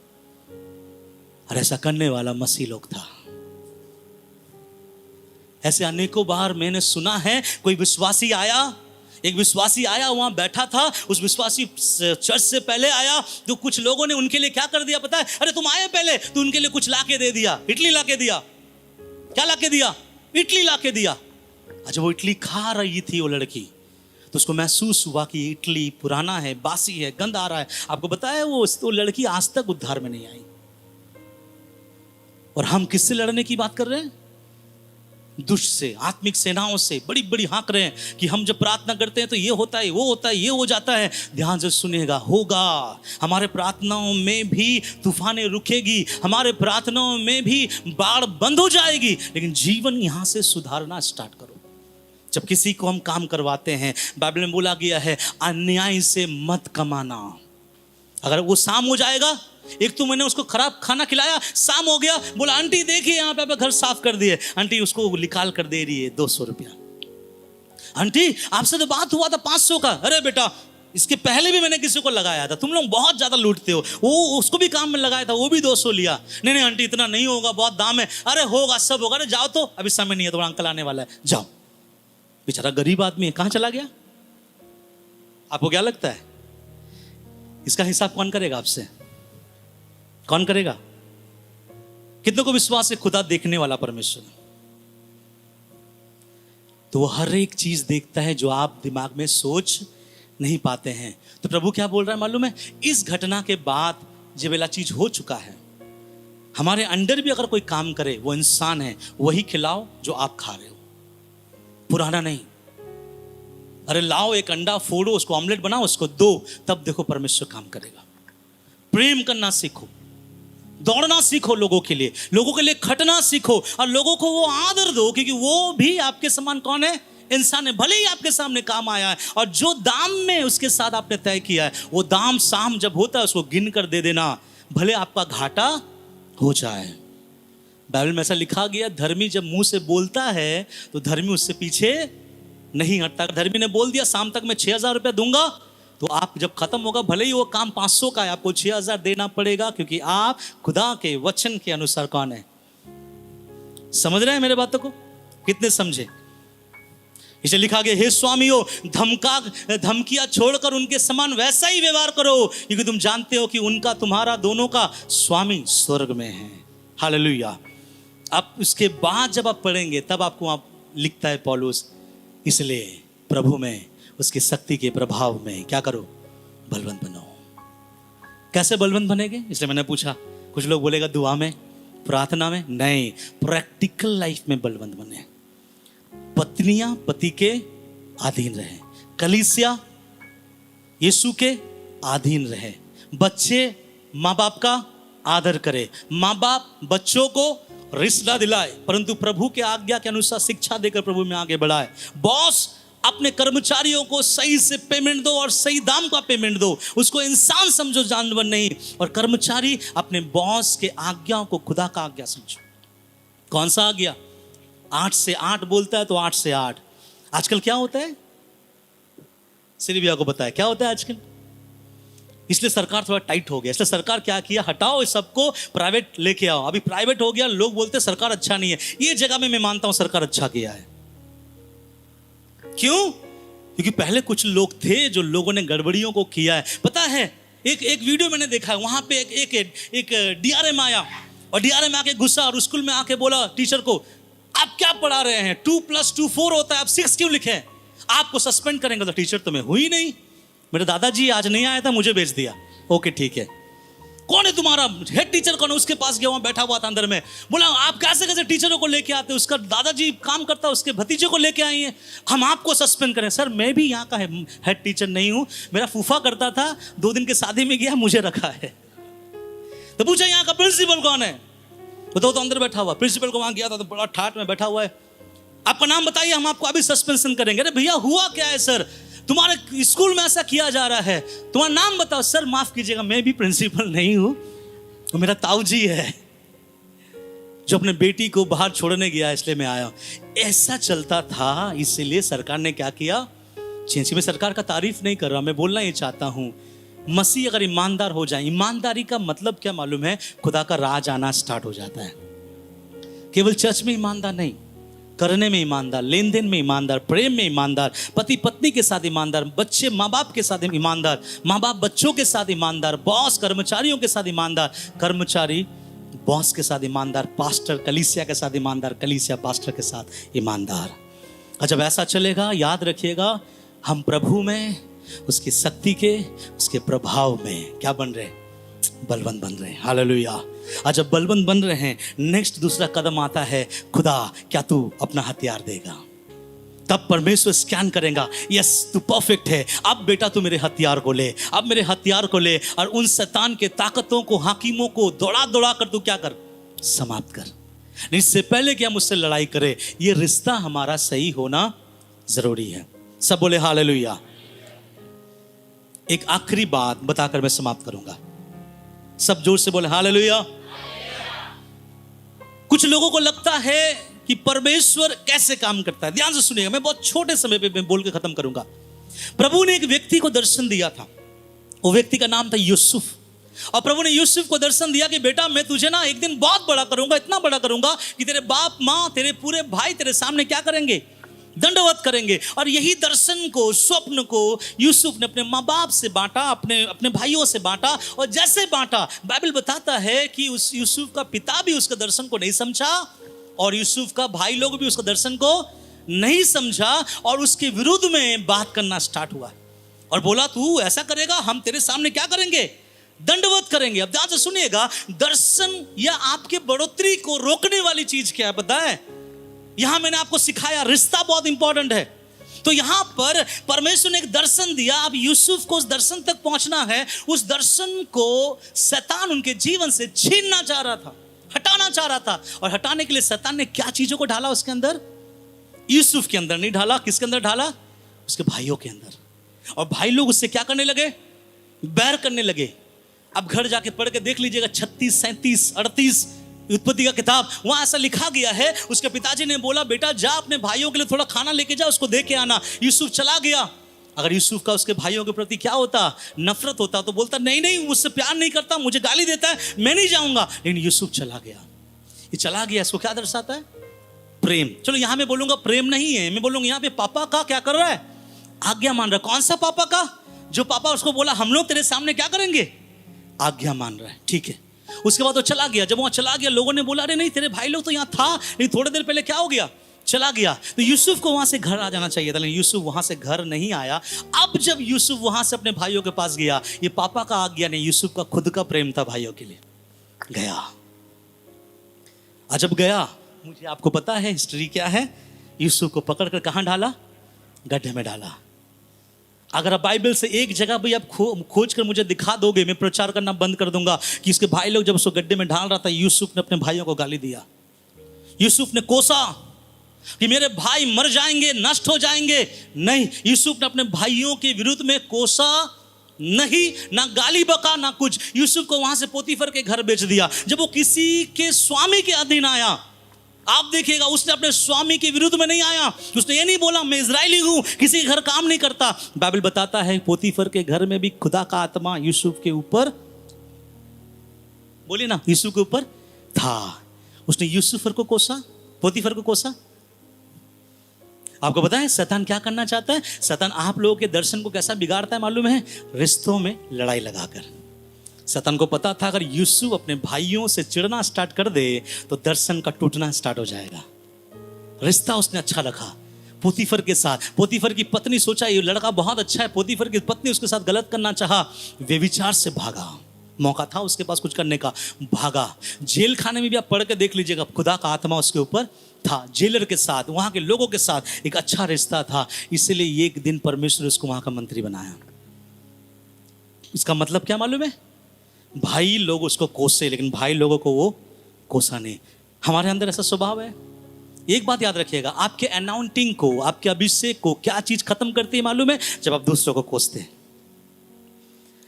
और ऐसा करने वाला मसीह लोग था। ऐसे अनेकों बार मैंने सुना है। कोई विश्वासी आया, एक विश्वासी आया, वहां बैठा था, उस विश्वासी चर्च से पहले आया, तो कुछ लोगों ने उनके लिए क्या कर दिया पता है? अरे तुम आए पहले, तो उनके लिए कुछ लाके दे दिया, इडली लाके दिया। क्या लाके दिया? इडली लाके दिया। अच्छा, वो इडली खा रही थी वो लड़की, तो उसको महसूस हुआ कि इडली पुराना है, बासी है, गंद आ रहा है। आपको बताया वो लड़की आज तक उद्धार में नहीं आई। और हम किससे लड़ने की बात कर रहे हैं? दुष्ट से, आत्मिक सेनाओं से बड़ी बड़ी हाँक रहे हैं कि हम जब प्रार्थना करते हैं तो ये होता है, वो होता है, ये हो जाता है। ध्यान से सुनिएगा, होगा। हमारे प्रार्थनाओं में भी तूफानें रुकेगी, हमारे प्रार्थनाओं में भी बाढ़ बंद हो जाएगी, लेकिन जीवन यहां से सुधारना स्टार्ट करो। जब किसी को हम काम करवाते हैं, बाइबल में बोला गया है अन्याय से मत कमाना। अगर वो शाम हो जाएगा, एक तो मैंने उसको खराब खाना खिलाया, शाम हो गया, बोला आंटी देखिए यहाँ पे घर साफ कर दिए। आंटी उसको निकाल कर दे रही है 200 रुपया। आंटी आपसे तो बात हुआ था 500 का। अरे बेटा, इसके पहले भी मैंने किसी को लगाया था, तुम लोग बहुत ज्यादा लूटते हो। वो उसको भी काम में लगाया था, वो भी 200 लिया। नहीं नहीं आंटी इतना नहीं होगा, बहुत दाम है। अरे होगा, सब होगा। अरे जाओ, तो अभी समय नहीं है, तो अंकल आने वाला है, जाओ। बेचारा गरीब आदमी है, कहां चला गया? आपको क्या लगता है इसका हिसाब कौन करेगा आपसे? कौन करेगा? कितनों को विश्वास है खुदा देखने वाला परमेश्वर? तो वो हर एक चीज देखता है जो आप दिमाग में सोच नहीं पाते हैं। तो प्रभु क्या बोल रहा है मालूम है? इस घटना के बाद जब वाला चीज हो चुका है, हमारे अंडर भी अगर कोई काम करे, वो इंसान है, वही खिलाओ जो आप खा रहे हो, पुराना नहीं। अरे लाओ एक अंडा फोड़ो, उसको ऑमलेट बनाओ, उसको दो, तब देखो परमेश्वर काम करेगा। प्रेम करना सीखो, दौड़ना सीखो, लोगों के लिए खटना सीखो, और लोगों को वो आदर दो, क्योंकि वो भी आपके समान कौन है? इंसान है। भले ही आपके सामने काम आया है, और जो दाम में उसके साथ आपने तय किया है, वो दाम शाम जब होता है उसको गिन कर दे देना, भले आपका घाटा हो जाए। बाइबल में ऐसा लिखा गया, धर्मी जब मुंह से बोलता है तो धर्मी उससे पीछे नहीं हटता। धर्मी ने बोल दिया शाम तक मैं 6,000 रुपया दूंगा, तो आप जब खत्म होगा, भले ही वो काम 500 का है, आपको 6,000 देना पड़ेगा, क्योंकि आप खुदा के वचन के अनुसार कौन है? समझ रहे हैं मेरे बातों को? कितने समझे? इसे लिखा गया, हे स्वामियों, धमकियां छोड़कर उनके समान वैसा ही व्यवहार करो, क्योंकि तुम जानते हो कि उनका तुम्हारा दोनों का स्वामी स्वर्ग में है। हालेलुया। अब उसके बाद जब आप पढ़ेंगे, तब आपको वहां लिखता है पौलुस, इसलिए प्रभु में, उसकी शक्ति के प्रभाव में क्या करो? बलवंत बनो। कैसे बलवंत बनेंगे? इसलिए मैंने पूछा। कुछ लोग बोलेगा दुआ में, प्रार्थना में, नहीं, प्रैक्टिकल लाइफ में बलवंत बने। पत्नियां पति के अधीन रहे, कलीसिया यीशु के अधीन रहे, बच्चे माँ बाप का आदर करे, माँ बाप बच्चों को रिश्त ना दिलाए, परंतु प्रभु के आज्ञा के अनुसार शिक्षा देकर प्रभु में आगे बढ़ाए। बॉस अपने कर्मचारियों को सही से पेमेंट दो, और सही दाम का पेमेंट दो, उसको इंसान समझो, जानवर नहीं। और कर्मचारी अपने बॉस के आज्ञाओं को खुदा का आज्ञा समझो। कौन सा आज्ञा? 8 से 8 बोलता है तो 8 से 8। आजकल क्या होता है? श्री भैया को बताया क्या होता है आजकल? इसलिए सरकार थोड़ा टाइट हो गया। इसलिए सरकार क्या किया? हटाओ इस सबको, प्राइवेट लेके आओ। अभी प्राइवेट हो गया, लोग बोलते हैं सरकार अच्छा नहीं है। ये जगह में मैं मानता हूं सरकार अच्छा किया है। क्यों? क्योंकि पहले कुछ लोग थे जो लोगों ने गड़बड़ियों को किया है। पता है, एक वीडियो मैंने देखा है, वहां पे एक डीआरएम आया, और डीआरएम आके गुस्सा, और स्कूल में आके बोला टीचर को, आप क्या पढ़ा रहे हैं? 2 + 2 4 होता है, आप 6 क्यों लिखे? आपको सस्पेंड करेंगे। तो टीचर तो मैं हुई नहीं, मेरे दादाजी आज नहीं आया था, मुझे भेज दिया। ओके ठीक है। कौन है तुम्हारा हेड टीचर? कौन है? उसके पास गया, वहां बैठा हुआ था अंदर में। बोला आप कैसे टीचरों को लेके आते? उसका दादाजी काम करता, उसके भतीजे को लेके आई हैं, हम आपको सस्पेंड करें। सर मैं भी यहाँ का हेड टीचर नहीं हूँ, मेरा फूफा करता था, 2 दिन के शादी में गया, मुझे रखा है। तो पूछा यहाँ का प्रिंसिपल कौन है? बताओ, तो अंदर बैठा हुआ प्रिंसिपल को वहां गया था, तो बड़ा ठाट में बैठा हुआ है। आपका नाम बताइए, हम आपको अभी सस्पेंशन करेंगे। अरे भैया हुआ क्या है सर? तुम्हारे स्कूल में ऐसा किया जा रहा है, तुम्हारा नाम बताओ। सर माफ कीजिएगा, मैं भी प्रिंसिपल नहीं हूं, तो मेरा ताऊजी है जो अपने बेटी को बाहर छोड़ने गया, इसलिए मैं आया। ऐसा चलता था, इसलिए सरकार ने क्या किया? चेंज। मैं सरकार का तारीफ नहीं कर रहा, मैं बोलना ये चाहता हूं, मसीह अगर ईमानदार हो जाए, ईमानदारी का मतलब क्या मालूम है? खुदा का राज आना स्टार्ट हो जाता है। केवल चर्च में ईमानदार नहीं, करने में ईमानदार, लेन देन में ईमानदार, प्रेम में ईमानदार, पति पत्नी के साथ ईमानदार, बच्चे माँ बाप के साथ ईमानदार, माँ बाप बच्चों के साथ ईमानदार, बॉस कर्मचारियों के साथ ईमानदार, कर्मचारी बॉस के साथ ईमानदार, पास्टर कलीसिया के साथ ईमानदार, कलीसिया पास्टर के साथ ईमानदार। और जब ऐसा चलेगा, याद रखिएगा, हम प्रभु में, उसकी शक्ति के, उसके प्रभाव में क्या बन रहे? बलवंत बन रहे हैं। हालेलुया। और जब बलवंत बन रहे हैं, नेक्स्ट दूसरा कदम आता है, खुदा क्या तू अपना हथियार देगा? तब परमेश्वर स्कैन करेगा, यस तू परफेक्ट है, अब बेटा तू मेरे हथियार को ले, अब मेरे हथियार को ले, और उन शैतान के ताकतों को, हाकिमों को दौड़ा दौड़ा कर तू क्या कर? समाप्त कर। इससे पहले कि हम उससे लड़ाई करें, ये रिश्ता हमारा सही होना जरूरी है। सब बोले हालेलुया। एक आखिरी बात बताकर मैं समाप्त करूंगा। सब जोर से बोले हालेलुया। कुछ लोगों को लगता है कि परमेश्वर कैसे काम करता है। ध्यान से सुनिएगा, मैं बहुत छोटे समय पे मैं बोल के खत्म करूंगा। प्रभु ने एक व्यक्ति को दर्शन दिया था, वो व्यक्ति का नाम था यूसुफ। और प्रभु ने यूसुफ को दर्शन दिया कि बेटा मैं तुझे ना एक दिन बहुत बड़ा करूंगा, इतना बड़ा करूंगा कि तेरे बाप माँ, तेरे पूरे भाई तेरे सामने क्या करेंगे? दंडवत करेंगे। और यही दर्शन को, स्वप्न को यूसुफ ने अपने माँ बाप से बांटा, अपने भाइयों से बांटा। और जैसे बांटा, बाइबल बताता है कि उस यूसुफ का पिता भी उसके दर्शन को नहीं समझा, और यूसुफ का भाई लोग भी उसके दर्शन को नहीं समझा, और उसके विरुद्ध में बात करना स्टार्ट हुआ और बोला तू ऐसा करेगा, हम तेरे सामने क्या करेंगे? दंडवत करेंगे। अब ध्यान से सुनिएगा, दर्शन या आपके बढ़ोतरी को रोकने वाली चीज क्या है पता है? यहां मैंने आपको सिखाया, रिश्ता बहुत इंपॉर्टेंट है। तो यहां पर परमेश्वर ने एक दर्शन दिया, अब यूसुफ को उस दर्शन तक पहुंचना है। उस दर्शन को शैतान उनके जीवन से छीनना चाह रहा था, हटाना चाह रहा था। और हटाने के लिए शैतान ने क्या चीजों को ढाला उसके अंदर? यूसुफ के अंदर नहीं ढाला, किसके अंदर ढाला? उसके भाइयों के अंदर। और भाई लोग उससे क्या करने लगे? बैर करने लगे। अब घर जाके पढ़ के देख लीजिएगा, 36, 37, 38 उत्पत्ति का किताब, वहां ऐसा लिखा गया है। उसके पिताजी ने बोला बेटा जा अपने भाइयों के लिए थोड़ा खाना लेके जा, उसको दे के आना। यूसुफ चला गया। अगर यूसुफ का उसके भाइयों के प्रति क्या होता? नफरत होता, तो बोलता नहीं नहीं मुझसे प्यार नहीं करता, मुझे गाली देता है, मैं नहीं जाऊंगा। लेकिन यूसुफ चला गया। ये चला गया, इसको क्या दर्शाता है? प्रेम। चलो यहां मैं बोलूंगा प्रेम नहीं है, मैं बोलूंगा यहां पे पापा का क्या कर रहा है? आज्ञा मान रहा है। कौन सा पापा का? जो पापा उसको बोला हम लोग तेरे सामने क्या करेंगे? आज्ञा मान रहा है। ठीक है। उसके बाद वो चला गया। जब वहां चला गया, लोगों ने बोला अरे नहीं तेरे भाई लोग तो यहाँ था, नहीं थोड़ी देर पहले क्या हो गया? चला गया। तो यूसुफ को वहां से घर आ जाना चाहिए था, लेकिन यूसुफ वहां से घर नहीं आया। अब जब यूसुफ वहां से अपने भाइयों के पास गया, ये पापा का आज्ञा नहीं, यूसुफ का खुद का प्रेम था भाइयों के लिए। गया। जब गया, मुझे आपको पता है हिस्ट्री क्या है? यूसुफ को पकड़कर कहां डाला? गड्ढे में डाला। अगर आप बाइबल से एक जगह भी आप खोज कर मुझे दिखा दोगे, मैं प्रचार करना बंद कर दूंगा कि इसके भाई लोग जब उसको गड्ढे में डाल रहा था, यूसुफ ने अपने भाइयों को गाली दिया। यूसुफ ने कोसा कि मेरे भाई मर जाएंगे, नष्ट हो जाएंगे। नहीं, यूसुफ ने अपने भाइयों के विरुद्ध में कोसा नहीं, ना गाली बका, ना कुछ। यूसुफ को वहां से पोतीफर के घर बेच दिया। जब वो किसी के स्वामी के अधीन आया, आप देखिएगा उसने अपने स्वामी के विरुद्ध में नहीं आया। उसने ये नहीं बोला मैं इजरायली हूं, किसी के घर काम नहीं करता। बाइबल बताता है पोतीफर के घर में भी खुदा का आत्मा यूसुफ के ऊपर, बोलिए ना, यूसुफ के ऊपर था। उसने यूसुफर को कोसा, पोतीफर को कोसा। आपको पता है शैतान क्या करना चाहता है? शैतान आप लोगों के दर्शन को कैसा बिगाड़ता है मालूम है? रिश्तों में लड़ाई लगाकर। शैतान को पता था अगर यूसुफ अपने भाइयों से चिढ़ना स्टार्ट कर दे तो दर्शन का टूटना स्टार्ट हो जाएगा। रिश्ता उसने अच्छा रखा पोतीफर के साथ। पोतीफर की पत्नी सोचा ये लड़का बहुत अच्छा है, पोतीफर की पत्नी उसके साथ गलत करना चाहा, व्यभिचार से भागा। मौका था उसके पास कुछ करने का, भागा। जेल खाने में भी आप पढ़ के देख लीजिएगा, खुदा का आत्मा उसके ऊपर था। जेलर के साथ, वहां के लोगों के साथ एक अच्छा रिश्ता था, इसलिए एक दिन परमेश्वर उसको वहां का मंत्री बनाया। इसका मतलब क्या मालूम है? भाई लोग उसको कोसे, लेकिन भाई लोगों को वो कोसा नहीं। हमारे अंदर ऐसा स्वभाव है। एक बात याद रखिएगा, आपके अनाउंटिंग को, आपके अभिषेक को क्या चीज खत्म करती है मालूम है? जब आप दूसरों को कोसते हैं।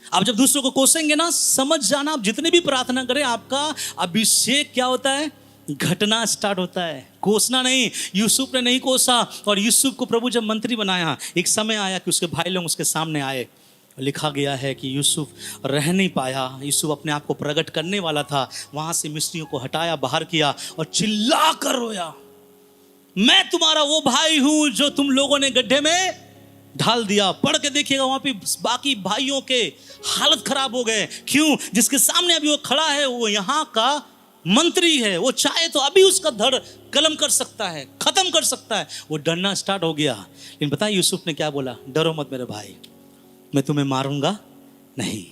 आप जब दूसरों को कोसेंगे ना, समझ जाना, आप जितने भी प्रार्थना करें, आपका अभिषेक क्या होता है? घटना स्टार्ट होता है, कोसना नहीं। यूसुफ ने नहीं कोसा, और यूसुफ को प्रभु जब मंत्री बनाया, एक समय आया कि उसके भाई लोग उसके सामने आए। लिखा गया है कि यूसुफ रह नहीं पाया। यूसुफ अपने आप को प्रकट करने वाला था, वहां से मिस्रियों को हटाया, बाहर किया और चिल्ला कर रोया। मैं तुम्हारा वो भाई हूं जो तुम लोगों ने गड्ढे में ढाल दिया। पढ़ के देखिएगा, वहां पे बाकी भाइयों के हालत खराब हो गए। क्यों? जिसके सामने अभी वो खड़ा है वो यहाँ का मंत्री है, वो चाहे तो अभी उसका धड़ कलम कर सकता है, खत्म कर सकता है। वो डरना स्टार्ट हो गया। लेकिन पता है यूसुफ ने क्या बोला? डरो मत मेरे भाई, मैं तुम्हें मारूंगा नहीं।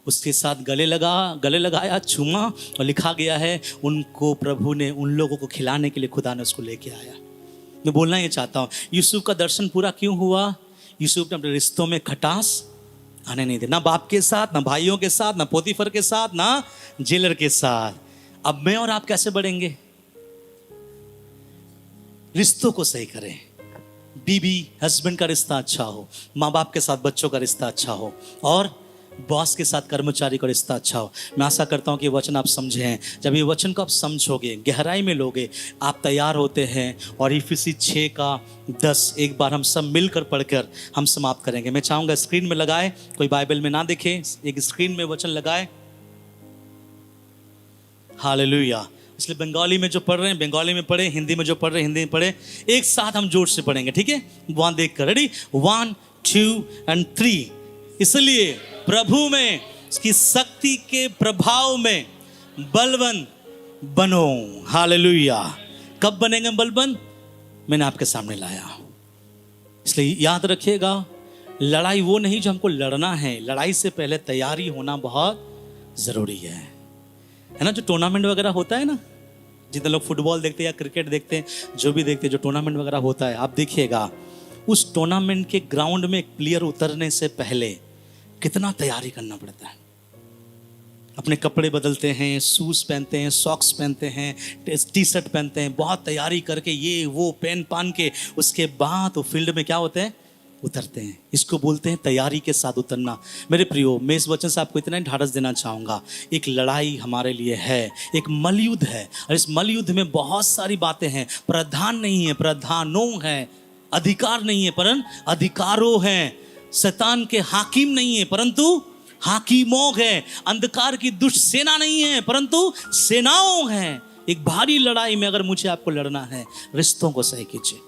उसके साथ गले लगाया, चूमा, और लिखा गया है उनको प्रभु ने, उन लोगों को खिलाने के लिए खुदा ने उसको लेके आया। मैं बोलना ये चाहता हूँ, यूसुफ का दर्शन पूरा क्यों हुआ? यूसुफ ने अपने रिश्तों में खटास आने नहीं दी, ना बाप के साथ, ना भाइयों के साथ, ना पोतीफर के साथ, ना जेलर के साथ। अब मैं और आप कैसे बढ़ेंगे? रिश्तों को सही करें। बीबी हस्बैंड का रिश्ता अच्छा हो, माँ बाप के साथ बच्चों का रिश्ता अच्छा हो, और बॉस के साथ कर्मचारी का रिश्ता अच्छा हो। मैं आशा करता हूँ कि ये वचन आप समझे हैं। जब ये वचन को आप समझोगे, गहराई में लोगे, आप तैयार होते हैं। और इफिसी 6:10 एक बार हम सब मिलकर पढ़कर हम समाप्त करेंगे। मैं चाहूँगा स्क्रीन में लगाए, कोई बाइबल में ना देखे, एक स्क्रीन में वचन लगाए। हालेलुया। इसलिए बंगाली में जो पढ़ रहे हैं बंगाली में पढ़े, हिंदी में जो पढ़ रहे हैं हिंदी में पढ़े। एक साथ हम जोर से पढ़ेंगे, ठीक है? वहां देख कर, रेडी? 1 2 and 3। इसलिए प्रभु में, उसकी शक्ति के प्रभाव में बलवंत बनो। हालेलुया। कब बनेंगे बलवंत? मैंने आपके सामने लाया। इसलिए याद रखिएगा, लड़ाई वो नहीं जो हमको लड़ना है, लड़ाई से पहले तैयारी होना बहुत जरूरी है ना? जो टूर्नामेंट वगैरह होता है ना, जितने लोग फुटबॉल देखते हैं या क्रिकेट देखते हैं, जो भी देखते हैं, जो टूर्नामेंट वगैरह होता है, आप देखिएगा उस टूर्नामेंट के ग्राउंड में एक प्लेयर उतरने से पहले कितना तैयारी करना पड़ता है। अपने कपड़े बदलते हैं, शूज पहनते हैं, सॉक्स पहनते हैं, टी शर्ट पहनते हैं, बहुत तैयारी करके ये वो पहन पान के उसके बाद वो फील्ड में क्या होते हैं? उतरते हैं। इसको बोलते हैं तैयारी के साथ उतरना। मेरे प्रियो, मैं इस वचन से आपको इतना ही ढाढ़स देना चाहूँगा। एक लड़ाई हमारे लिए है, एक मलयुद्ध है, और इस मलयुद्ध में बहुत सारी बातें हैं। प्रधान नहीं है, प्रधानों हैं। अधिकार नहीं है, परंतु अधिकारों हैं। शैतान के हाकिम नहीं है, परंतु हाकिमों है। अंधकार की दुष्ट सेना नहीं है, परंतु सेनाओं हैं। एक भारी लड़ाई में अगर मुझे आपको लड़ना है, रिश्तों को सही कीजिए।